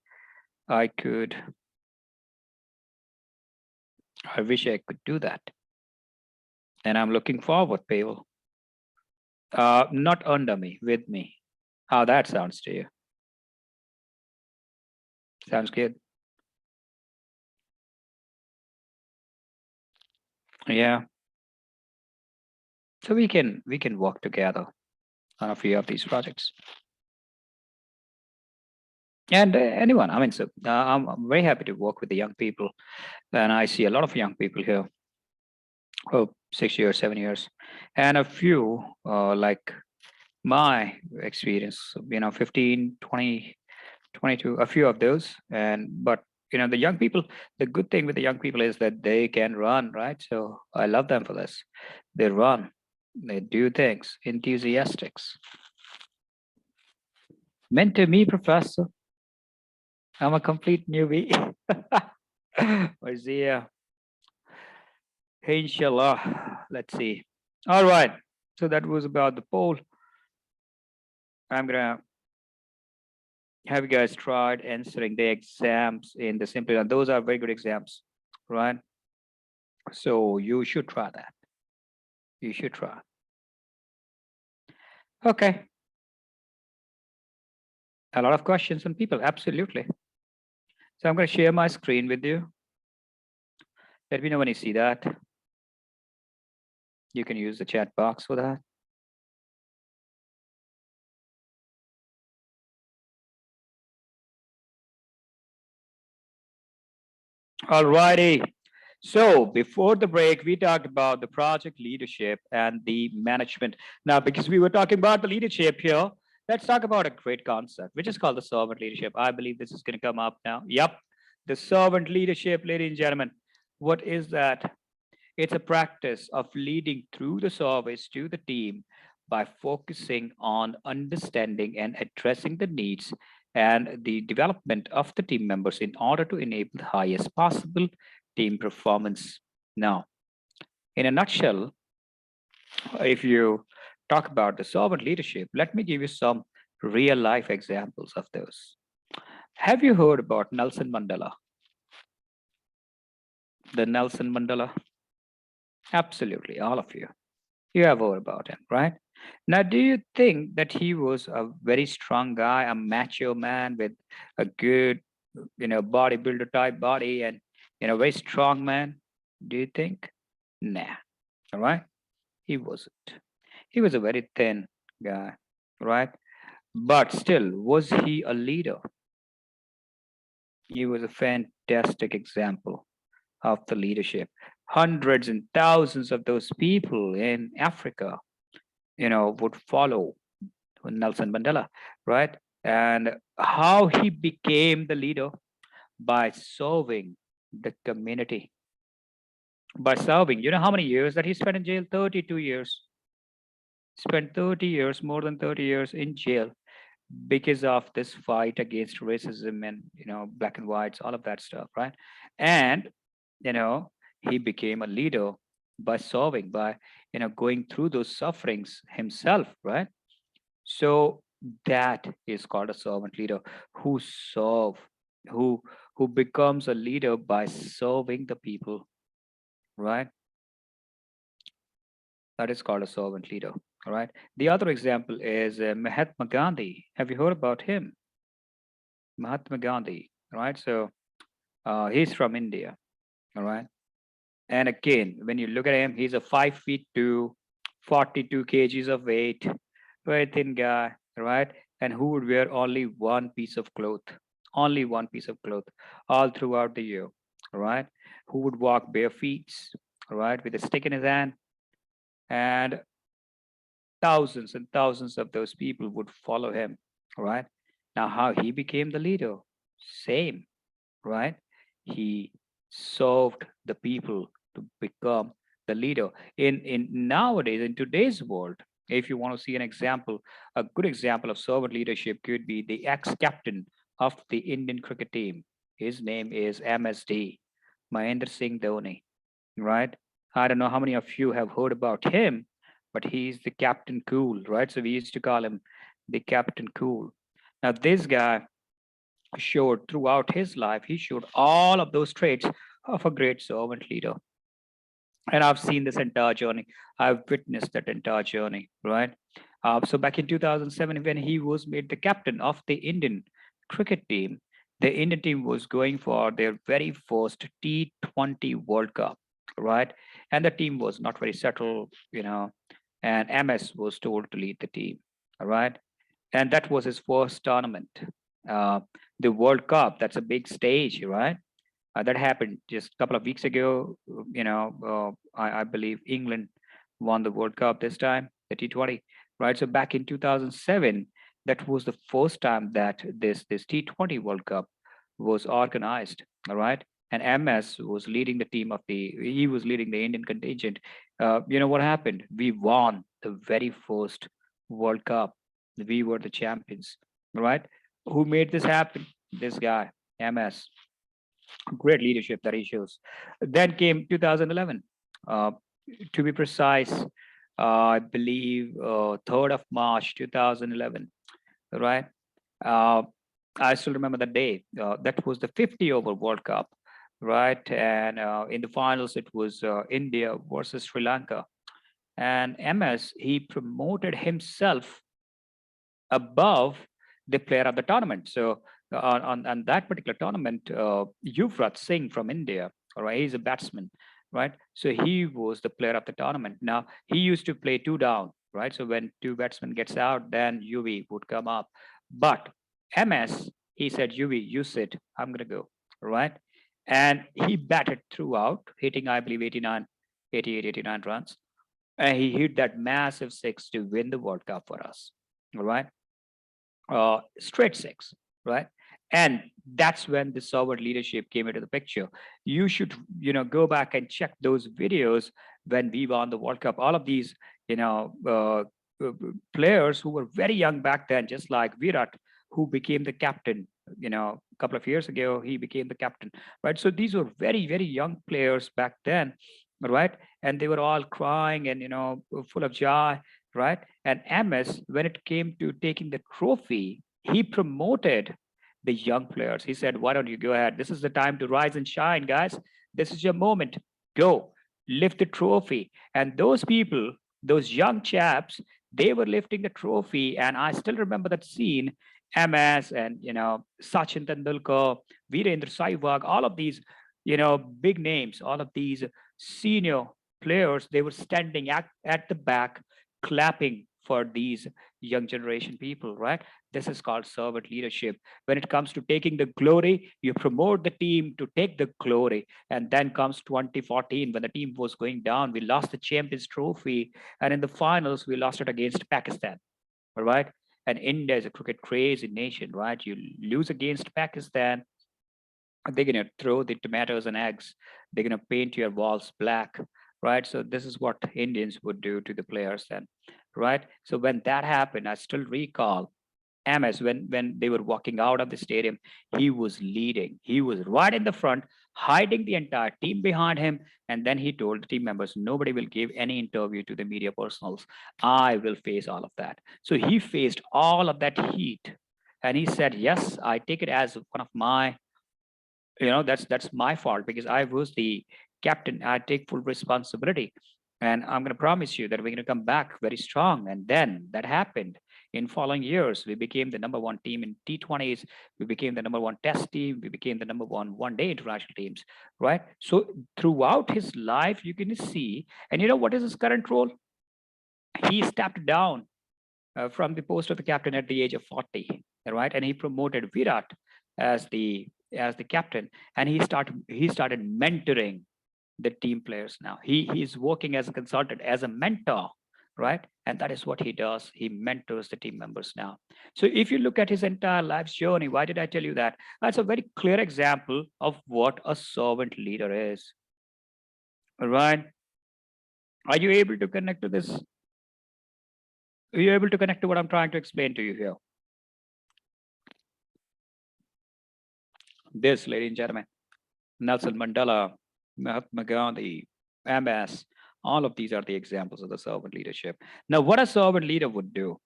I could. I wish I could do that. And I'm looking forward, Pavel. Not under me, with me. How that sounds to you? Sounds good. Yeah. So we can work together on a few of these projects. And anyone, I mean, so I'm very happy to work with the young people, and I see a lot of young people here. Oh, 6 years, 7 years, and a few like my experience, 15, 20, 22, a few of those. And but the young people, the good thing with the young people is that they can run, right? So I love them for this. They run, they do things, enthusiastics. Mentor me, professor. I'm a complete newbie. Isaiah. Inshallah. Let's see. All right. So that was about the poll. I'm gonna have you guys tried answering the exams in the simple, and those are very good exams, right? So you should try that. You should try. Okay. A lot of questions from people. Absolutely. So I'm going to share my screen with you. Let me know when you see that. You can use the chat box for that. All righty. So before the break, we talked about the project leadership and the management. Now, because we were talking about the leadership here, let's talk about a great concept, which is called the servant leadership. I believe this is going to come up now. Yep. The servant leadership, ladies and gentlemen. What is that? It's a practice of leading through the service to the team by focusing on understanding and addressing the needs and the development of the team members in order to enable the highest possible team performance. Now, in a nutshell, if you talk about the servant leadership, let me give you some real life examples of those. Have you heard about Nelson Mandela? The Nelson Mandela? Absolutely, all of you. You have heard about him, right? Now, do you think that he was a very strong guy, a macho man with a good, bodybuilder type body and, very strong man? Do you think? Nah, all right? He wasn't. He was a very thin guy, right? But still, was he a leader? He was a fantastic fantastic example of the leadership. Hundreds and thousands of those people in Africa, would follow Nelson Mandela, right? And how he became the leader by serving the community. By serving, how many years that he spent in jail? 32 years. Spent 30 years, more than 30 years in jail because of this fight against racism and, black and whites, all of that stuff, right? And, you know, he became a leader by serving, by, going through those sufferings himself, right? So that is called a servant leader who serve, who who becomes a leader by serving the people, right? That is called a servant leader. All right. The other example is Mahatma Gandhi. Have you heard about him? Mahatma Gandhi, right? So he's from India. All right. And again, when you look at him, he's a 5 feet two, 42 kgs of weight, very thin guy, right? And who would wear only one piece of cloth, only one piece of cloth all throughout the year, right? Who would walk bare feet, right, with a stick in his hand, and thousands and thousands of those people would follow him, right? Now, how he became the leader? Same, right? He served the people to become the leader. In nowadays, in today's world, if you want to see an example, a good example of servant leadership could be the ex-captain of the Indian cricket team. His name is MSD, Mahendra Singh Dhoni, right? I don't know how many of you have heard about him, but he's the Captain Cool, right? So we used to call him the Captain Cool. Now, this guy showed throughout his life, he showed all of those traits of a great servant leader. And I've seen this entire journey. I've witnessed that entire journey, right? So back in 2007, when he was made the captain of the Indian cricket team, the Indian team was going for their very first T20 World Cup, right? And the team was not very settled, and MS was told to lead the team, all right? And that was his first tournament. Uh, the World Cup, that's a big stage, right? That happened just a couple of weeks ago. I believe England won the World Cup this time, the T20, right? So back in 2007, that was the first time that this T20 World Cup was organized, all right? And MS was leading the team of he was leading the Indian contingent. You know what happened? We won the very first World Cup. We were the champions, all right? Who made this happen? This guy, MS. Great leadership that he shows. Then came 2011. Uh, to be precise, I believe 3rd of March 2011, right? Uh, I still remember the day. That was the 50 over World Cup, right? And in the finals, it was India versus Sri Lanka. And MS, he promoted himself above the player of the tournament. So on that particular tournament, Yuvraj Singh from India, all right, he's a batsman, right? So he was the player of the tournament. Now he used to play two down, right? So when two batsmen gets out, then UV would come up. But MS, he said, UV, you sit, I'm gonna go, right? And he batted throughout, hitting, I believe, 88, 89 runs. And he hit that massive six to win the World Cup for us. All right. Straight six, right? And that's when the servant leadership came into the picture. You should, go back and check those videos when we won the World Cup. All of these, players who were very young back then, just like Virat, who became the captain. A couple of years ago, he became the captain, right? So these were very, very young players back then, right? And they were all crying and full of joy, right? And MS, when it came to taking the trophy, he promoted the young players. He said, why don't you go ahead? This is the time to rise and shine, guys. This is your moment. Go, lift the trophy. And those people, those young chaps, they were lifting the trophy. And I still remember that scene. MS and, Sachin Tendulkar, Virendra Sehwag, all of these, big names, all of these senior players, they were standing at the back clapping for these young generation people, right? This is called servant leadership. When it comes to taking the glory, you promote the team to take the glory. And then comes 2014 when the team was going down. We lost the Champions Trophy, and in the finals, we lost it against Pakistan, all right? And India is a cricket crazy nation, right? You lose against Pakistan, they're going to throw the tomatoes and eggs, they're going to paint your walls black, right? So this is what Indians would do to the players then, right? So when that happened, I still recall MS, when they were walking out of the stadium, he was leading, he was right in the front, hiding the entire team behind him. And then he told the team members, nobody will give any interview to the media personals, I will face all of that. So he faced all of that heat, and he said, yes, I take it as one of my, that's my fault because I was the captain. I take full responsibility, and I'm going to promise you that we're going to come back very strong. And then that happened. In following years, we became the number one team in T20s. We became the number one test team. We became the number one day international teams, right? So throughout his life, you can see, and what is his current role? He stepped down from the post of the captain at the age of 40, right? And he promoted Virat as the captain, and he started mentoring the team players. Now he's working as a consultant, as a mentor, right? And that is what he does. He mentors the team members now. So if you look at his entire life's journey, why did I tell you that? That's a very clear example of what a servant leader is. All right. Are you able to connect to this? Are you able to connect to what I'm trying to explain to you here? This, ladies and gentlemen, Nelson Mandela, Mahatma Gandhi, MS, all of these are the examples of the servant leadership. Now, what a servant leader would do,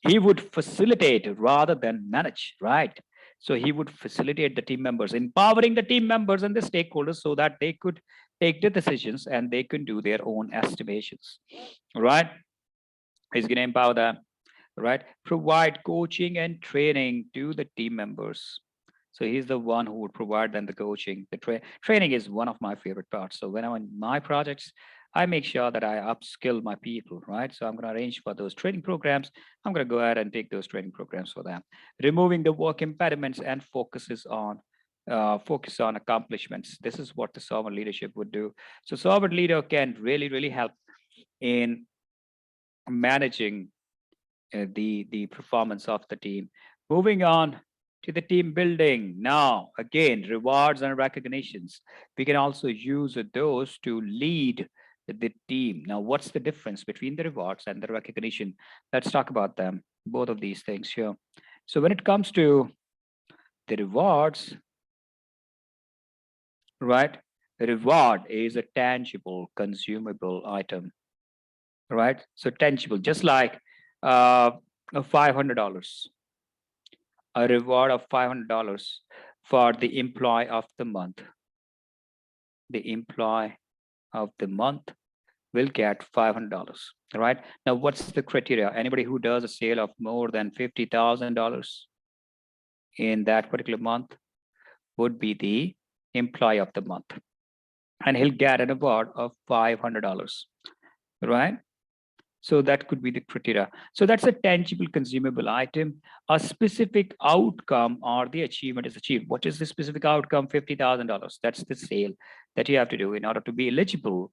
he would facilitate rather than manage, right? So he would facilitate the team members, empowering the team members and the stakeholders so that they could take the decisions and they can do their own estimations, right? He's going to empower them, right? Provide coaching and training to the team members. So he's the one who would provide them the coaching. The training is one of my favorite parts. So when I'm on my projects, I make sure that I upskill my people, right? So I'm going to arrange for those training programs. I'm going to go ahead and take those training programs for them. Removing the work impediments and focus on accomplishments. This is what the servant leadership would do. So servant leader can really, really help in managing the performance of the team. Moving on to the team building. Now, again, rewards and recognitions. We can also use those to lead the team. Now, what's the difference between the rewards and the recognition? Let's talk about them, both of these things here. So when it comes to the rewards, right? The reward is a tangible, consumable item, right? So tangible, just like $500, a reward of $500 for the employee of the month. The employee of the month will get $500, right? Now, what's the criteria? Anybody who does a sale of more than $50,000 in that particular month would be the employee of the month, and he'll get an award of $500, right? So that could be the criteria. So that's a tangible consumable item. A specific outcome or the achievement is achieved. What is the specific outcome? $50,000. That's the sale that you have to do in order to be eligible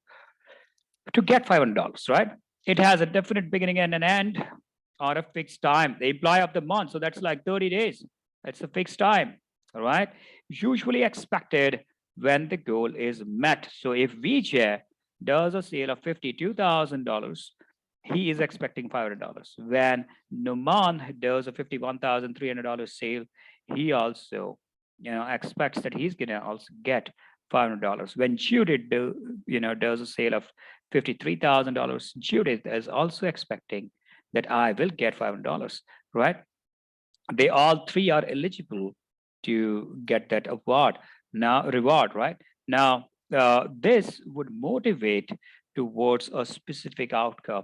to get $500, right? It has a definite beginning and an end or a fixed time. The employee of the month. So that's like 30 days. That's a fixed time, all right? Usually expected when the goal is met. So if Vijay does a sale of $52,000, he is expecting $500. When Numan does a $51,300 sale, he also, expects that he's gonna also get $500. When Judith does a sale of $53,000, Judith is also expecting that I will get $500, right? They all three are eligible to get that reward, right? Now, this would motivate towards a specific outcome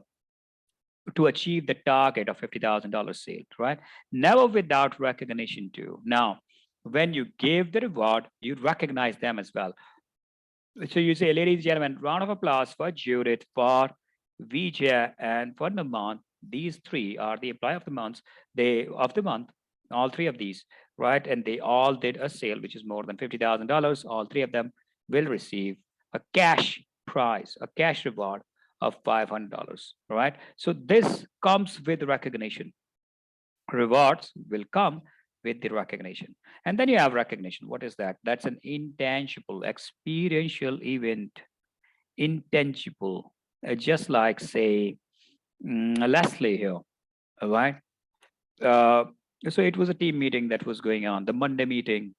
to achieve the target of $50,000 sale, right? Never without recognition too. Now, when you give the reward, you recognize them as well. So you say, ladies and gentlemen, round of applause for Judith, for Vijay, and for Naman. These three are the employee of the month. All three of these, right? And they all did a sale, which is more than $50,000. All three of them will receive a cash prize, a cash reward of $500, right? So this comes with recognition. Rewards will come with the recognition. And then you have recognition. What is that? That's an intangible, experiential event, intangible, just like, say, Leslie here, all right? Uh, so it was a team meeting that was going on, the Monday meeting,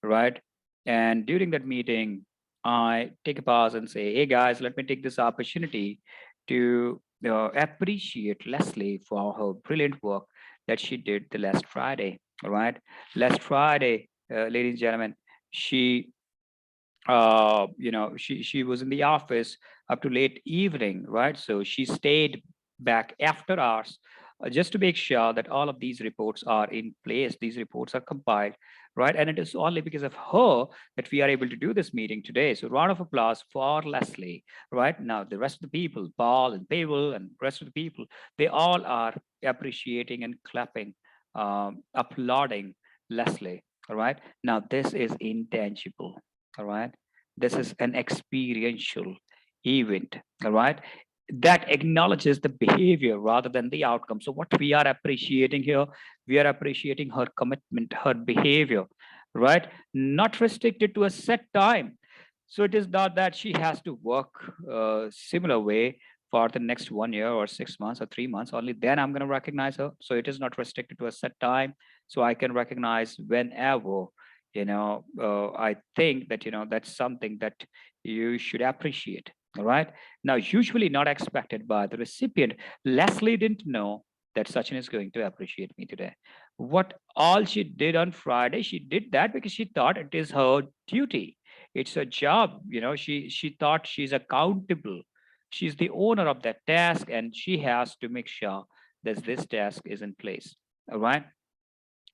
right? And during that meeting, I take a pause and say, hey guys, let me take this opportunity to appreciate Leslie for her brilliant work that she did the last Friday, all right? Last Friday, ladies and gentlemen, she she was in the office up to late evening, right? So she stayed back after hours just to make sure that all of these reports are in place, these reports are compiled, right? And it is only because of her that we are able to do this meeting today. So round of applause for Leslie. Right now, the rest of the people, Paul and Pavel and rest of the people, they all are appreciating and clapping, applauding Leslie. All right, now this is intangible. All right, this is an experiential event. All right, that acknowledges the behavior rather than the outcome. So what we are appreciating here, we are appreciating her commitment, her behavior, right? Not restricted to a set time. So it is not that she has to work similar way for the next 1 year or 6 months or 3 months. Only then I'm going to recognize her. So it is not restricted to a set time. So I can recognize whenever. I think that that's something that you should appreciate. All right. Now, usually not expected by the recipient. Leslie didn't know that Sachin is going to appreciate me today. What all she did on Friday, she did that because she thought it is her duty. It's a job. She thought she's accountable. She's the owner of that task, and she has to make sure that this task is in place. All right.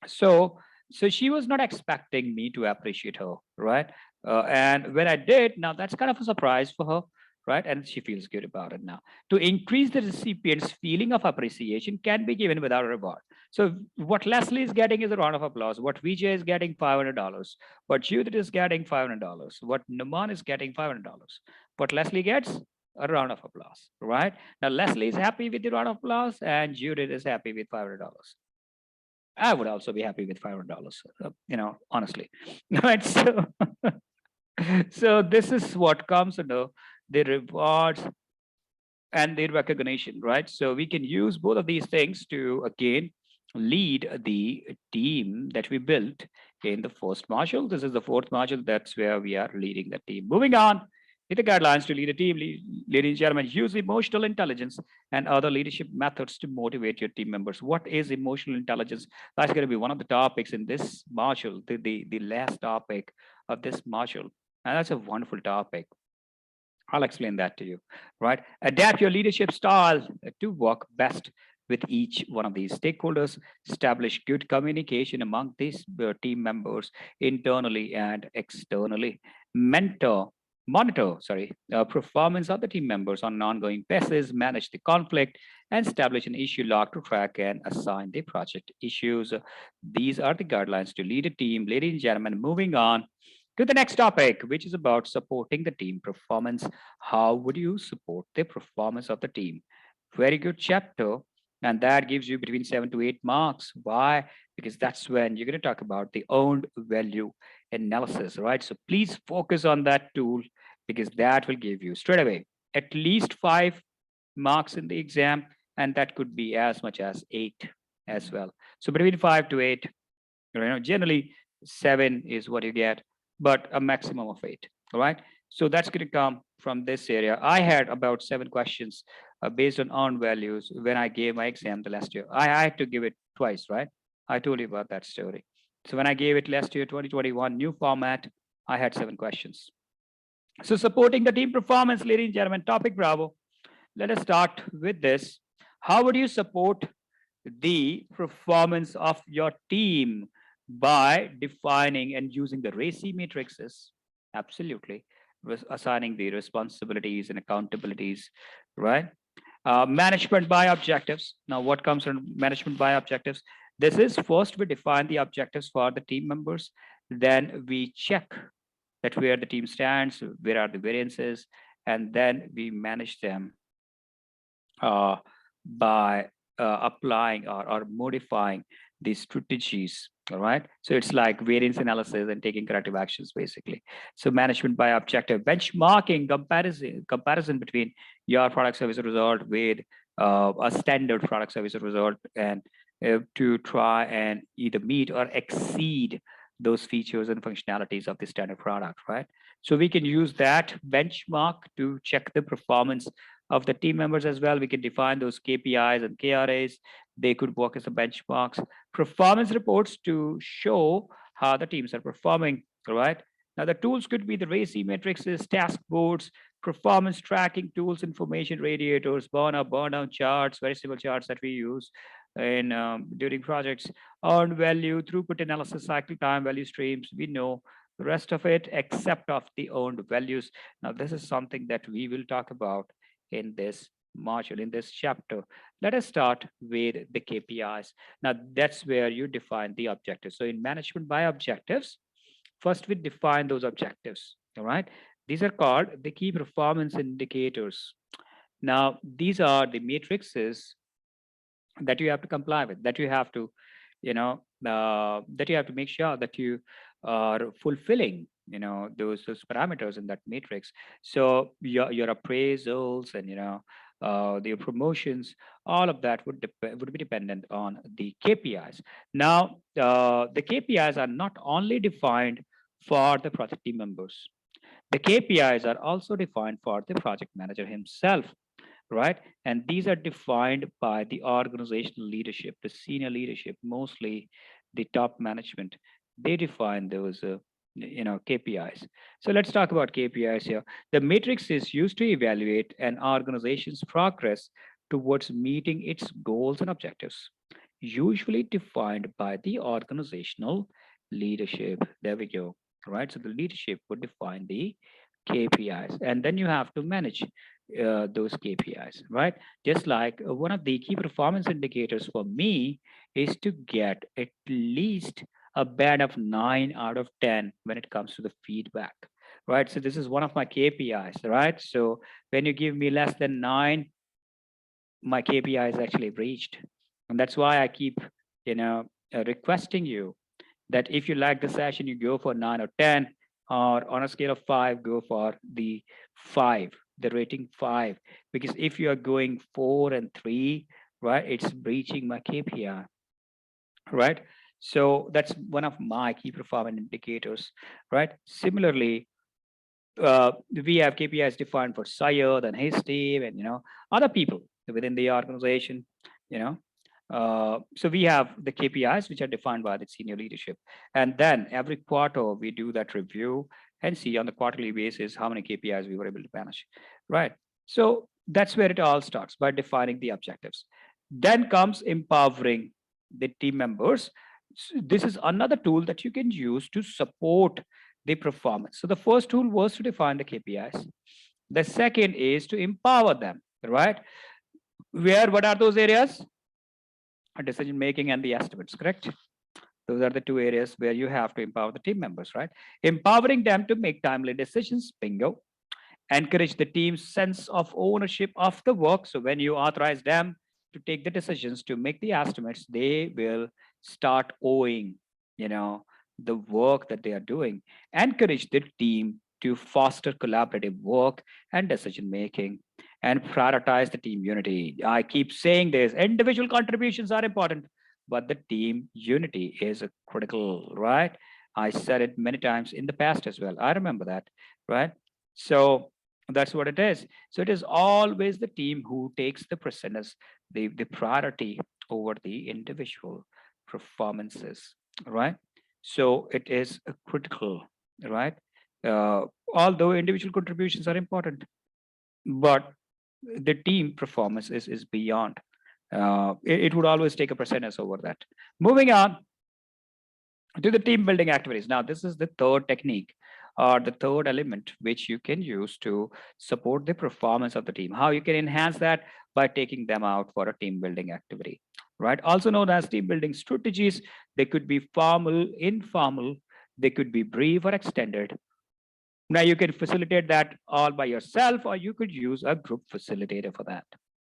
So so she was not expecting me to appreciate her, right? And when I did, now that's kind of a surprise for her, right? And she feels good about it now. To increase the recipient's feeling of appreciation can be given without a reward. So what Leslie is getting is a round of applause. What Vijay is getting $500. What Judith is getting $500. What Naman is getting $500. What Leslie gets, a round of applause, right? Now Leslie is happy with the round of applause, and Judith is happy with $500. I would also be happy with $500, honestly. Right. So, so this is what comes under the rewards and the recognition, right? So we can use both of these things to again lead the team that we built in the first module. This is the fourth module. That's where we are leading the team. Moving on with the guidelines to lead a team, ladies and gentlemen, use emotional intelligence and other leadership methods to motivate your team members. What is emotional intelligence? That's going to be one of the topics in this module, the last topic of this module. And that's a wonderful topic. I'll explain that to you, right? Adapt your leadership style to work best with each one of these stakeholders. Establish good communication among these team members internally and externally. Monitor performance of the team members on an ongoing basis. Manage the conflict and establish an issue log to track and assign the project issues. These are the guidelines to lead a team. Ladies and gentlemen, moving on to the next topic, which is about supporting the team performance. How would you support the performance of the team? Very good chapter. And that gives you between 7 to 8 marks. Why? Because that's when you're going to talk about the owned value analysis, right? So please focus on that tool because that will give you straight away at least 5 marks in the exam. And that could be as much as 8 as well. So between 5 to 8, generally 7 is what you get, but a maximum of 8. All right. So that's going to come from this area. I had about 7 questions based on earned values when I gave my exam the last year. I had to give it twice, right? I told you about that story. So when I gave it last year, 2021, new format, I had 7 questions. So supporting the team performance, ladies and gentlemen, topic Bravo. Let us start with this. How would you support the performance of your team by defining and using the RACI matrices? Absolutely. Assigning the responsibilities and accountabilities, right? Management by objectives. Now, what comes from management by objectives? This is first we define the objectives for the team members. Then we check that where the team stands, where are the variances, and then we manage them uh, by applying or modifying these strategies. All right. So it's like variance analysis and taking corrective actions, basically. So management by objective, benchmarking, comparison between your product service result with a standard product service result, and to try and either meet or exceed those features and functionalities of the standard product, right? So we can use that benchmark to check the performance of the team members as well. We can define those KPIs and KRAs. They could work as the benchmarks. Performance reports to show how the teams are performing, all right? Now, the tools could be the RACI matrices, task boards, performance tracking tools, information radiators, burn up, burn down charts, very simple charts that we use in during projects, earned value, throughput analysis, cycle time, value streams. We know the rest of it except of the earned values. Now, this is something that we will talk about in this module, in this chapter. Let us start with the KPIs. Now, that's where you define the objectives. So in management by objectives, first we define those objectives, all right? These are called the key performance indicators. Now, these are the matrices that you have to comply with, that you have to, that you have to make sure that you are fulfilling, those parameters in that matrix. So your appraisals and the promotions, all of that would be dependent on the KPIs. Now, the KPIs are not only defined for the project team members. The KPIs are also defined for the project manager himself, right? And these are defined by the organizational leadership, the senior leadership, mostly the top management. They define those, KPIs. So let's talk about KPIs here. The matrix is used to evaluate an organization's progress towards meeting its goals and objectives, usually defined by the organizational leadership. There we go, right? So the leadership would define the KPIs, and then you have to manage those KPIs, right? Just like one of the key performance indicators for me is to get at least a band of 9 out of 10 when it comes to the feedback, right? So this is one of my KPIs, right? So when you give me less than 9, my KPI is actually breached. And that's why I keep, requesting you that if you like the session, you go for 9 or 10, or on a scale of 5, go for the 5, the rating 5. Because if you are going 4 and 3, right, it's breaching my KPI, right? So that's one of my key performance indicators, right? Similarly, we have KPIs defined for Syed and his team, and other people within the organization. So we have the KPIs which are defined by the senior leadership, and then every quarter we do that review and see on the quarterly basis how many KPIs we were able to manage, right? So that's where it all starts, by defining the objectives. Then comes empowering the team members. This is another tool that you can use to support the performance. So the first tool was to define the KPIs. The second is to empower them, right? What are those areas? Decision making and the estimates, correct? Those are the two areas where you have to empower the team members, right? Empowering them to make timely decisions, bingo. Encourage the team's sense of ownership of the work. So when you authorize them to take the decisions, to make the estimates, they will start owing, the work that they are doing. Encourage the team to foster collaborative work and decision making, and prioritize the team unity. I keep saying this, individual contributions are important, but the team unity is critical, right? I said it many times in the past as well. I remember that, right? So that's what it is. So it is always the team who takes the precedence, the priority over the individual performances, right? So it is critical, right? Although individual contributions are important, but the team performance is beyond. It would always take a precedence over that. Moving on to the team building activities. Now, this is the third technique are the third element which you can use to support the performance of the team. How you can enhance that? By taking them out for a team building activity, right? Also known as team building strategies. They could be formal, informal, they could be brief or extended. Now you can facilitate that all by yourself, or you could use a group facilitator for that.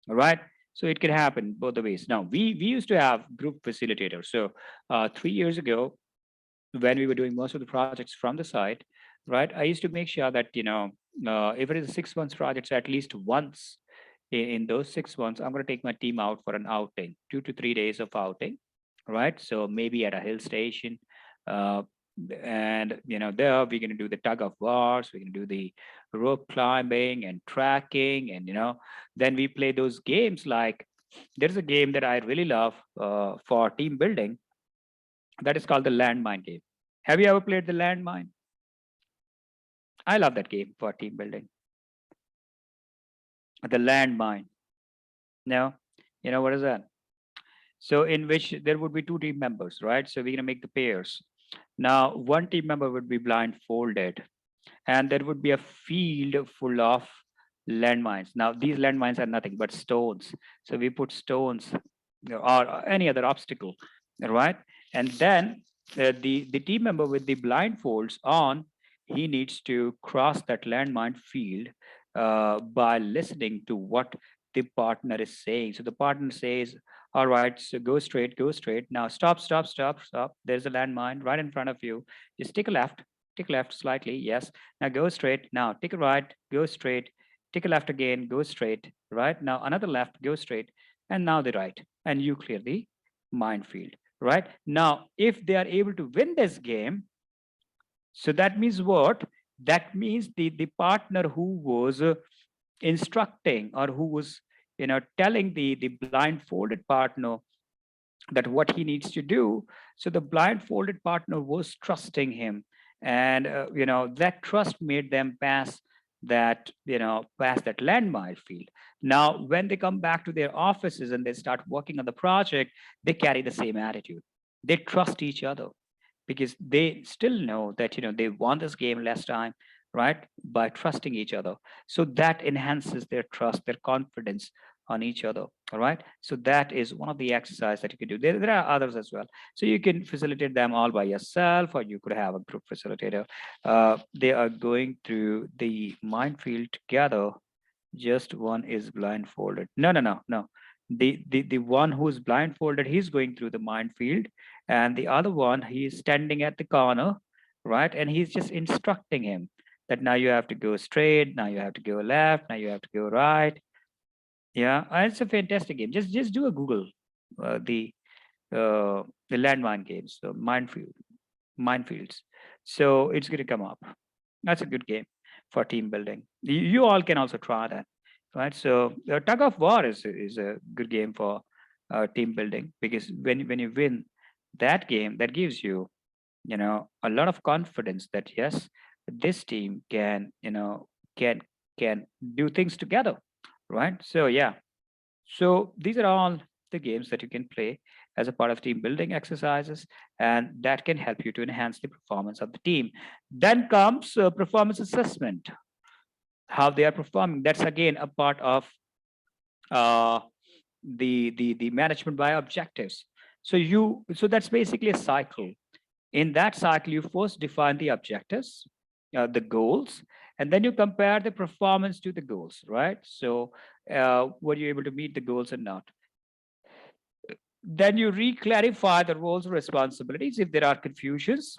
All right. So it can happen both the ways. Now we used to have group facilitators. So 3 years ago, when we were doing most of the projects from the site, right, I used to make sure that if it is a 6 months project, so at least once in those 6 months, I'm going to take my team out for an outing, 2 to 3 days of outing, right? So maybe at a hill station, uh, and there we're going to do the tug of wars, we're going to do the rope climbing and tracking, and then we play those games. Like there's a game that I really love for team building, that is called the landmine game. Have you ever played the landmine? I love that game for team building. The landmine. No, what is that? So in which there would be two team members, right? So we're gonna make the pairs. Now one team member would be blindfolded, and there would be a field full of landmines. Now these landmines are nothing but stones. So we put stones or any other obstacle, right? And then the team member with the blindfolds on, he needs to cross that landmine field by listening to what the partner is saying. So the partner says, all right, so go straight, go straight. Now stop, stop, stop, stop. There's a landmine right in front of you. Just take a left slightly. Yes. Now go straight. Now take a right, go straight. Take a left again, go straight. Right. Now another left, go straight. And now the right. And you clear the minefield. Right. Now, if they are able to win this game, so that means what? That means the partner who was instructing, or who was telling the blindfolded partner that what he needs to do. So the blindfolded partner was trusting him, and that trust made them pass that landmine field. Now when they come back to their offices and they start working on the project, they carry the same attitude. They trust each other, because they still know that they won this game last time, right, by trusting each other. So that enhances their trust, their confidence on each other. All right, so that is one of the exercise that you can do. There are others as well. So you can facilitate them all by yourself, or you could have a group facilitator. They are going through the minefield together. Just one is blindfolded. No, no, no, no. The one who's blindfolded, he's going through the minefield, and the other one, he's standing at the corner, right? And he's just instructing him that now you have to go straight, now you have to go left, now you have to go right. Yeah, it's a fantastic game. Just do a Google, uh, the the landmine games, so minefields. So it's going to come up. That's a good game for team building. You all can also try that, right? So tug of war is a good game for team building, because when you win that game, that gives you a lot of confidence that yes, this team can can do things together, right? So yeah, so these are all the games that you can play as a part of team building exercises, and that can help you to enhance the performance of the team. Then comes performance assessment, how they are performing. That's again a part of uh, the management by objectives. So that's basically a cycle. In that cycle, you first define the objectives, the goals, and then you compare the performance to the goals, right? So were you able to meet the goals or not? Then you re-clarify the roles and responsibilities. If there are confusions,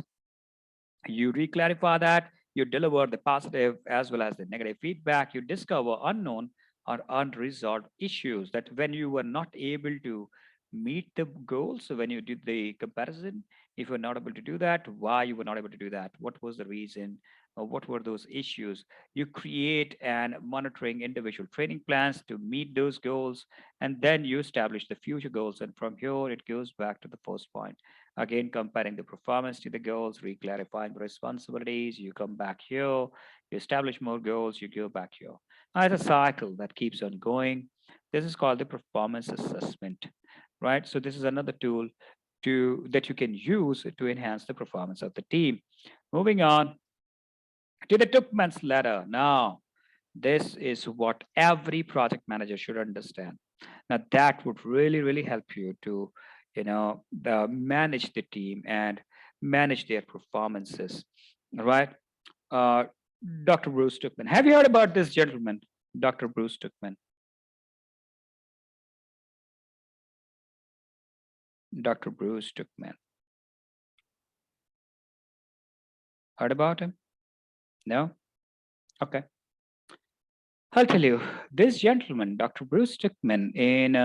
you re-clarify that. You deliver the positive as well as the negative feedback. You discover unknown or unresolved issues, that when you were not able to meet the goals, so when you did the comparison, if you're not able to do that, why you were not able to do that, what was the reason, or what were those issues. You create and monitoring individual training plans to meet those goals, and then you establish the future goals. And from here it goes back to the first point. Again, comparing the performance to the goals, re-clarifying the responsibilities, you come back here, you establish more goals, you go back here. Now, it's a cycle that keeps on going. This is called the performance assessment, right? So this is another tool that you can use to enhance the performance of the team. Moving on, to the Tuckman's letter. Now, this is what every project manager should understand. Now, that would really, really help you to, manage the team and manage their performances, right? Uh, Dr. Bruce Tuckman. Have you heard about this gentleman, Dr. Bruce Tuckman? Dr. Bruce Tuckman. Heard about him? No? Okay. I'll tell you, this gentleman, Dr. Bruce Tuckman, in,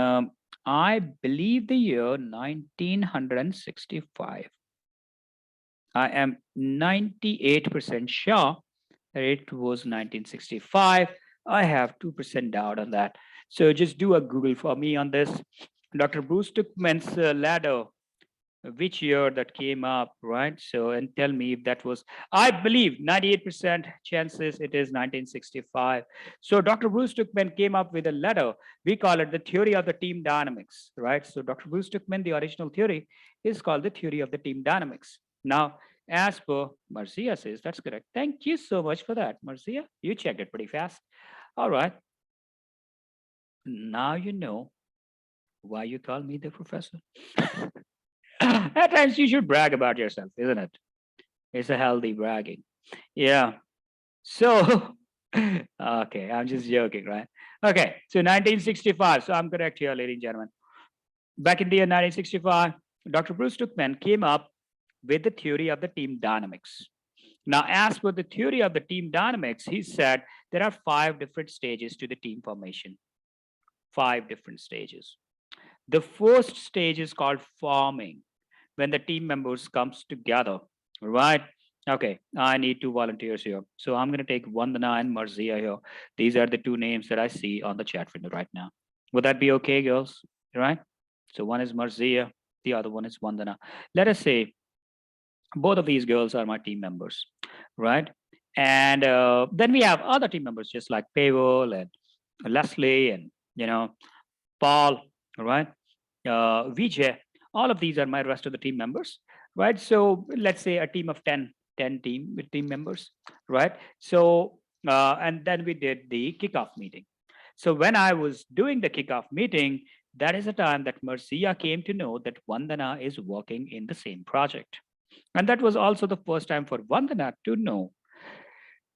I believe, the year 1965, I am 98% sure that it was 1965. I have 2% doubt on that. So just do a Google for me on this. Dr. Bruce Tuckman's ladder, which year that came up, right? So, and tell me if that was, I believe 98% chances it is 1965. So Dr. Bruce Tuckman came up with a ladder. We call it the theory of the team dynamics, right? So Dr. Bruce Tuckman, the original theory is called the theory of the team dynamics. Now, as per Marcia says, that's correct. Thank you so much for that, Marcia. You checked it pretty fast. All right. Now you know why you call me the professor. At times you should brag about yourself, isn't it? It's a healthy bragging. Yeah. So, okay, I'm just joking, right? Okay, so 1965. So I'm correct here, ladies and gentlemen. Back in the year 1965, Dr. Bruce Tuckman came up with the theory of the team dynamics. Now, as per the theory of the team dynamics, he said there are 5 different stages to the team formation. 5 different stages. The first stage is called forming, when the team members comes together, right? Okay, I need 2 volunteers here. So I'm going to take Vandana and Marzia here. These are the 2 names that I see on the chat window right now. Would that be okay, girls? Right? So one is Marzia, the other one is Vandana. Let us say both of these girls are my team members, right? And then we have other team members just like Pavel and Leslie and, Paul, right? Vijay, all of these are my rest of the team members, right? So let's say a team of 10 team members, right? So, and then we did the kickoff meeting. So when I was doing the kickoff meeting, that is the time that Marcia came to know that Vandana is working in the same project. And that was also the first time for Vandana to know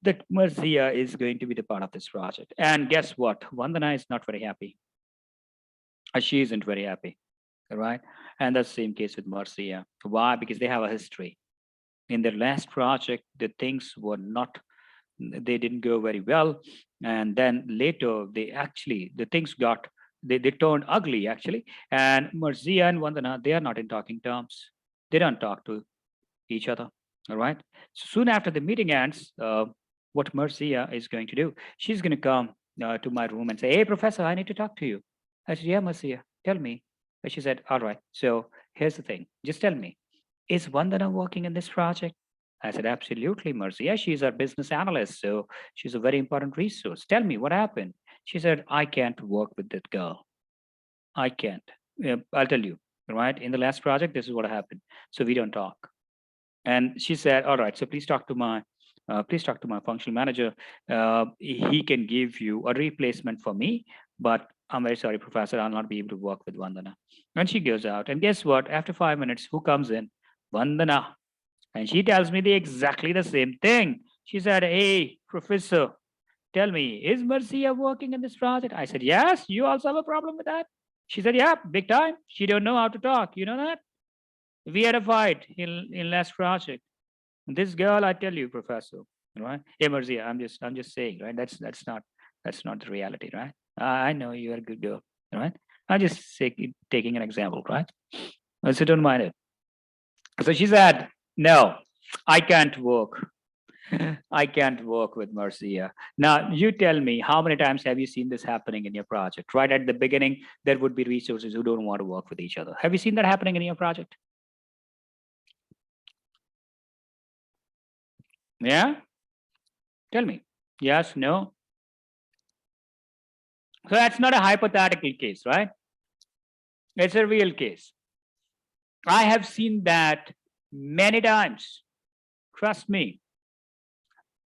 that Marcia is going to be the part of this project. And guess what? Vandana is not very happy. She isn't very happy, right? And that's the same case with Marcia. Why? Because they have a history. In their last project, the things were not, they didn't go very well. And then later, the things got, they turned ugly actually. And Marcia and Vandana, they are not in talking terms. They don't talk to each other, all right? So soon after the meeting ends, what Marcia is going to do, she's going to come to my room and say, "Hey, professor, I need to talk to you." I said, "Yeah, Marcia, tell me." And she said, "All right, so here's the thing. Just tell me, is Vandana working in this project?" I said, "Absolutely, Marcia. She's our business analyst, so she's a very important resource. Tell me what happened." She said, "I can't work with that girl. I can't. I'll tell you, right? In the last project, this is what happened. So we don't talk." And she said, "All right, so please talk to my functional manager. He can give you a replacement for me, but I'm very sorry, professor, I'll not be able to work with Vandana." And she goes out, and guess what? After 5 minutes, who comes in? Vandana. And she tells me exactly the same thing. She said, "Hey, professor, tell me, is Marcia working in this project?" I said, "Yes, you also have a problem with that?" She said, "Yeah, big time. She don't know how to talk. You know that? We had a fight in last project. This girl, I tell you, professor, right? Hey, Marzia, I'm just saying, right? That's not the reality, right? I know you're a good girl, right? I'm just taking an example, right? So don't mind it." So she said, "No, I can't work. I can't work with Marcia." Now, you tell me, how many times have you seen this happening in your project? Right at the beginning, there would be resources who don't want to work with each other. Have you seen that happening in your project? Yeah? Tell me. Yes, no? So that's not a hypothetical case, right? It's a real case. I have seen that many times. Trust me.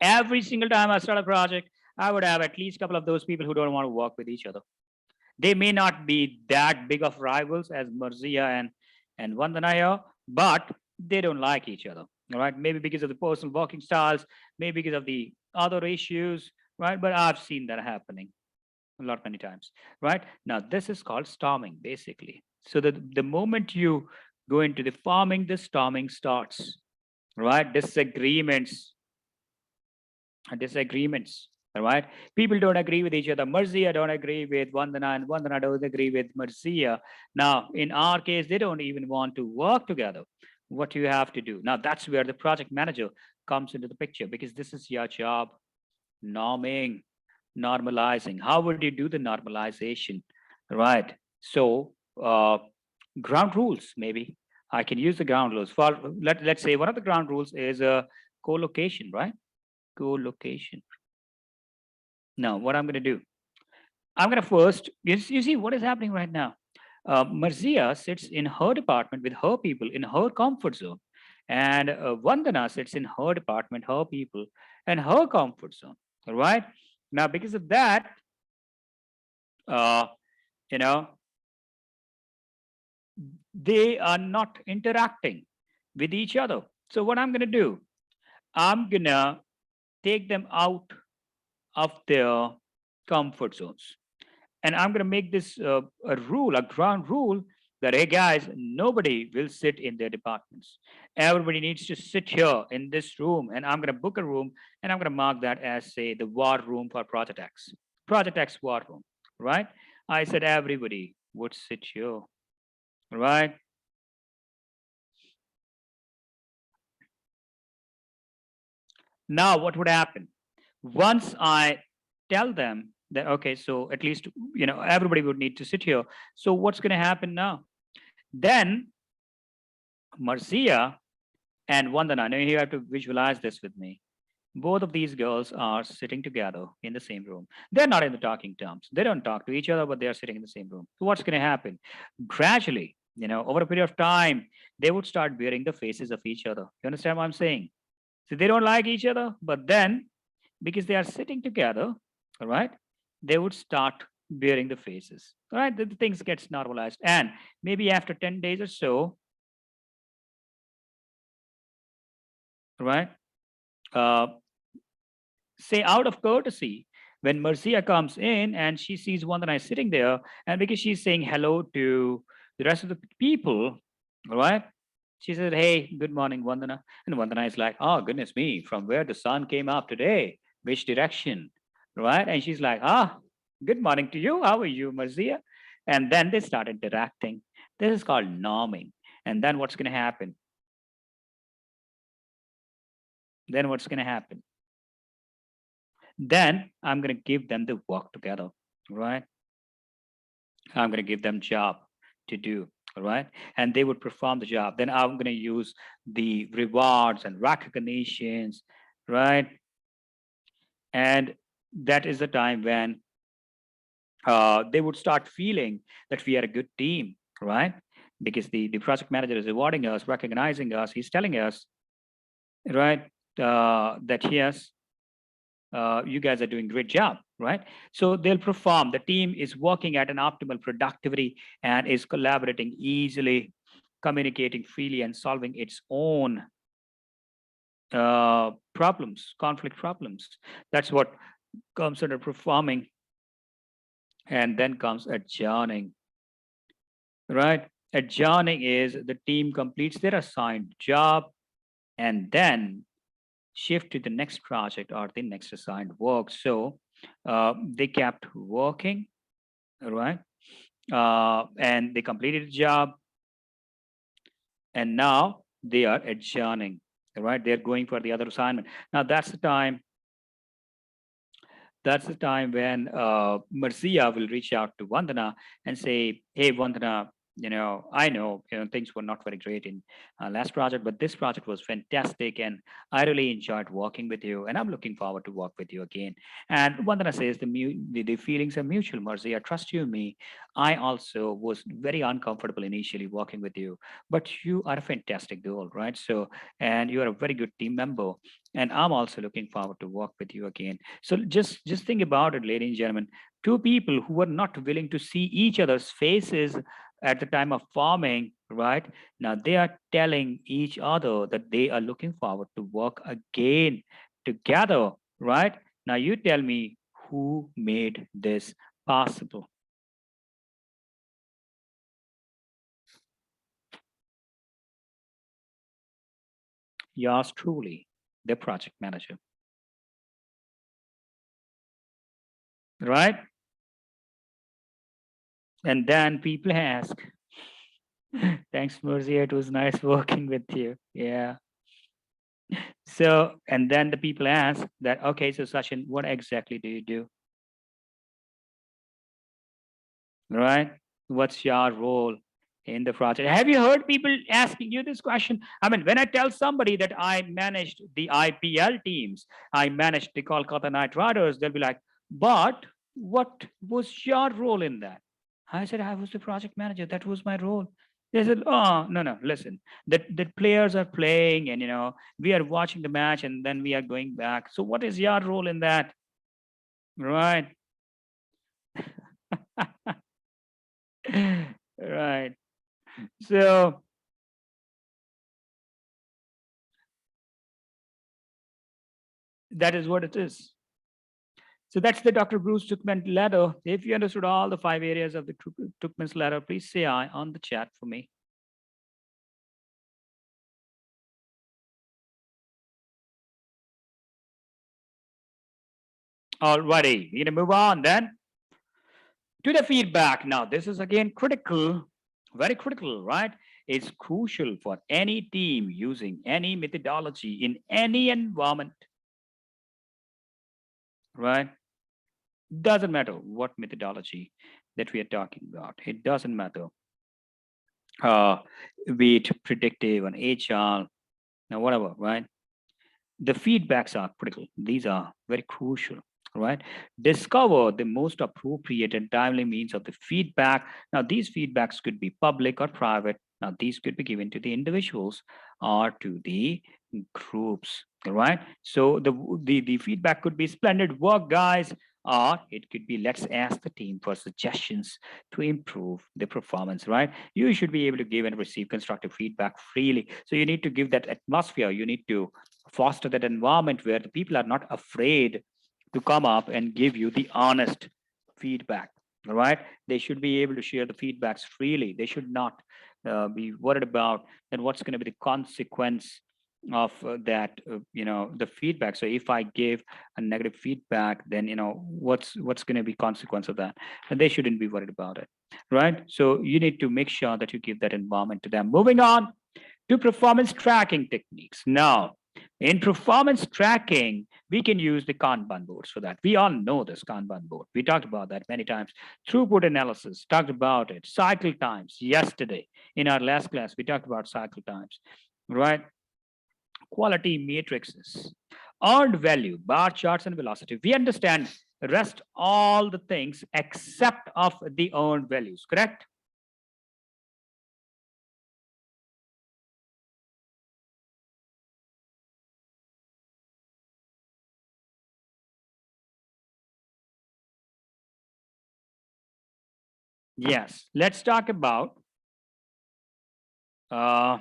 Every single time I start a project, I would have at least a couple of those people who don't want to work with each other. They may not be that big of rivals as Marzia and Vandanaya, but they don't like each other. All right, maybe because of the personal working styles, maybe because of the other issues, right? But I've seen that happening a lot many times, right? Now this is called storming, basically. So the moment you go into the farming, the storming starts, right? Disagreements. All right. People don't agree with each other. Marzia don't agree with Vandana, and Vandana don't agree with Marzia. Now, in our case, they don't even want to work together. What do you have to do? Now, that's where the project manager comes into the picture, because this is your job. Norming, normalizing. How would you do the normalization? Right. So, ground rules, maybe. I can use the ground rules. For let's say one of the ground rules is a co-location, right? Co-location. Now, what I'm going to do, I'm going to first, you see what is happening right now. Marzia sits in her department with her people in her comfort zone. And Vandana sits in her department, her people, and her comfort zone. All right. Now, because of that, uh, you know, they are not interacting with each other. So, what I'm going to do, I'm going to take them out of their comfort zones. And I'm going to make this a rule, a ground rule that, hey guys, nobody will sit in their departments. Everybody needs to sit here in this room. And I'm going to book a room and I'm going to mark that as, say, the war room for Project X. Project X war room, right? I said everybody would sit here, right? Now, what would happen? Once I tell them that, okay, so at least, everybody would need to sit here. So what's going to happen now? Then Marcia and Vandana, now you have to visualize this with me. Both of these girls are sitting together in the same room. They're not in the talking terms. They don't talk to each other, but they're sitting in the same room. So what's going to happen? Gradually, over a period of time, they would start bearing the faces of each other. You understand what I'm saying? So they don't like each other, but then because they are sitting together, all right, they would start bearing the faces. All right, the things gets normalized. And maybe after 10 days or so, right? Uh, say out of courtesy, when Marcia comes in and she sees Vandana is sitting there, and because she's saying hello to the rest of the people, all right? She said, "Hey, good morning, Vandana." And Vandana is like, "Oh, goodness me, from where the sun came up today? Which direction?" Right? And she's like, "Ah, good morning to you. How are you, Marcia?" And then they start interacting. This is called norming. And then what's going to happen? Then what's going to happen? Then I'm going to give them the work together, right? I'm going to give them job to do, all right? And they would perform the job. Then I'm going to use the rewards and recognitions, right? And that is the time when they would start feeling that we are a good team, right? Because the project manager is rewarding us, recognizing us. He's telling us, right, that yes, you guys are doing great job, right? So they'll perform. The team is working at an optimal productivity and is collaborating easily, communicating freely, and solving its own problems, conflict problems. That's what comes under performing. And then comes adjourning, right? Adjourning is the team completes their assigned job and then shift to the next project or the next assigned work. So they kept working, right? And they completed the job, and now they are adjourning, right? They're going for the other assignment. Now that's the time. That's the time when Marcia will reach out to Vandana and say, "Hey, Vandana, I know, things were not very great in last project, but this project was fantastic, and I really enjoyed working with you, and I'm looking forward to work with you again. And one that I say is the feelings are mutual, Mercy. I trust you, me. I also was very uncomfortable initially working with you, but you are a fantastic girl, right? So, and you are a very good team member, and I'm also looking forward to work with you again. So just think about it, ladies and gentlemen. Two people who were not willing to see each other's faces at the time of farming, right? Now they are telling each other that they are looking forward to work again together, right? Now you tell me who made this possible. Yours truly, the project manager, right? And then people ask, thanks, Mercy. It was nice working with you. Yeah. So, and then the people ask that, okay, so Sachin, what exactly do you do? Right? What's your role in the project? Have you heard people asking you this question? I mean, when I tell somebody that I managed the IPL teams, I managed the Kolkata Knight Riders, they'll be like, but what was your role in that? I said, I was the project manager. That was my role. They said, oh, no, no, listen, that players are playing and, we are watching the match and then we are going back. So what is your role in that? Right. Right. So that is what it is. So that's the Dr. Bruce Tuckman ladder. If you understood all the 5 areas of the Tuckman's ladder, please say I on the chat for me. Alrighty, we're gonna move on then to the feedback. Now, this is again critical, very critical, right? It's crucial for any team using any methodology in any environment, right? Doesn't matter what methodology that we are talking about. It doesn't matter. Uh, be it predictive and HR, now whatever, right? The feedbacks are critical. These are very crucial, right? Discover the most appropriate and timely means of the feedback. Now, these feedbacks could be public or private. Now, these could be given to the individuals or to the groups, right? So the feedback could be splendid work, guys, or it could be let's ask the team for suggestions to improve the performance, right? You should be able to give and receive constructive feedback freely. So you need to give that atmosphere. You need to foster that environment where the people are not afraid to come up and give you the honest feedback. All right, they should be able to share the feedbacks freely. They should not be worried about then what's going to be the consequence of the feedback. So if I give a negative feedback, then what's going to be consequence of that, and they shouldn't be worried about it, right? So you need to make sure that you give that environment to them. Moving on to performance tracking techniques. Now, in performance tracking, we can use the Kanban boards for that. We all know this Kanban board. We talked about that many times. Throughput analysis, talked about it. Cycle times, yesterday. In our last class, we talked about cycle times, right? Quality matrices, earned value, bar charts, and velocity. We understand the rest all the things except of the earned values, correct? Yes. Let's talk about uh,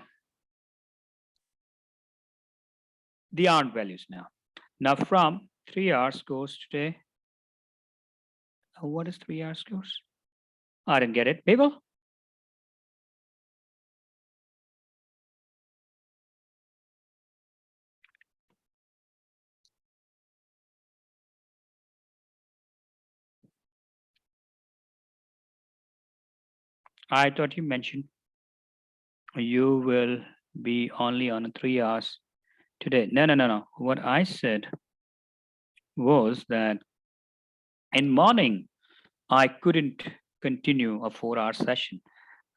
the earned values now. Now, from 3 hour scores today, what is 3 hour scores? I didn't get it. People? I thought you mentioned you will be only on 3 hours today. No, no, no, no. What I said was that in morning, I couldn't continue a 4 hour session.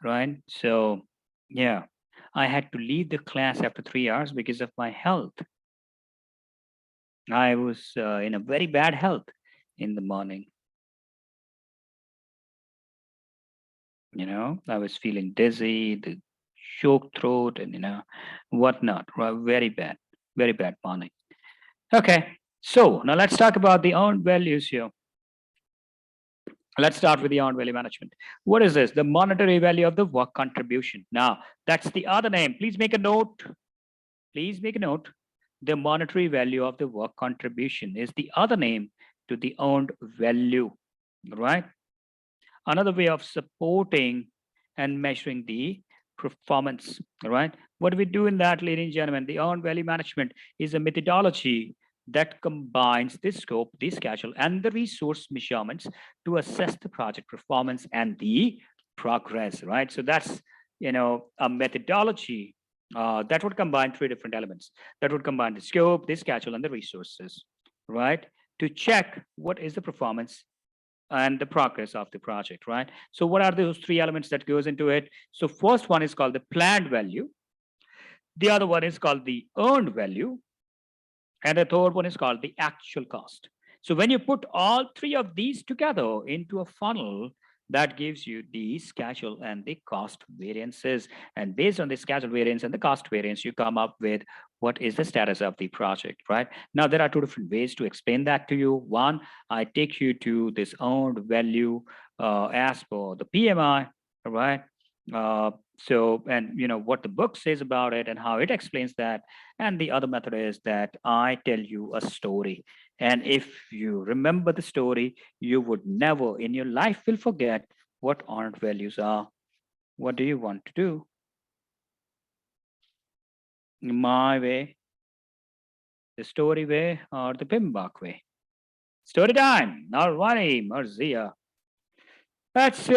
right? So, yeah, I had to leave the class after 3 hours because of my health. I was in a very bad health in the morning. I was feeling dizzy, the choked throat, and whatnot. Right? Very bad morning. Okay, so now let's talk about the earned values here. Let's start with the earned value management. What is this? The monetary value of the work contribution. Now, that's the other name. Please make a note. Please make a note. The monetary value of the work contribution is the other name to the earned value, right? Another way of supporting and measuring the performance, right? What do we do in that, ladies and gentlemen? The earned value management is a methodology that combines the scope, the schedule, and the resource measurements to assess the project performance and the progress, right? So that's, a methodology that would combine three different elements. That would combine the scope, the schedule, and the resources, right? To check what is the performance and the progress of the project, right? So what are those three elements that goes into it? So first one is called the planned value. The other one is called the earned value. And the third one is called the actual cost. So when you put all three of these together into a funnel, that gives you the schedule and the cost variances. And based on the schedule variance and the cost variance, you come up with what is the status of the project, right? Now, there are two different ways to explain that to you. One, I take you to this earned value as per the PMI, right? Uh, and what the book says about it and how it explains that. And the other method is that I tell you a story. And if you remember the story, you would never in your life will forget what earned values are. What do you want to do? My way, the story way, or the Pimbak way? Story time. All righty, Marzia. Let's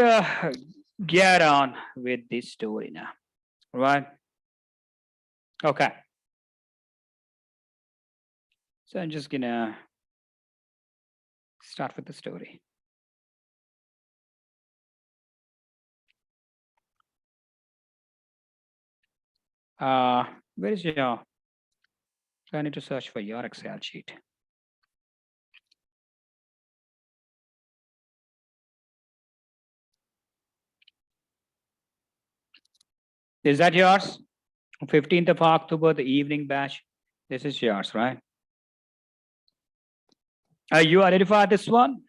get on with this story now. Right? Okay. So I'm just gonna start with the story. Where is your? I need to search for your Excel sheet. Is that yours? 15th of October, the evening batch. This is yours, right? You identified this one?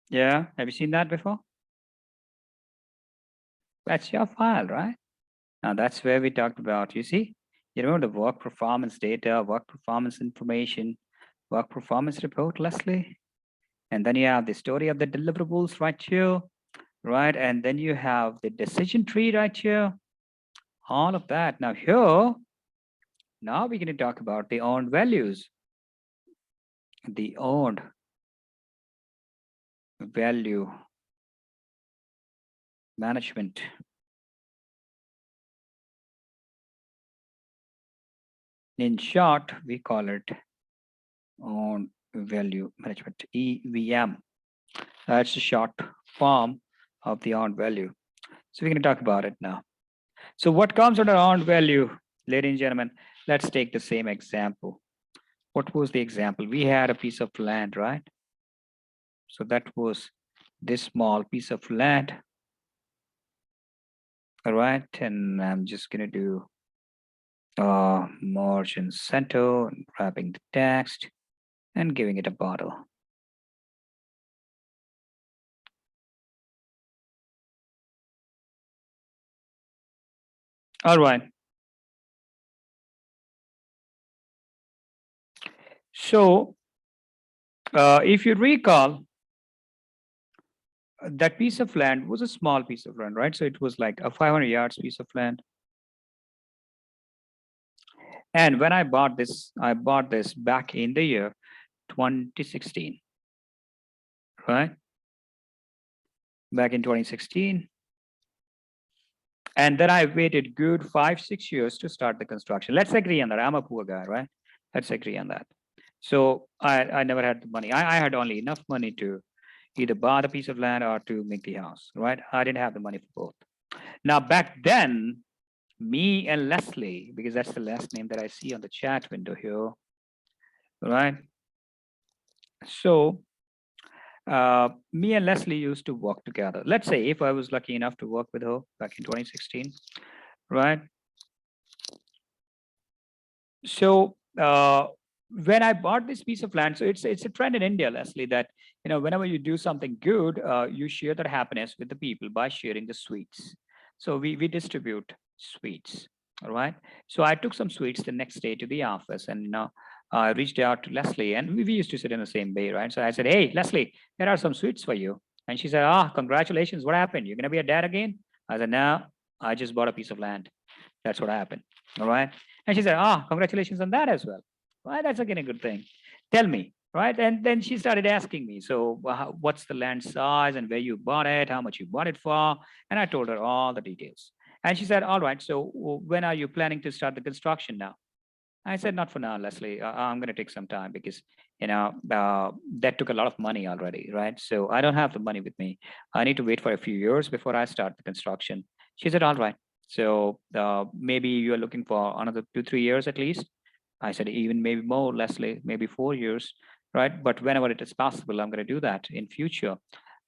Yeah. Have you seen that before? That's your file, right? Now that's where we talked about. You see, you remember the work performance data, work performance information, work performance report, Leslie? And then you have the story of the deliverables right here, right? And then you have the decision tree right here, all of that. Now here, now we're going to talk about the earned values. The earned value management. In short, we call it earned value management, EVM. That's the short form of the earned value. So we're going to talk about it now. So what comes under earned value, ladies and gentlemen? Let's take the same example. What was the example? We had a piece of land, right? So that was this small piece of land. All right, and I'm just going to do margin center, wrapping the text and giving it a bottle. All right. So if you recall, that piece of land was a small piece of land, right? So it was like a 500 yards piece of land. And when I bought this back in the year 2016, right? Back in 2016. And then I waited good 5-6 years to start the construction. Let's agree on that. I'm a poor guy, right? Let's agree on that. So I never had the money. I had only enough money to, either buy the piece of land or to make the house, right? I didn't have the money for both. Now, back then, me and Leslie, because that's the last name that I see on the chat window here, right? So me and Leslie used to work together. Let's say if I was lucky enough to work with her back in 2016, right? So when I bought this piece of land, so it's a trend in India, Leslie, that whenever you do something good, you share that happiness with the people by sharing the sweets. So we distribute sweets, all right? So I took some sweets the next day to the office, and I reached out to Leslie, and we used to sit in the same bay, right? So I said, "Hey, Leslie, here are some sweets for you." And she said, "Ah, congratulations! What happened? You're gonna be a dad again?" I said, "No, I just bought a piece of land. That's what happened." All right. And she said, "Ah, congratulations on that as well." Right. That's again a good thing. Tell me. Right. And then she started asking me, "So what's the land size and where you bought it, how much you bought it for?" And I told her all the details. And she said, "All right. So when are you planning to start the construction now?" I said, "Not for now, Leslie. I'm going to take some time because, that took a lot of money already, right? So I don't have the money with me. I need to wait for a few years before I start the construction." She said, "All right. So maybe you're looking for another 2, 3 years at least." I said, "Even maybe more, Leslie, maybe 4 years, right? But whenever it is possible, I'm going to do that in future."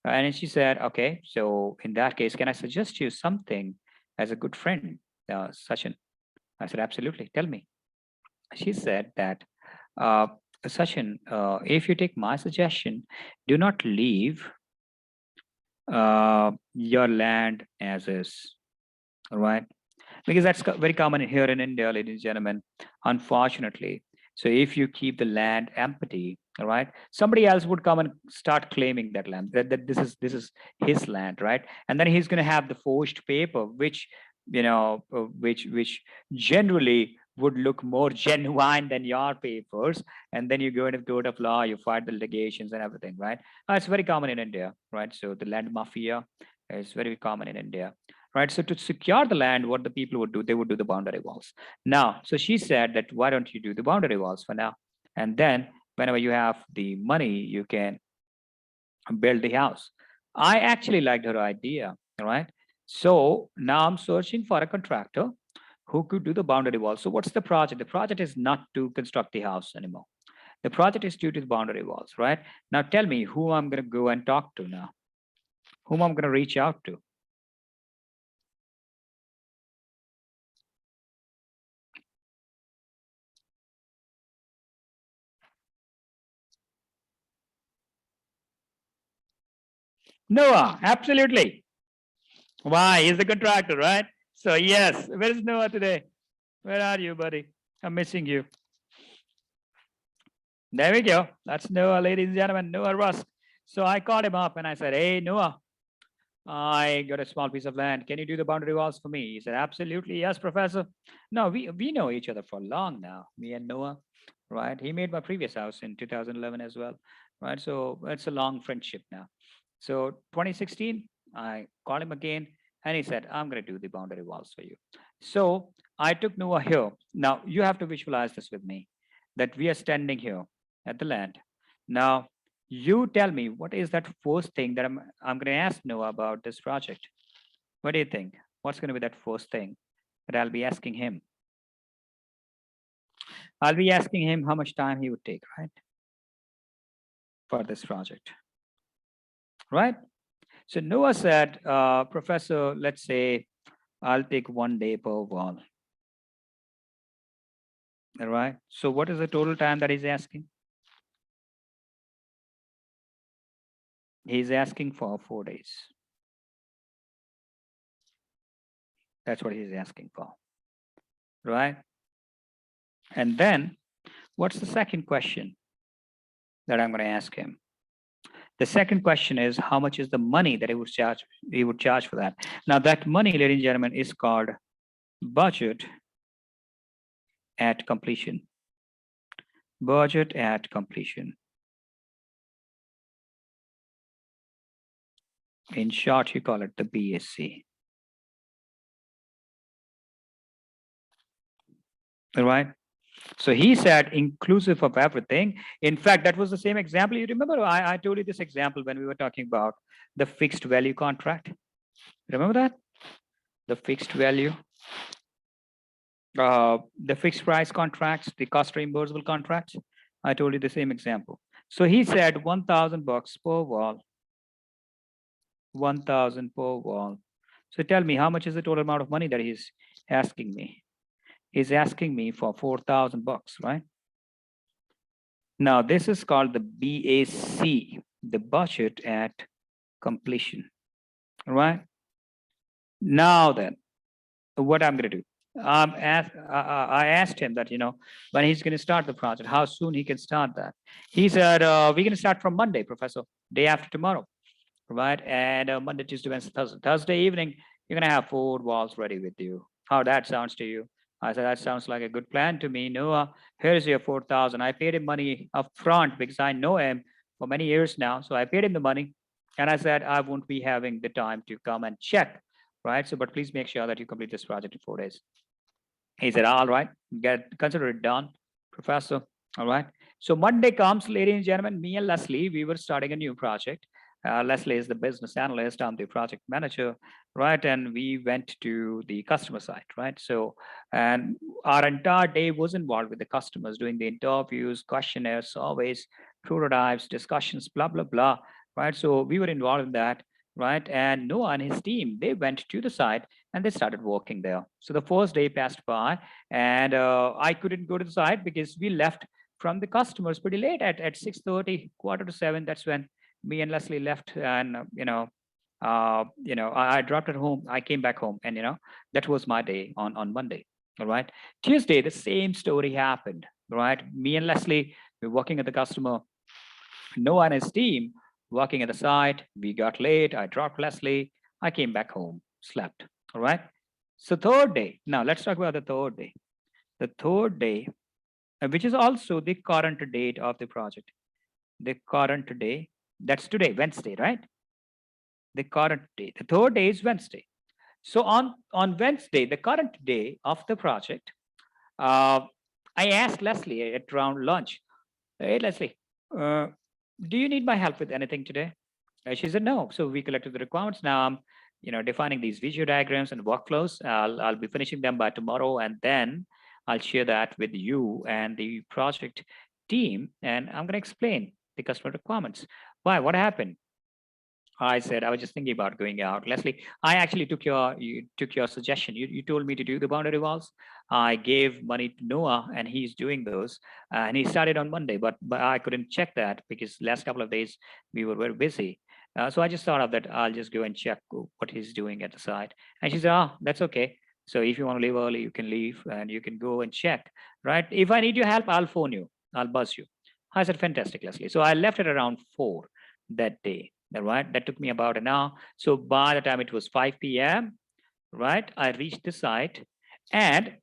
And she said, "Okay. So in that case, can I suggest you something as a good friend, Sachin?" I said, "Absolutely. Tell me." She said that, uh, Sachin, if you take my suggestion, do not leave your land as is, all right? Because that's very common here in India, ladies and gentlemen, unfortunately. So if you keep the land empty, all right, somebody else would come and start claiming that land, that this is his land, right? And then he's going to have the forged paper, which which generally would look more genuine than your papers. And then you go into court of law, you fight the litigations and everything, right? It's very common in India, right? So the land mafia is very common in India, right? So to secure the land, what the people would do, they would do the boundary walls. Now, so she said that, why don't you do the boundary walls for now? And then whenever you have the money, you can build the house. I actually liked her idea, right? So now I'm searching for a contractor who could do the boundary wall. So what's the project? The project is not to construct the house anymore. The project is due to the boundary walls, right? Now tell me who I'm going to go and talk to now, whom I'm going to reach out to. Noah, absolutely. Why? He's the contractor, right? So yes, where is Noah today? Where are you, buddy? I'm missing you. There we go. That's Noah, ladies and gentlemen, Noah Rusk. So I called him up and I said, "Hey, Noah, I got a small piece of land. Can you do the boundary walls for me?" He said, "Absolutely, yes, Professor." No, we know each other for long now, me and Noah, right? He made my previous house in 2011 as well, right? So it's a long friendship now. So 2016, I called him again and he said, "I'm going to do the boundary walls for you." So I took Noah here. Now you have to visualize this with me, that we are standing here at the land. Now you tell me, what is that first thing that I'm going to ask Noah about this project? What do you think? What's going to be that first thing that I'll be asking him? I'll be asking him how much time he would take, right, for this project, right? So Noah said, "Professor, let's say I'll take 1 day per wall." All right. So what is the total time that he's asking? He's asking for 4 days. That's what he's asking for, right? And then what's the second question that I'm going to ask him? The second question is, how much is the money that he would charge for that? Now that money, ladies and gentlemen, is called budget at completion. Budget at completion. In short, you call it the BAC. All right. So he said inclusive of everything. In fact, that was the same example. You remember I told you this example when we were talking about the fixed value contract. Remember that? The fixed value, the fixed price contracts, the cost reimbursable contracts. I told you the same example. So he said 1,000 bucks per wall, 1,000 per wall. So tell me, how much is the total amount of money that he's asking me? He's asking me for 4,000 bucks, right? Now, this is called the BAC, the budget at completion, right? Now then, what I'm going to do? I asked him that, when he's going to start the project, how soon he can start that. He said, we're going to start from Monday, Professor, day after tomorrow, right? And Monday, Tuesday, Wednesday, Thursday. Thursday evening, you're going to have 4 walls ready with you. How that sounds to you? I said, that sounds like a good plan to me. Noah, here's your 4,000. I paid him money up front because I know him for many years now. So I paid him the money. And I said, I won't be having the time to come and check, right? So, but please make sure that you complete this project in 4 days. He said, all right, consider it done, Professor. All right. So Monday comes, ladies and gentlemen, me and Leslie, we were starting a new project. Leslie is the business analyst, I'm the project manager, right? And we went to the customer side, right? So, and our entire day was involved with the customers, doing the interviews, questionnaires, surveys, prototypes, discussions, blah, blah, blah, right? So we were involved in that, right? And Noah and his team, they went to the site and they started working there. So the first day passed by, and I couldn't go to the site because we left from the customers pretty late at 6:30, quarter to 7. That's when me and Leslie left, and I dropped at home. I came back home, and that was my day on Monday. All right. Tuesday, the same story happened. Right. Me and Leslie were working at the customer. Noah and his team working at the site. We got late. I dropped Leslie. I came back home, slept. All right. So third day. Now let's talk about the third day. The third day, which is also the current date of the project. The current day, that's today, Wednesday, right? The current day. The third day is Wednesday. So on Wednesday, the current day of the project, uh, I asked Leslie at around lunch, hey, Leslie, uh, do you need my help with anything today? She said no. So we collected the requirements. Now I'm, defining these visual diagrams and workflows. I'll be finishing them by tomorrow, and then I'll share that with you and the project team, and I'm going to explain the customer requirements. Why? What happened? I said I was just thinking about going out. Leslie, I actually took your suggestion. You told me to do the boundary walls. I gave money to Noah, and he's doing those. And he started on Monday, but I couldn't check that because last couple of days we were very busy. So I just thought of that. I'll just go and check what he's doing at the site. And she said, "Oh, that's okay. So if you want to leave early, you can leave, and you can go and check. Right? If I need your help, I'll phone you. I'll buzz you." I said, "Fantastic, Leslie." So I left at around 4 that day. Right, that took me about an hour. So by the time it was 5 p.m., right, I reached the site. And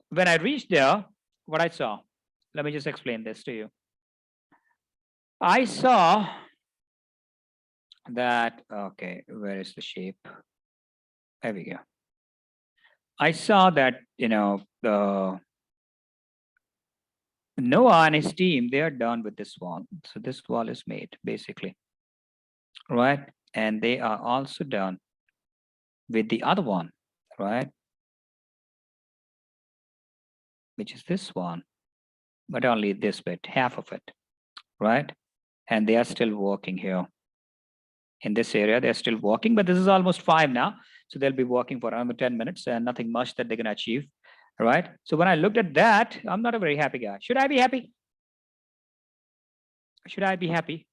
when I reached there, what I saw, let me just explain this to you. I saw that, okay, where is the shape? There we go. I saw that, the Noah and his team, they are done with this wall. So this wall is made basically, right? And they are also done with the other one, right? Which is this one, but only this bit, half of it, right? And they are still working here in this area. They're still working, but this is almost 5 now. So they'll be working for another 10 minutes and nothing much that they can achieve, right? So when I looked at that, I'm not a very happy guy. Should I be happy? Should I be happy?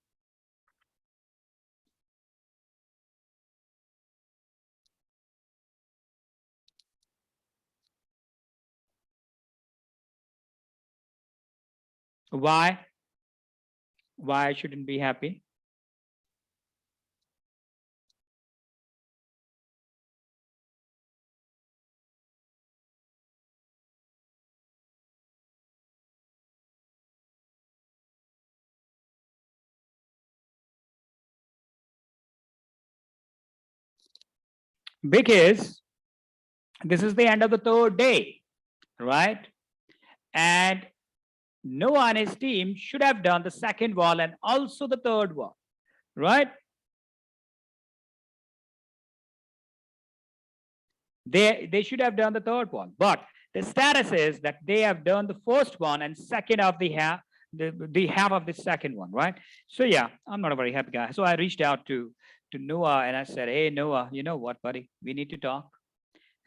Why? Why I shouldn't be happy? Because this is the end of the third day, right? And Noah and his team should have done the second wall and also the third wall, right? They should have done the third one, but the status is that they have done the first one and second of the half, the half of the second one, right? So yeah, I'm not a very happy guy. So I reached out to Noah and I said, hey Noah, you know what, buddy, we need to talk.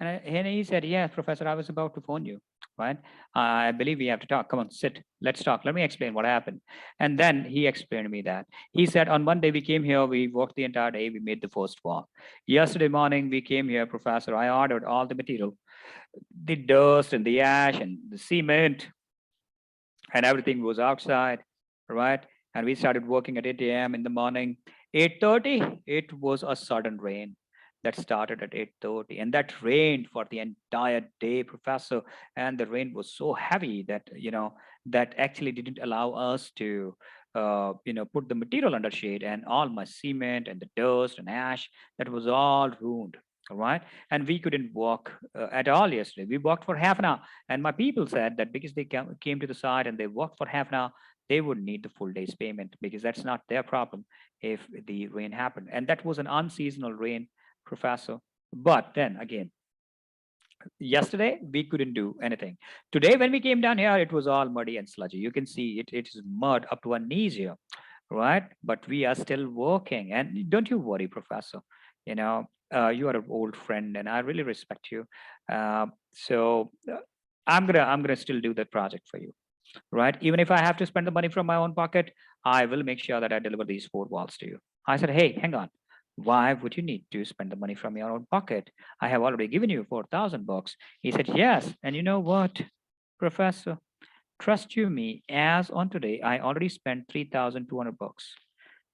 And he said, yeah, Professor, I was about to phone you, right? I believe we have to talk. Come on, sit. Let's talk. Let me explain what happened. And then he explained to me that. He said, on Monday, we came here, we worked the entire day, we made the first wall. Yesterday morning, we came here, Professor, I ordered all the material, the dust and the ash and the cement, and everything was outside, right? And we started working at 8 a.m. in the morning. 8:30, it was a sudden rain that started at 8:30, and that rained for the entire day, Professor. And the rain was so heavy that that actually didn't allow us to put the material under shade, and all my cement and the dust and ash, that was all ruined. All right, and we couldn't walk at all yesterday. We walked for half an hour, and my people said that because they came to the site and they worked for half an hour, they would need the full day's payment because that's not their problem if the rain happened. And that was an unseasonal rain, Professor. But then again, yesterday we couldn't do anything. Today, when we came down here, it was all muddy and sludgy. You can see it is mud up to our knees here, right? But we are still working. And don't you worry, Professor. You are an old friend and I really respect you. So I'm gonna still do that project for you, right? Even if I have to spend the money from my own pocket, I will make sure that I deliver these 4 walls to you. I said, hey, hang on. Why would you need to spend the money from your own pocket? I have already given you 4,000 bucks. He said, yes. And you know what, Professor? Trust you me, as on today, I already spent 3,200 bucks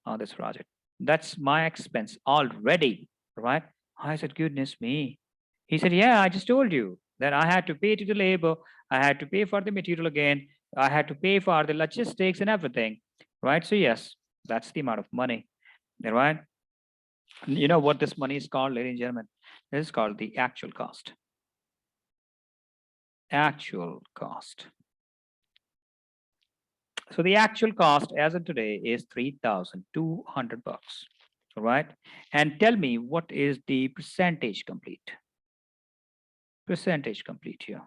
on this project. That's my expense already, right? I said, goodness me. He said, yeah, I just told you that I had to pay to the labor. I had to pay for the material again. I had to pay for the logistics and everything, right? So yes, that's the amount of money, right? You know what this money is called, ladies and gentlemen? This is called the actual cost. Actual cost. So the actual cost as of today is 3,200 bucks. All right. And tell me, what is the percentage complete? Percentage complete here.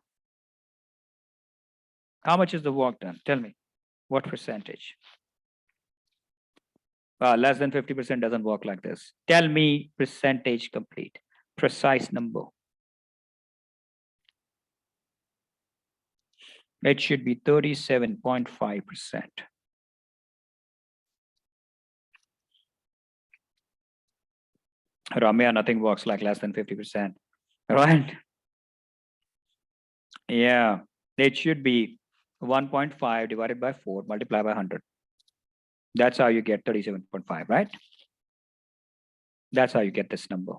How much is the work done? Tell me, what percentage? Less than 50% doesn't work like this. Tell me percentage complete, precise number. It should be 37.5%. Ramya, nothing works like less than 50%, right? Yeah, it should be 1.5 divided by 4 multiplied by 100. That's how you get 37.5, right? That's how you get this number.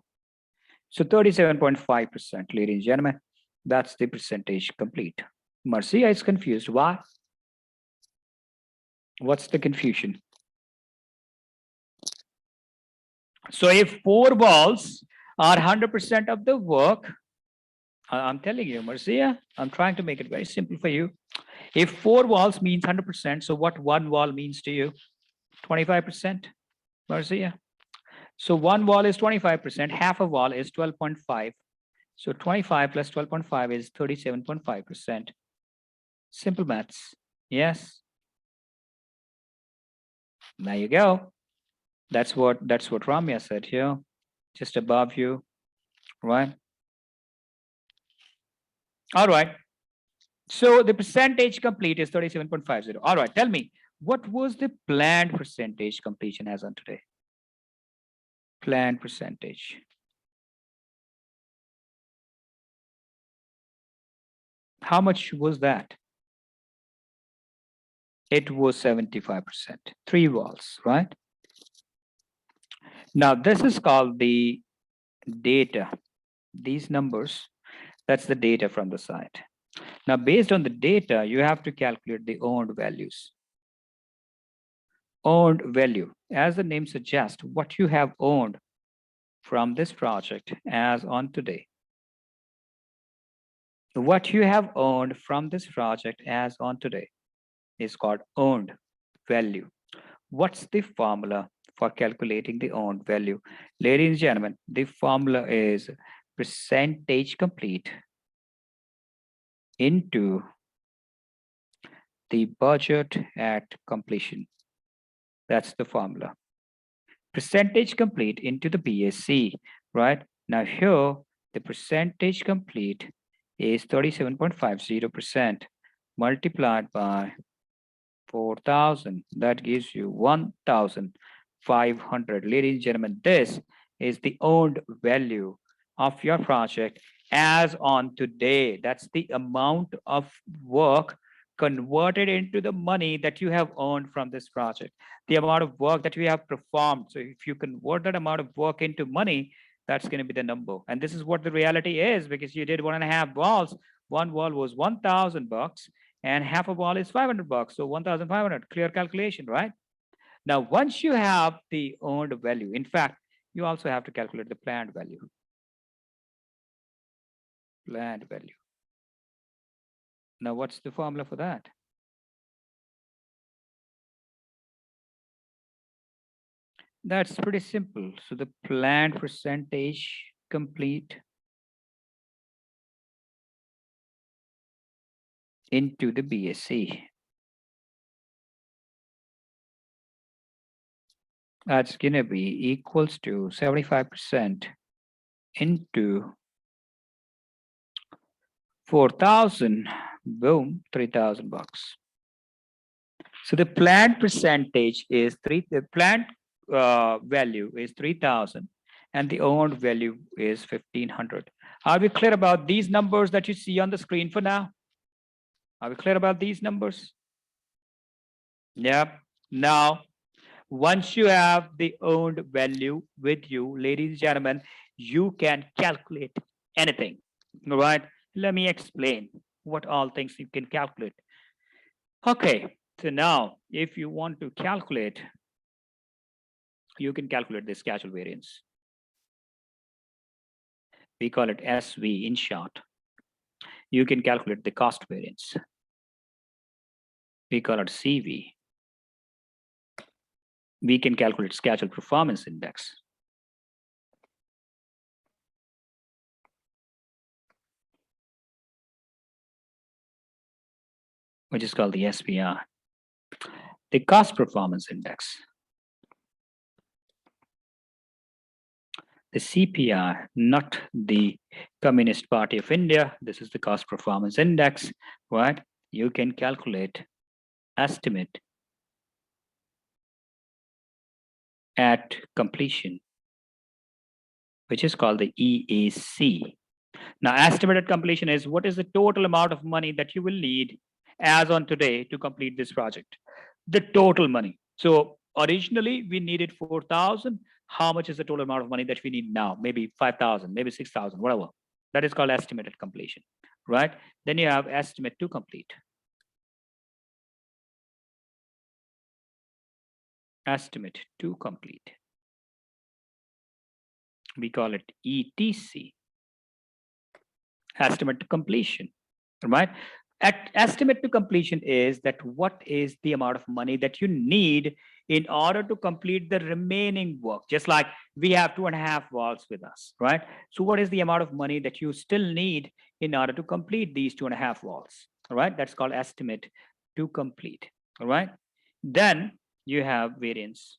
So 37.5%, ladies and gentlemen, that's the percentage complete. Marcia is confused. Why? What's the confusion? So if 4 balls are 100% of the work, I'm telling you, Marcia, I'm trying to make it very simple for you. If 4 walls means 100%, so what 1 wall means to you? 25%, Marcia. So 1 wall is 25%, half a wall is 12.5. So 25 plus 12.5 is 37.5%. Simple maths. Yes. There you go. That's what Ramya said here, just above you, right? All right. So the percentage complete is 37.50. All right. Tell me, what was the planned percentage completion as on today? Planned percentage. How much was that? It was 75%. 3 walls, right? Now, this is called the data. These numbers, that's the data from the site. Now, based on the data, you have to calculate the owned values. Owned value, as the name suggests, what you have owned from this project as on today. What you have owned from this project as on today is called earned value. What's the formula for calculating the earned value? Ladies and gentlemen, the formula is percentage complete into the budget at completion. That's the formula. Percentage complete into the BSC, right? Now here, the percentage complete is 37.50% multiplied by 4,000. That gives you 1,500. Ladies and gentlemen, this is the earned value of your project as on today. That's the amount of work converted into the money that you have earned from this project, the amount of work that we have performed. So if you convert that amount of work into money, that's going to be the number. And this is what the reality is, because you did 1.5 walls. One wall was $1,000 and half a wall is $500. So 1,500, clear calculation, right? Now, once you have the earned value, in fact, you also have to calculate the planned value. Planned value. Now, what's the formula for that? That's pretty simple. So the planned percentage complete into the BSC. That's going to be equals to 75% into 4,000, boom, $3,000. So the planned percentage is the planned value is 3,000 and the earned value is 1,500. Are we clear about these numbers that you see on the screen for now? Are we clear about these numbers? Yep. Now, once you have the earned value with you, ladies and gentlemen, you can calculate anything. All right. Let me explain what all things you can calculate. Okay. So now, if you want to calculate, you can calculate the schedule variance. We call it SV in short. You can calculate the cost variance. We call it CV. We can calculate schedule performance index. Which is called the SPR. The cost performance index. The CPI, not the Communist Party of India. This is the cost performance index, right? You can calculate estimate at completion, which is called the EAC. Now, estimated completion is what is the total amount of money that you will need as on today to complete this project? The total money. So originally we needed 4,000. How much is the total amount of money that we need now? Maybe 5,000, maybe 6,000, whatever. That is called estimated completion, right? Then you have estimate to complete. Estimate to complete. We call it ETC. Estimate to completion, right? Estimate to completion is that what is the amount of money that you need in order to complete the remaining work. Just like we have 2.5 walls with us, right? So what is the amount of money that you still need in order to complete these 2.5 walls, all right? That's called estimate to complete, all right? Then you have variance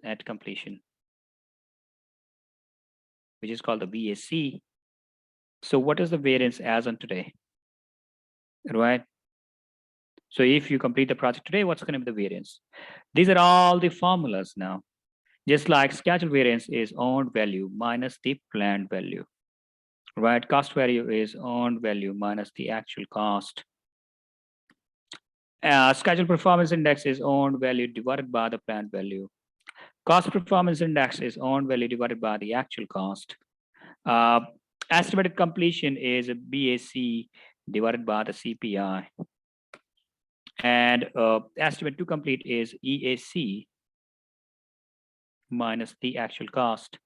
at completion, which is called the VAC. So what is the variance as on today, right? So if you complete the project today, what's going to be the variance? These are all the formulas now. Just like schedule variance is earned value minus the planned value, right? Cost value is earned value minus the actual cost. Schedule performance index is earned value divided by the planned value. Cost performance index is earned value divided by the actual cost. Estimated completion is a BAC divided by the CPI. And estimate to complete is EAC minus the actual cost.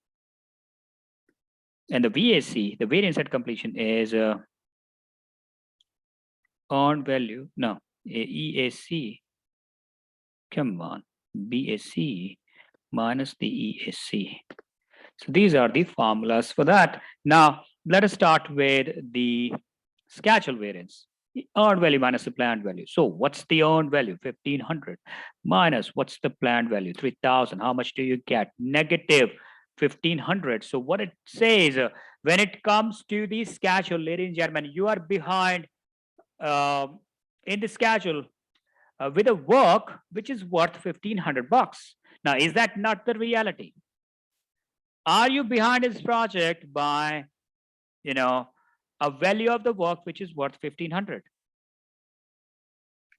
And the VAC, the variance at completion, is earned value, no, EAC, come on, BAC minus the EAC. So these are the formulas for that. Now, let us start with the schedule variance. Earned value minus the planned value. So what's the earned value? 1500 minus what's the planned value? 3000. How much do you get? Negative 1500. So what it says, when it comes to the schedule, ladies and gentlemen, you are behind in the schedule with a work which is worth 1500 bucks. Now, is that not the reality? Are you behind this project by, a value of the work which is worth 1500?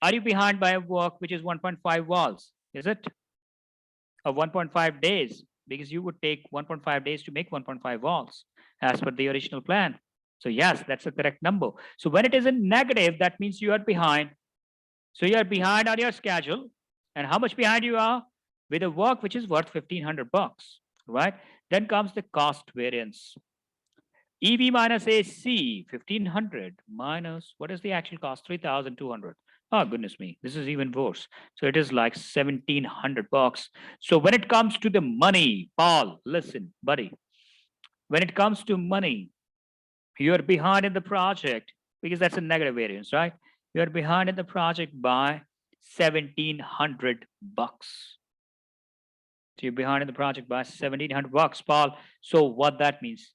Are you behind by a work which is 1.5 walls? Is it? Or 1.5 days? Because you would take 1.5 days to make 1.5 walls as per the original plan. So yes, that's the correct number. So when it is in negative, that means you are behind. So you are behind on your schedule. And how much behind you are? With a work which is worth 1500 bucks, right? Then comes the cost variance. EV minus AC, 1500 minus, what is the actual cost? 3200. Oh, goodness me, this is even worse. So it is like 1700 bucks. So when it comes to the money, Paul, listen, buddy, when it comes to money, you're behind in the project because that's a negative variance, right? You're behind in the project by 1700 bucks. So you're behind in the project by 1700 bucks, Paul. So what that means?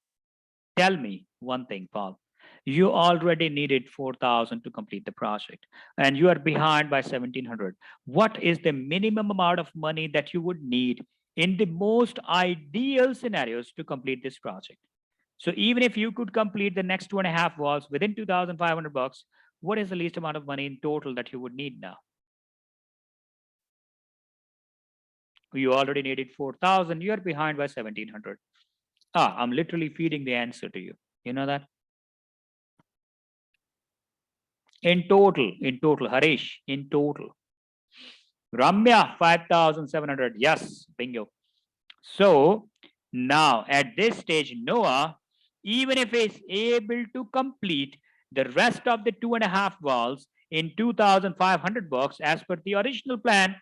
Tell me one thing, Paul. You already needed 4,000 to complete the project and you are behind by 1,700. What is the minimum amount of money that you would need in the most ideal scenarios to complete this project? So even if you could complete the next 2.5 walls within 2,500 bucks, what is the least amount of money in total that you would need now? You already needed 4,000. You are behind by 1,700. I'm literally feeding the answer to you. You know that? In total, Harish, in total. Ramya, 5,700. Yes, bingo. So now at this stage, Noah, even if he's able to complete the rest of the 2.5 walls in 2,500 bucks as per the original plan,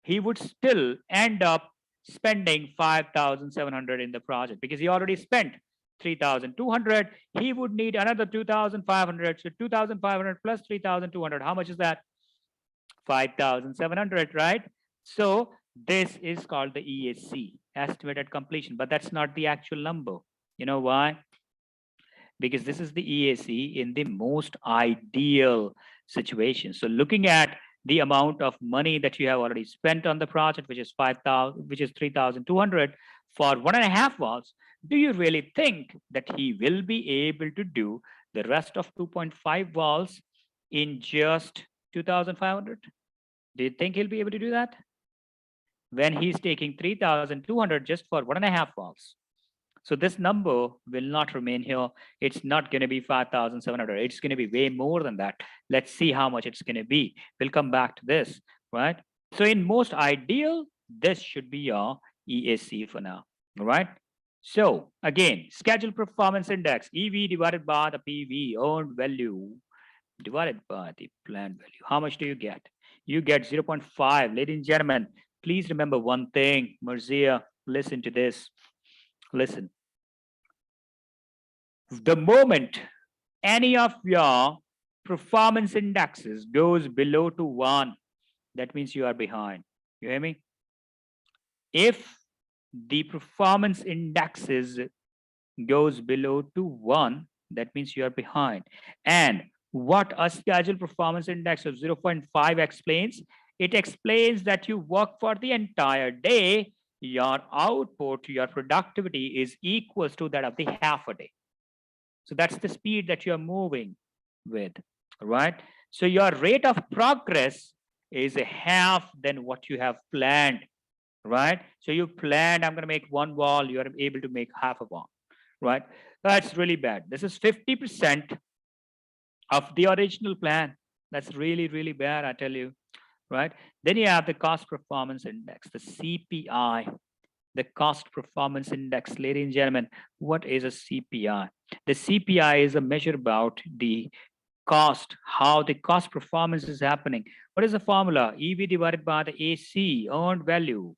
he would still end up spending 5,700 in the project because he already spent 3,200. He would need another 2,500. So 2,500 plus 3,200. How much is that? 5,700, right? So this is called the EAC, estimated completion, but that's not the actual number. You know why? Because this is the EAC in the most ideal situation. So looking at the amount of money that you have already spent on the project, which is 5,000, which is 3,200 for 1.5 walls, do you really think that he will be able to do the rest of 2.5 walls in just 2,500? Do you think he'll be able to do that? When he's taking 3,200 just for 1.5 walls. So this number will not remain here. It's not going to be 5,700. It's going to be way more than that. Let's see how much it's going to be. We'll come back to this, right? So in most ideal, this should be your EAC for now, all right? So again, schedule performance index, EV divided by the PV, earned value, divided by the planned value. How much do you get? You get 0.5. Ladies and gentlemen, please remember one thing. Marzia, listen to this. Listen. The moment any of your performance indexes goes below to 1, that means you are behind. You hear me? If the performance indexes goes below to 1, that means you are behind. And what a schedule performance index of 0.5 explains, it explains that you work for the entire day, your output, your productivity is equals to that of the half a day. So that's the speed that you're moving with, right? So your rate of progress is a half than what you have planned, right? So you planned, I'm going to make 1 wall, you're able to make half a wall, right? That's really bad. This is 50% of the original plan. That's really, really bad, I tell you, right? Then you have the cost performance index, the CPI, the cost performance index. Ladies and gentlemen, what is a CPI? The CPI is a measure about the cost, how the cost performance is happening. What is the formula? EV divided by the AC, earned value.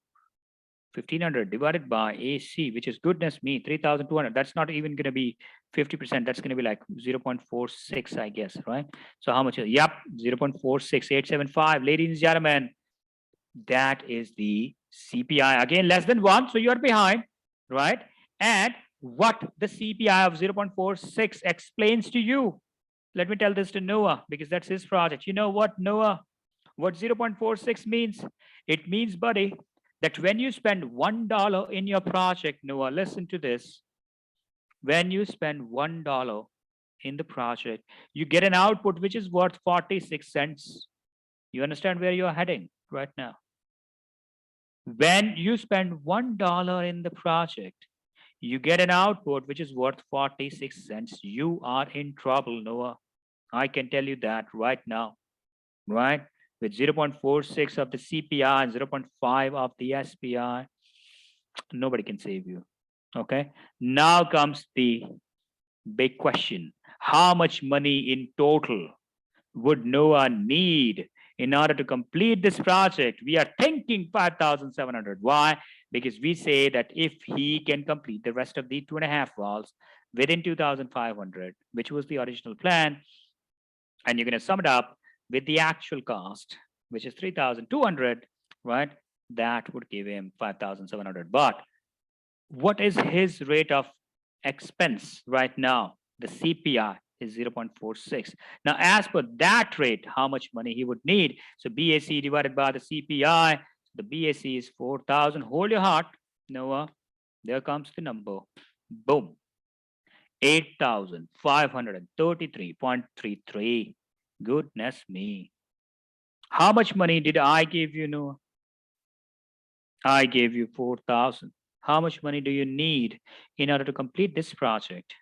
1500 divided by AC, which is goodness me, 3200. That's not even going to be 50%. That's going to be like 0.46, I guess, right? So how much is it? Yep, 0.46875. Ladies and gentlemen, that is the CPI. Again, less than 1, so you're behind, right? And what the CPI of 0.46 explains to you. Let me tell this to Noah, because that's his project. You know what, Noah? What 0.46 means? It means, buddy, that when you spend $1 in your project, Noah, listen to this. When you spend $1 in the project, you get an output which is worth 46 cents. You understand where you're heading right now? When you spend $1 in the project, you get an output which is worth 46 cents. You are in trouble, Noah. I can tell you that right now, right? With 0.46 of the CPI and 0.5 of the SPI, nobody can save you. Okay. Now comes the big question. How much money in total would Noah need in order to complete this project? We are thinking 5,700. Why? Because we say that if he can complete the rest of the 2.5 walls within 2,500, which was the original plan, and you're going to sum it up with the actual cost, which is 3,200, right? That would give him 5,700. But what is his rate of expense right now? The CPI is 0.46. Now, as per that rate, how much money he would need? So BAC divided by the CPI, the BAC is 4,000. Hold your heart, Noah. There comes the number. Boom. 8,533.33. Goodness me. How much money did I give you, Noah? I gave you 4,000. How much money do you need in order to complete this project?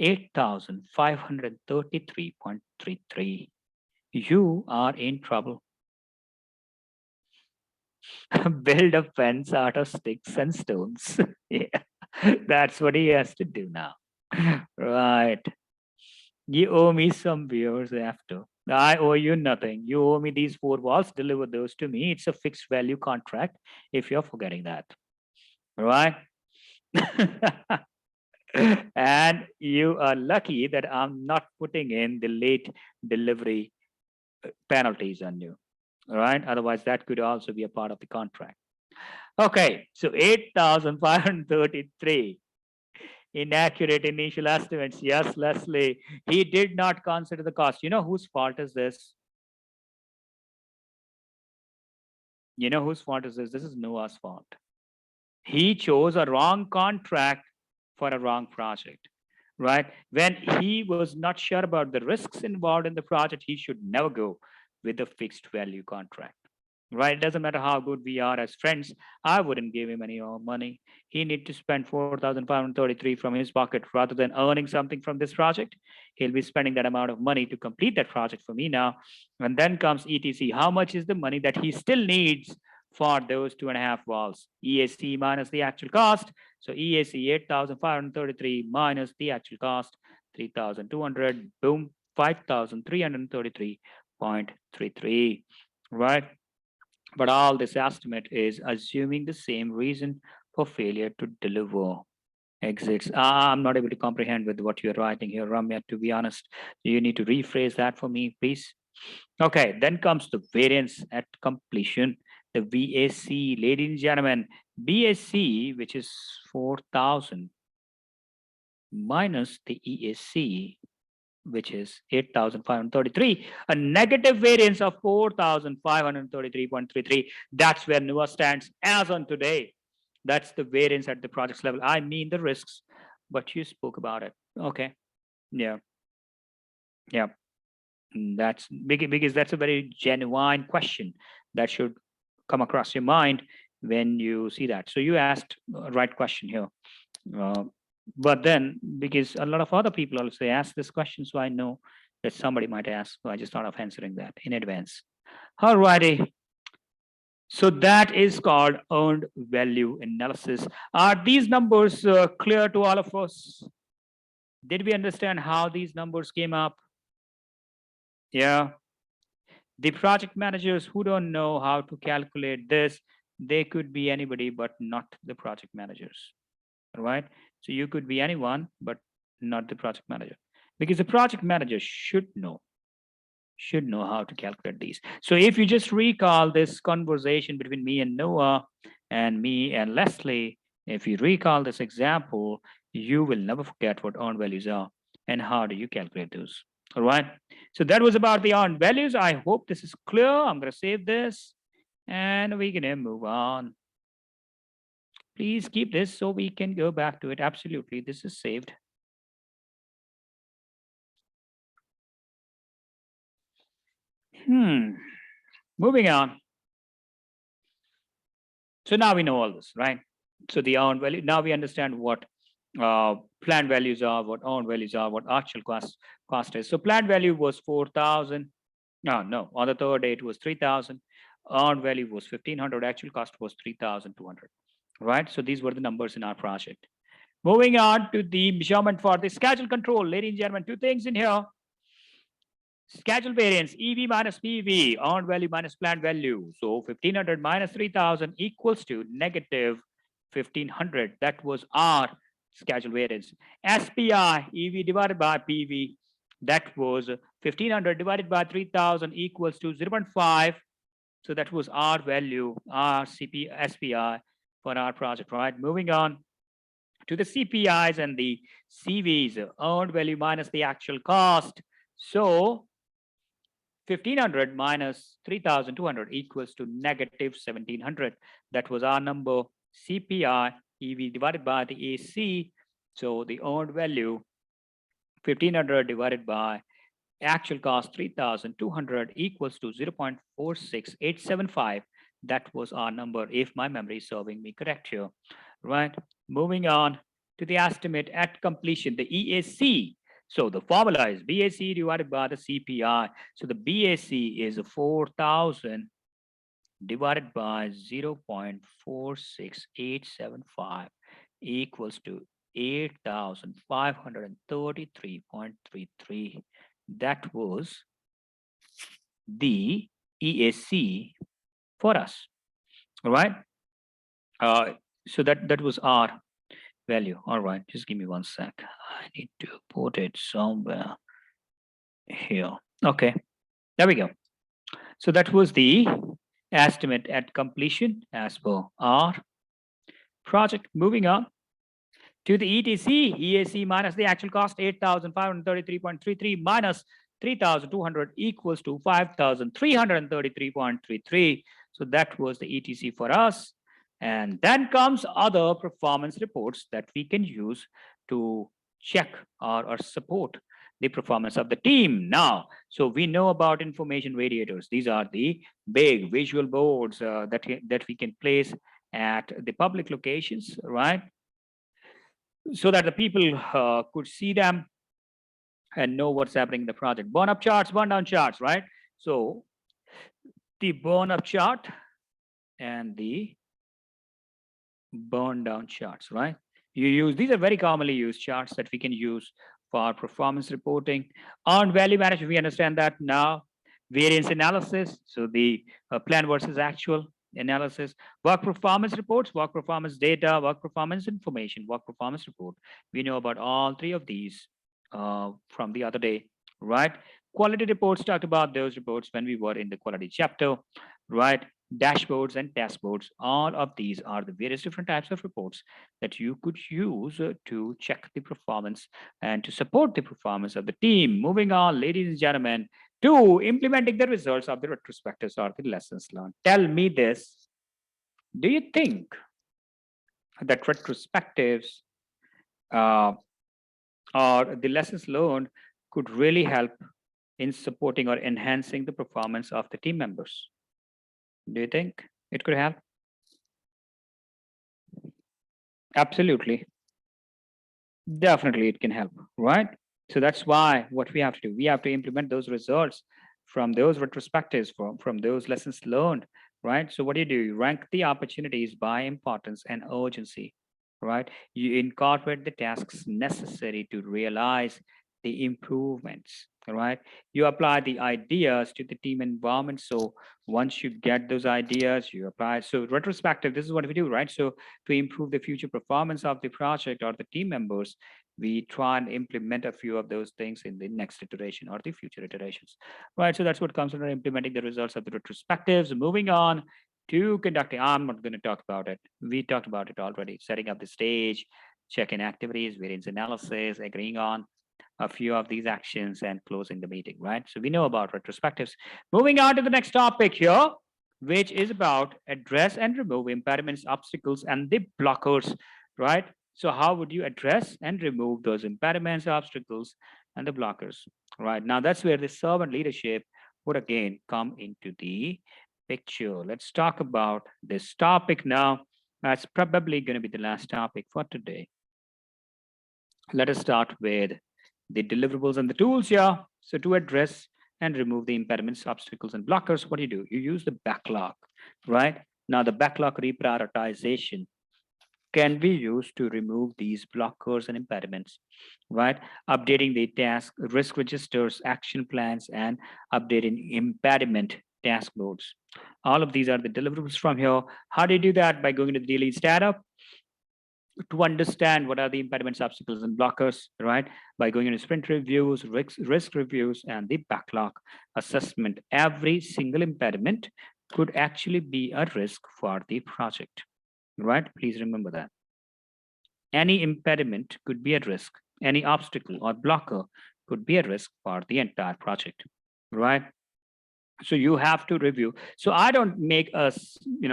8,533.33. You are in trouble. Build a fence out of sticks and stones. Yeah, that's what he has to do now. Right. You owe me some beers after. I owe you nothing. You owe me these 4 walls. Deliver those to me. It's a fixed value contract if you're forgetting that. Right? And you are lucky that I'm not putting in the late delivery penalties on you. All right. Otherwise, that could also be a part of the contract. Okay. So 8,533 inaccurate initial estimates. Yes, Leslie, he did not consider the cost. You know whose fault is this? You know whose fault is this? This is Noah's fault. He chose a wrong contract for a wrong project, right? When he was not sure about the risks involved in the project, he should never go with a fixed value contract, right? It doesn't matter how good we are as friends. I wouldn't give him any more money. He need to spend 4,533 from his pocket rather than earning something from this project. He'll be spending that amount of money to complete that project for me now. And then comes ETC. How much is the money that he still needs for those 2.5 walls? EAC minus the actual cost. So EAC 8,533 minus the actual cost 3,200. Boom, 5,333.33. Right? But all this estimate is assuming the same reason for failure to deliver exits. I'm not able to comprehend with what you're writing here, Ramya, to be honest. You need to rephrase that for me, please. Okay, then comes the variance at completion, the VAC, ladies and gentlemen. BAC, which is 4,000, minus the EAC, which is 8,533, a negative variance of 4,533.33. That's where Noah stands as on today. That's the variance at the project's level. I mean the risks, but you spoke about it. Okay. Yeah. Yeah. That's because that's a very genuine question that should come across your mind when you see that. So you asked a right question here. But then, because a lot of other people also ask this question, so I know that somebody might ask, so I just thought of answering that in advance. All righty. So that is called earned value analysis. Are these numbers clear to all of us? Did we understand how these numbers came up? Yeah. The project managers who don't know how to calculate this, they could be anybody, but not the project managers. Right? So you could be anyone, but not the project manager, because the project manager should know how to calculate these. So if you just recall this conversation between me and Noah and me and Leslie, if you recall this example, you will never forget what earned values are and how do you calculate those. All right. So that was about the earned values. I hope this is clear. I'm going to save this and we're going to move on. Please keep this so we can go back to it. Absolutely. This is saved. Moving on. So now we know all this, right? So the earned value, now we understand what planned values are, what earned values are, what actual cost is. So planned value was 4,000. No, on the third day it was 3,000. Earned value was 1,500. Actual cost was 3,200, right? So these were the numbers in our project. Moving on to the measurement for the schedule control. Ladies and gentlemen, two things in here. Schedule variance, EV minus PV, earned value minus planned value. So 1,500 minus 3,000 equals to negative 1,500. That was our schedule variance. SPI, EV divided by PV, that was 1,500 divided by 3,000 equals to 0.5. So that was our value, our SPI for our project, right? Moving on to the CPIs and the CVs, earned value minus the actual cost. So 1,500 minus 3,200 equals to negative 1,700. That was our number. CPI EV divided by the AC. So the earned value 1,500 divided by actual cost 3,200 equals to 0.46875. That was our number, if my memory is serving me correct here. Right. Moving on to the estimate at completion, the EAC. So the formula is BAC divided by the CPI. So the BAC is 4,000 divided by 0.46875 equals to 8,533.33. That was the EAC for us. All right. So that was our value. All right, just give me one sec. I need to put it somewhere here. Okay, there we go. So that was the estimate at completion as per our project. Moving on to the ETC, EAC minus the actual cost 8,533.33 minus 3,200 equals to 5,333.33. So that was the ETC for us. And then comes other performance reports that we can use to check or support the performance of the team. Now, so we know about information radiators. These are the big visual boards that we can place at the public locations, right? So that the people could see them and know what's happening in the project. Burn up charts, burn down charts, right? So the burn up chart and the burn down charts, right? These are very commonly used charts that we can use for performance reporting. On value management, we understand that now. Variance analysis, so the plan versus actual analysis. Work performance reports, work performance data, work performance information, work performance report. We know about all three of these from the other day, right? Quality reports, talked about those reports when we were in the quality chapter, right? Dashboards and dashboards, all of these are the various different types of reports that you could use to check the performance and to support the performance of the team. Moving on, ladies and gentlemen, to implementing the results of the retrospectives or the lessons learned. Tell me this, do you think that retrospectives or the lessons learned could really help in supporting or enhancing the performance of the team members? Do you think it could help? Absolutely. Definitely it can help, right? So that's why what we have to do, we have to implement those results from those retrospectives, from those lessons learned, right? So what do? You rank the opportunities by importance and urgency, right? You incorporate the tasks necessary to realize the improvements, right? You apply the ideas to the team environment. So once you get those ideas, you apply. So retrospective, this is what we do, right? So to improve the future performance of the project or the team members, we try and implement a few of those things in the next iteration or the future iterations, right? So that's what comes under implementing the results of the retrospectives. Moving on to conducting, I'm not going to talk about it. We talked about it already. Setting up the stage, check-in activities, variance analysis, agreeing on a few of these actions, and closing the meeting, right? So we know about retrospectives. Moving on to the next topic here, which is about address and remove impediments, obstacles, and the blockers, right? So how would you address and remove those impediments, obstacles, and the blockers, right? Now that's where the servant leadership would again come into the picture. Let's talk about this topic now. That's probably going to be the last topic for today. Let us start with the deliverables and the tools here. So to address and remove the impediments, obstacles, and blockers, what do? You use the backlog, right? Now the backlog reprioritization can be used to remove these blockers and impediments, right? Updating the task risk registers, action plans, and updating impediment task loads. All of these are the deliverables from here. How do you do that? By going to the daily startup to understand what are the impediments, obstacles, and blockers, right? By going into sprint reviews, risk reviews, and the backlog assessment. Every single impediment could actually be a risk for the project, right? Please remember that. Any impediment could be a risk. Any obstacle or blocker could be a risk for the entire project, right? So you have to review. So I don't make a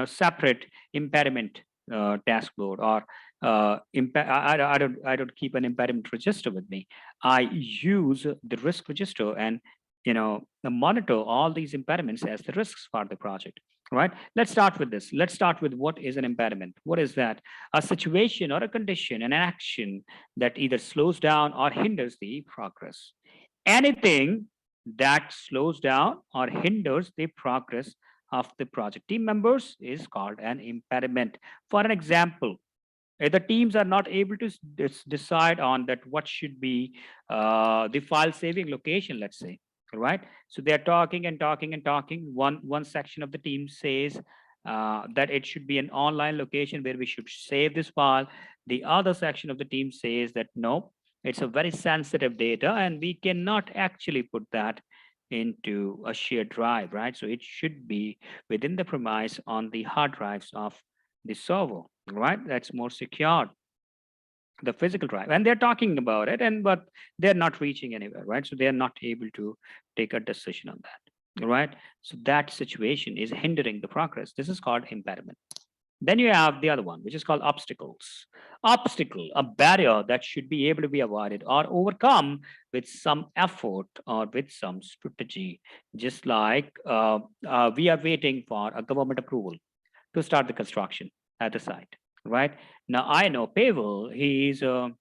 separate impediment task load, or I don't keep an impediment register with me. I use the risk register and monitor all these impediments as the risks for the project. Right. Let's start with this. Let's start with what is an impediment. What is that? A situation or a condition, an action that either slows down or hinders the progress. Anything that slows down or hinders the progress of the project team members is called an impediment. For an example, if the teams are not able to decide on that what should be the file saving location, let's say, right? So they're talking and talking and talking. One section of the team says that it should be an online location where we should save this file. The other section of the team says that no, it's a very sensitive data and we cannot actually put that into a shared drive, right? So it should be within the premise on the hard drives of the server, right? That's more secure, the physical drive. And they're talking about it, and but they're not reaching anywhere, right? So they're not able to take a decision on that, right? So that situation is hindering the progress. This is called impediment. Then you have the other one, which is called obstacles. Obstacle, a barrier that should be able to be avoided or overcome with some effort or with some strategy. Just like we are waiting for a government approval to start the construction at the site, right? Now I know Pavel, he's a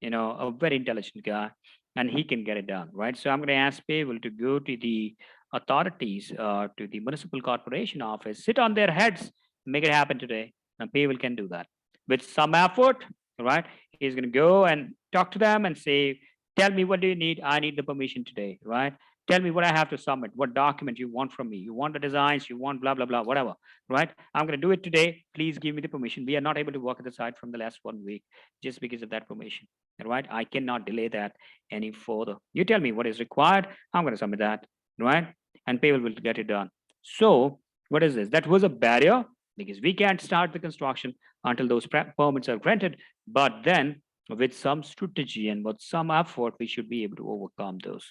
very intelligent guy, and he can get it done, right? So I'm going to ask Pavel to go to the authorities, to the municipal corporation office, sit on their heads, make it happen today. And Pavel can do that with some effort, right? He's going to go and talk to them and say, tell me, what do you need? I need the permission today, right? Tell me what I have to submit, what document you want from me. You want the designs, you want blah, blah, blah, whatever, right? I'm going to do it today. Please give me the permission. We are not able to work at the site from the last 1 week just because of that permission, right? I cannot delay that any further. You tell me what is required. I'm going to submit that, right? And Pavel will get it done. So what is this? That was a barrier because we can't start the construction until those permits are granted. But then with some strategy and with some effort, we should be able to overcome those.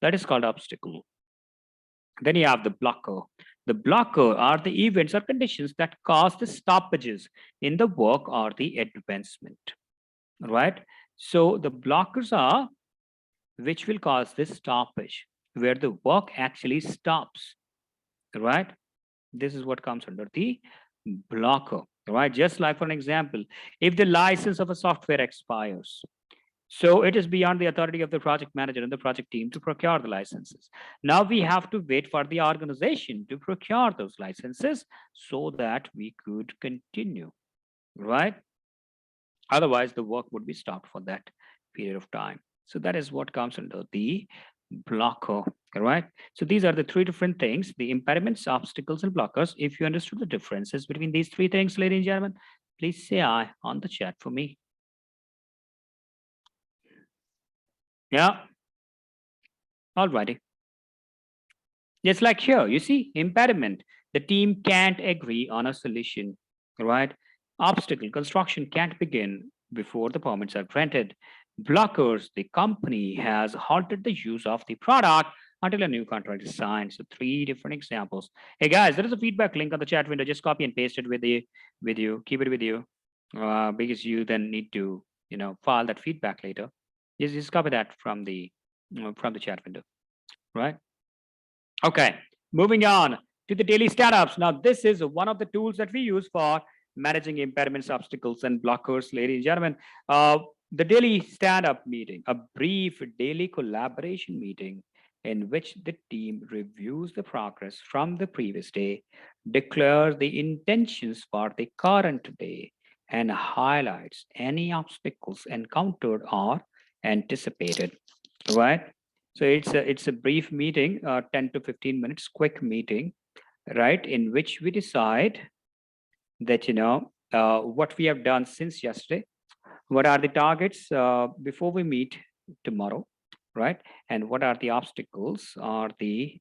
That is called obstacle. Then you have the blocker. The blocker are the events or conditions that cause the stoppages in the work or the advancement, right? So the blockers are which will cause this stoppage where the work actually stops, right? This is what comes under the blocker, right? Just like for an example, if the license of a software expires, so it is beyond the authority of the project manager and the project team to procure the licenses. Now we have to wait for the organization to procure those licenses so that we could continue, right? Otherwise, the work would be stopped for that period of time. So that is what comes under the blocker, correct? So these are the three different things, the impediments, obstacles, and blockers. If you understood the differences between these three things, ladies and gentlemen, please say aye on the chat for me. Yeah, alrighty. Just like here, you see, impediment, the team can't agree on a solution, right? Obstacle, construction can't begin before the permits are granted. Blockers, the company has halted the use of the product until a new contract is signed. So three different examples. Hey guys, there is a feedback link on the chat window. Just copy and paste it with you. Keep it with you, because you then need to file that feedback later. Just copy that from the chat window, right? Okay, moving on to the daily startups. Now, this is one of the tools that we use for managing impediments, obstacles, and blockers, ladies and gentlemen. The daily stand-up meeting, a brief daily collaboration meeting in which the team reviews the progress from the previous day, declares the intentions for the current day, and highlights any obstacles encountered or anticipated. Right? So it's a brief meeting, 10 to 15 minutes, quick meeting, right? In which we decide that what we have done since yesterday, what are the targets before we meet tomorrow, right? And what are the obstacles or the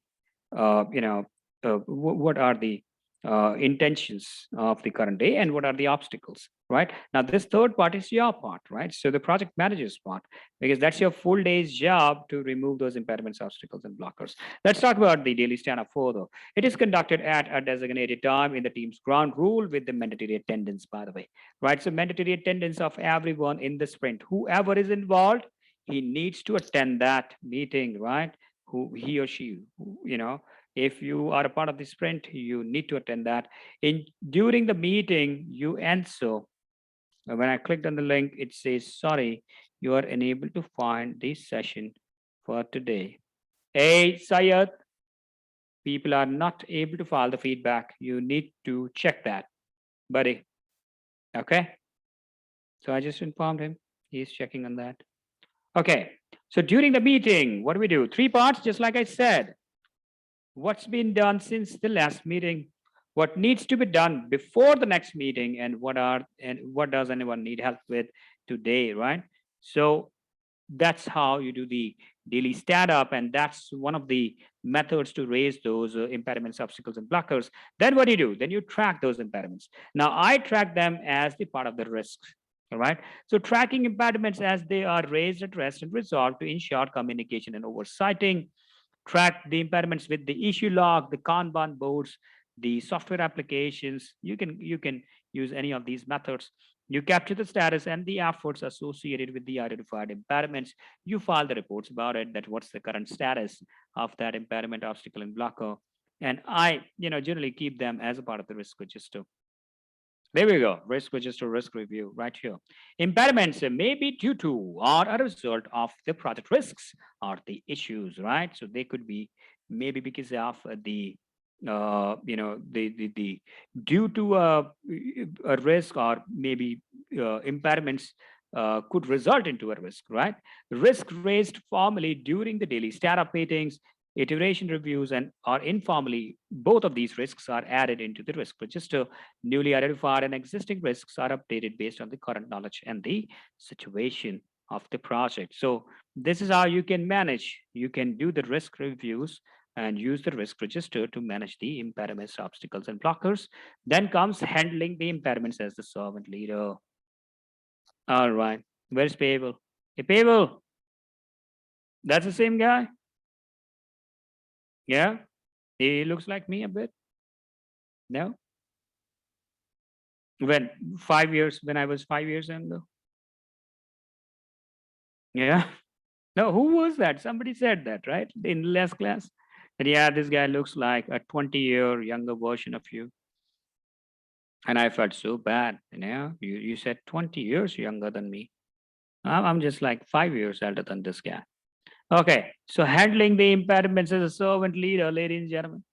what are the intentions of the current day, and what are the obstacles, right? Now this third part is your part, right? So the project manager's part, because that's your full day's job to remove those impediments, obstacles, and blockers. Let's talk about the daily stand-up further. It is conducted at a designated time in the team's ground rule with the mandatory attendance, by the way, right? So mandatory attendance of everyone in the sprint, whoever is involved, he needs to attend that meeting, right? Who he or she, if you are a part of the sprint, you need to attend that. In during the meeting, you answer. When I clicked on the link, it says, sorry, you are unable to find this session for today. Hey, Sayed, people are not able to file the feedback. You need to check that, buddy. Okay. So I just informed him. He's checking on that. Okay. So during the meeting, what do we do? Three parts, just like I said. What's been done since the last meeting, what needs to be done before the next meeting, and what does anyone need help with today, right? So that's how you do the daily stand up, and that's one of the methods to raise those impediments, obstacles, and blockers. Then what do you do? Then you track those impediments. Now I track them as the part of the risks. All right. So tracking impediments as they are raised, addressed, and resolved to ensure communication and oversighting. Track the impediments with the issue log, the Kanban boards, the software applications. You can use any of these methods. You capture the status and the efforts associated with the identified impediments. You file the reports about it, that what's the current status of that impediment, obstacle, and blocker. And I, generally keep them as a part of the risk register. There we go. Risk register, risk review, right here. Impediments may be due to or a result of the project risks or the issues, right? So they could be maybe because of the the due to a risk, or maybe impediments could result into a risk, right? Risk raised formally during the daily startup meetings, iteration reviews, and or informally, both of these risks are added into the risk register. Newly identified and existing risks are updated based on the current knowledge and the situation of the project. So this is how you can manage. You can do the risk reviews and use the risk register to manage the impediments, obstacles, and blockers. Then comes handling the impediments as the servant leader. All right. Where's Pavel? Hey, Pavel, that's the same guy? Yeah? He looks like me a bit? No? When I was 5 years younger? Yeah? No, who was that? Somebody said that, right? In the last class. That, yeah, this guy looks like a 20-year younger version of you. And I felt so bad. You said 20 years younger than me. I'm just like 5 years older than this guy. Okay, so handling the impediments as a servant leader, ladies and gentlemen.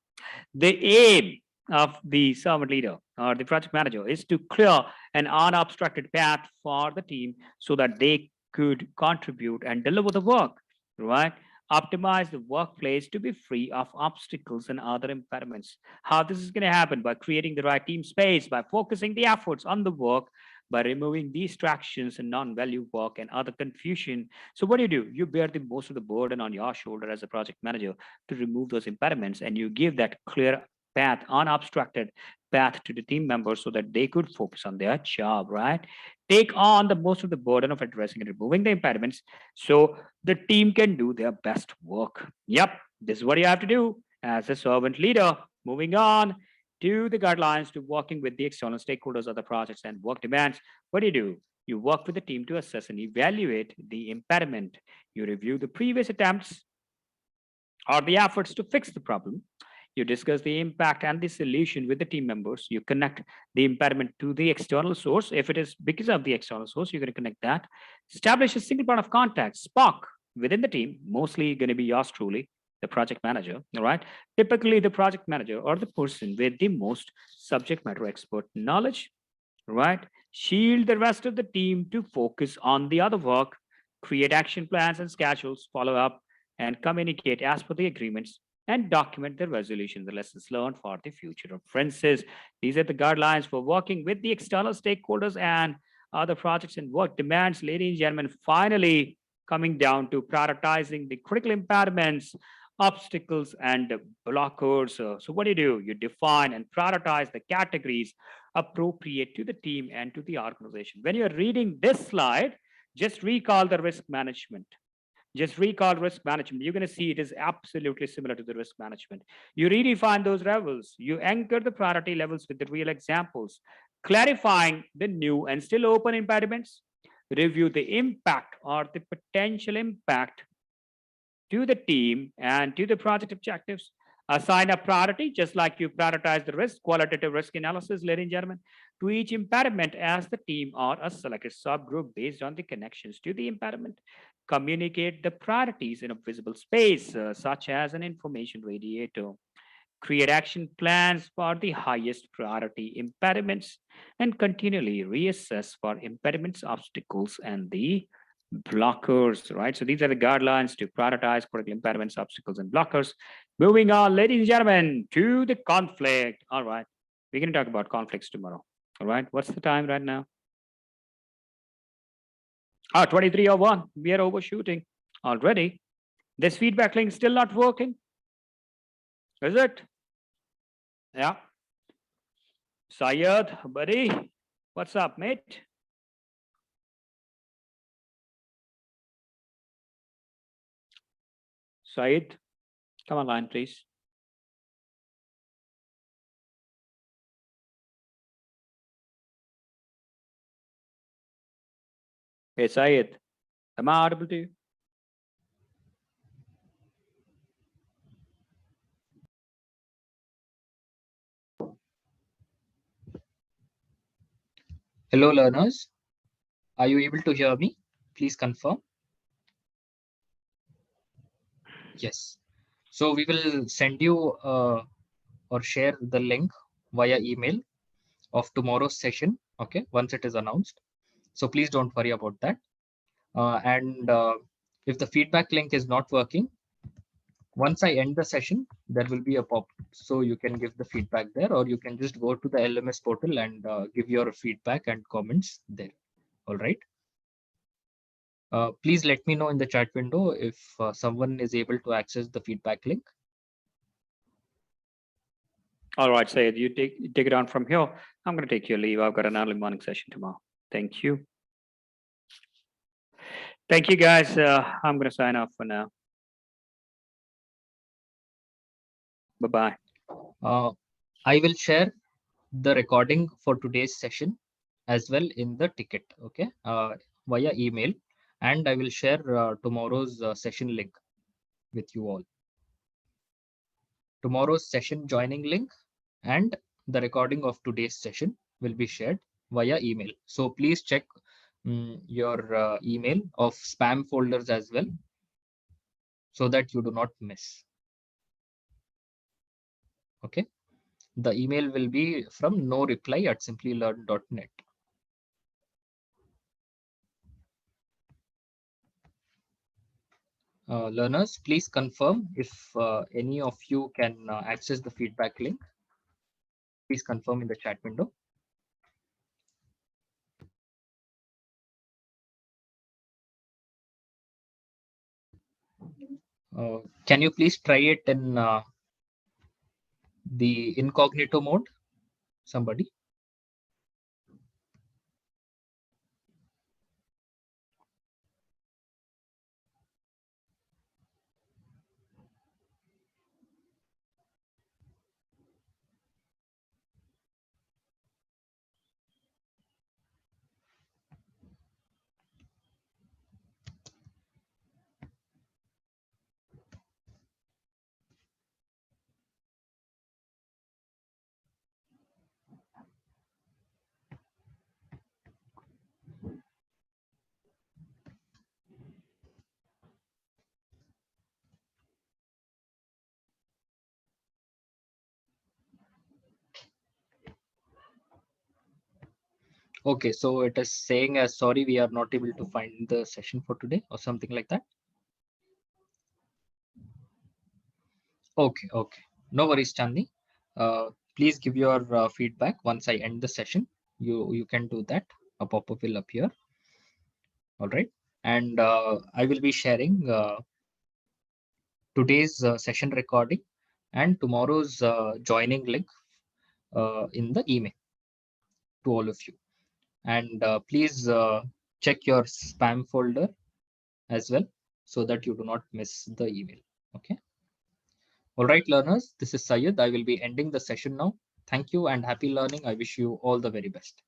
The aim of the servant leader or the project manager is to clear an unobstructed path for the team so that they could contribute and deliver the work, right? Optimize the workplace to be free of obstacles and other impediments. How this is going to happen? By creating the right team space, by focusing the efforts on the work, by removing distractions and non-value work and other confusion. So what do? You bear the most of the burden on your shoulder as a project manager to remove those impediments, and you give that clear path, unobstructed path to the team members so that they could focus on their job, right? Take on the most of the burden of addressing and removing the impediments so the team can do their best work. Yep, this is what you have to do as a servant leader. Moving on to the guidelines to working with the external stakeholders of the projects and work demands. What do? You work with the team to assess and evaluate the impediment. You review the previous attempts or the efforts to fix the problem. You discuss the impact and the solution with the team members. You connect the impediment to the external source. If it is because of the external source, you're going to connect that. Establish a single point of contact, Spark, within the team, mostly going to be yours truly, the project manager, all right? Typically, the project manager or the person with the most subject matter expert knowledge, right? Shield the rest of the team to focus on the other work, create action plans and schedules, follow up, and communicate as per the agreements and document the resolution, the lessons learned for the future references. These are the guidelines for working with the external stakeholders and other projects and work demands. Ladies and gentlemen, finally coming down to prioritizing the critical impediments, obstacles, and blockers. So what do? You define and prioritize the categories appropriate to the team and to the organization. When you're reading this slide, just recall the risk management. Just recall risk management. You're going to see it is absolutely similar to the risk management. You redefine those levels. You anchor the priority levels with the real examples, clarifying the new and still open impediments. Review the impact or the potential impact to the team and to the project objectives. Assign a priority, just like you prioritize the risk, qualitative risk analysis, ladies and gentlemen, to each impediment as the team or a selected subgroup based on the connections to the impediment. Communicate the priorities in a visible space, such as an information radiator. Create action plans for the highest priority impediments and continually reassess for impediments, obstacles, and the blockers, right? So these are the guidelines to prioritize critical impediments, obstacles, and blockers. Moving on, ladies and gentlemen, to the conflict. All right, we're going to talk about conflicts tomorrow. All right, what's the time right now? 23:01. We are overshooting already. This feedback link still not working, is it? Yeah. Syed, buddy, what's up, mate? Syed, come online, please. Hey, Syed, am I audible to you? Hello learners, are you able to hear me? Please confirm. Yes. So we will send you or share the link via email of tomorrow's session, okay, once it is announced. So please don't worry about that. And if the feedback link is not working, once I end the session, there will be a pop, so you can give the feedback there, or you can just go to the LMS portal and give your feedback and comments there. All right. Please let me know in the chat window if someone is able to access the feedback link. All right, Syed, you take it on from here. I'm going to take your leave. I've got an early morning session tomorrow. Thank you. Thank you, guys. I'm going to sign off for now. Bye-bye. I will share the recording for today's session as well in the ticket, okay, via email, and I will share tomorrow's session link with you all. Tomorrow's session joining link and the recording of today's session will be shared via email. So please check your email of spam folders as well, so that you do not miss. Okay. The email will be from noreply@simplylearn.net. Learners, please confirm if any of you can access the feedback link. Please confirm in the chat window. Can you please try it in the incognito mode? Somebody. Okay, so it is saying as sorry, we are not able to find the session for today or something like that. Okay, okay. No worries, Chandni. Please give your feedback once I end the session. You can do that. A pop-up will appear. All right. And I will be sharing today's session recording and tomorrow's joining link in the email to all of you. And please check your spam folder as well so that you do not miss the email. Okay. All right, learners, this is Syed. I will be ending the session now. Thank you and happy learning. I wish you all the very best.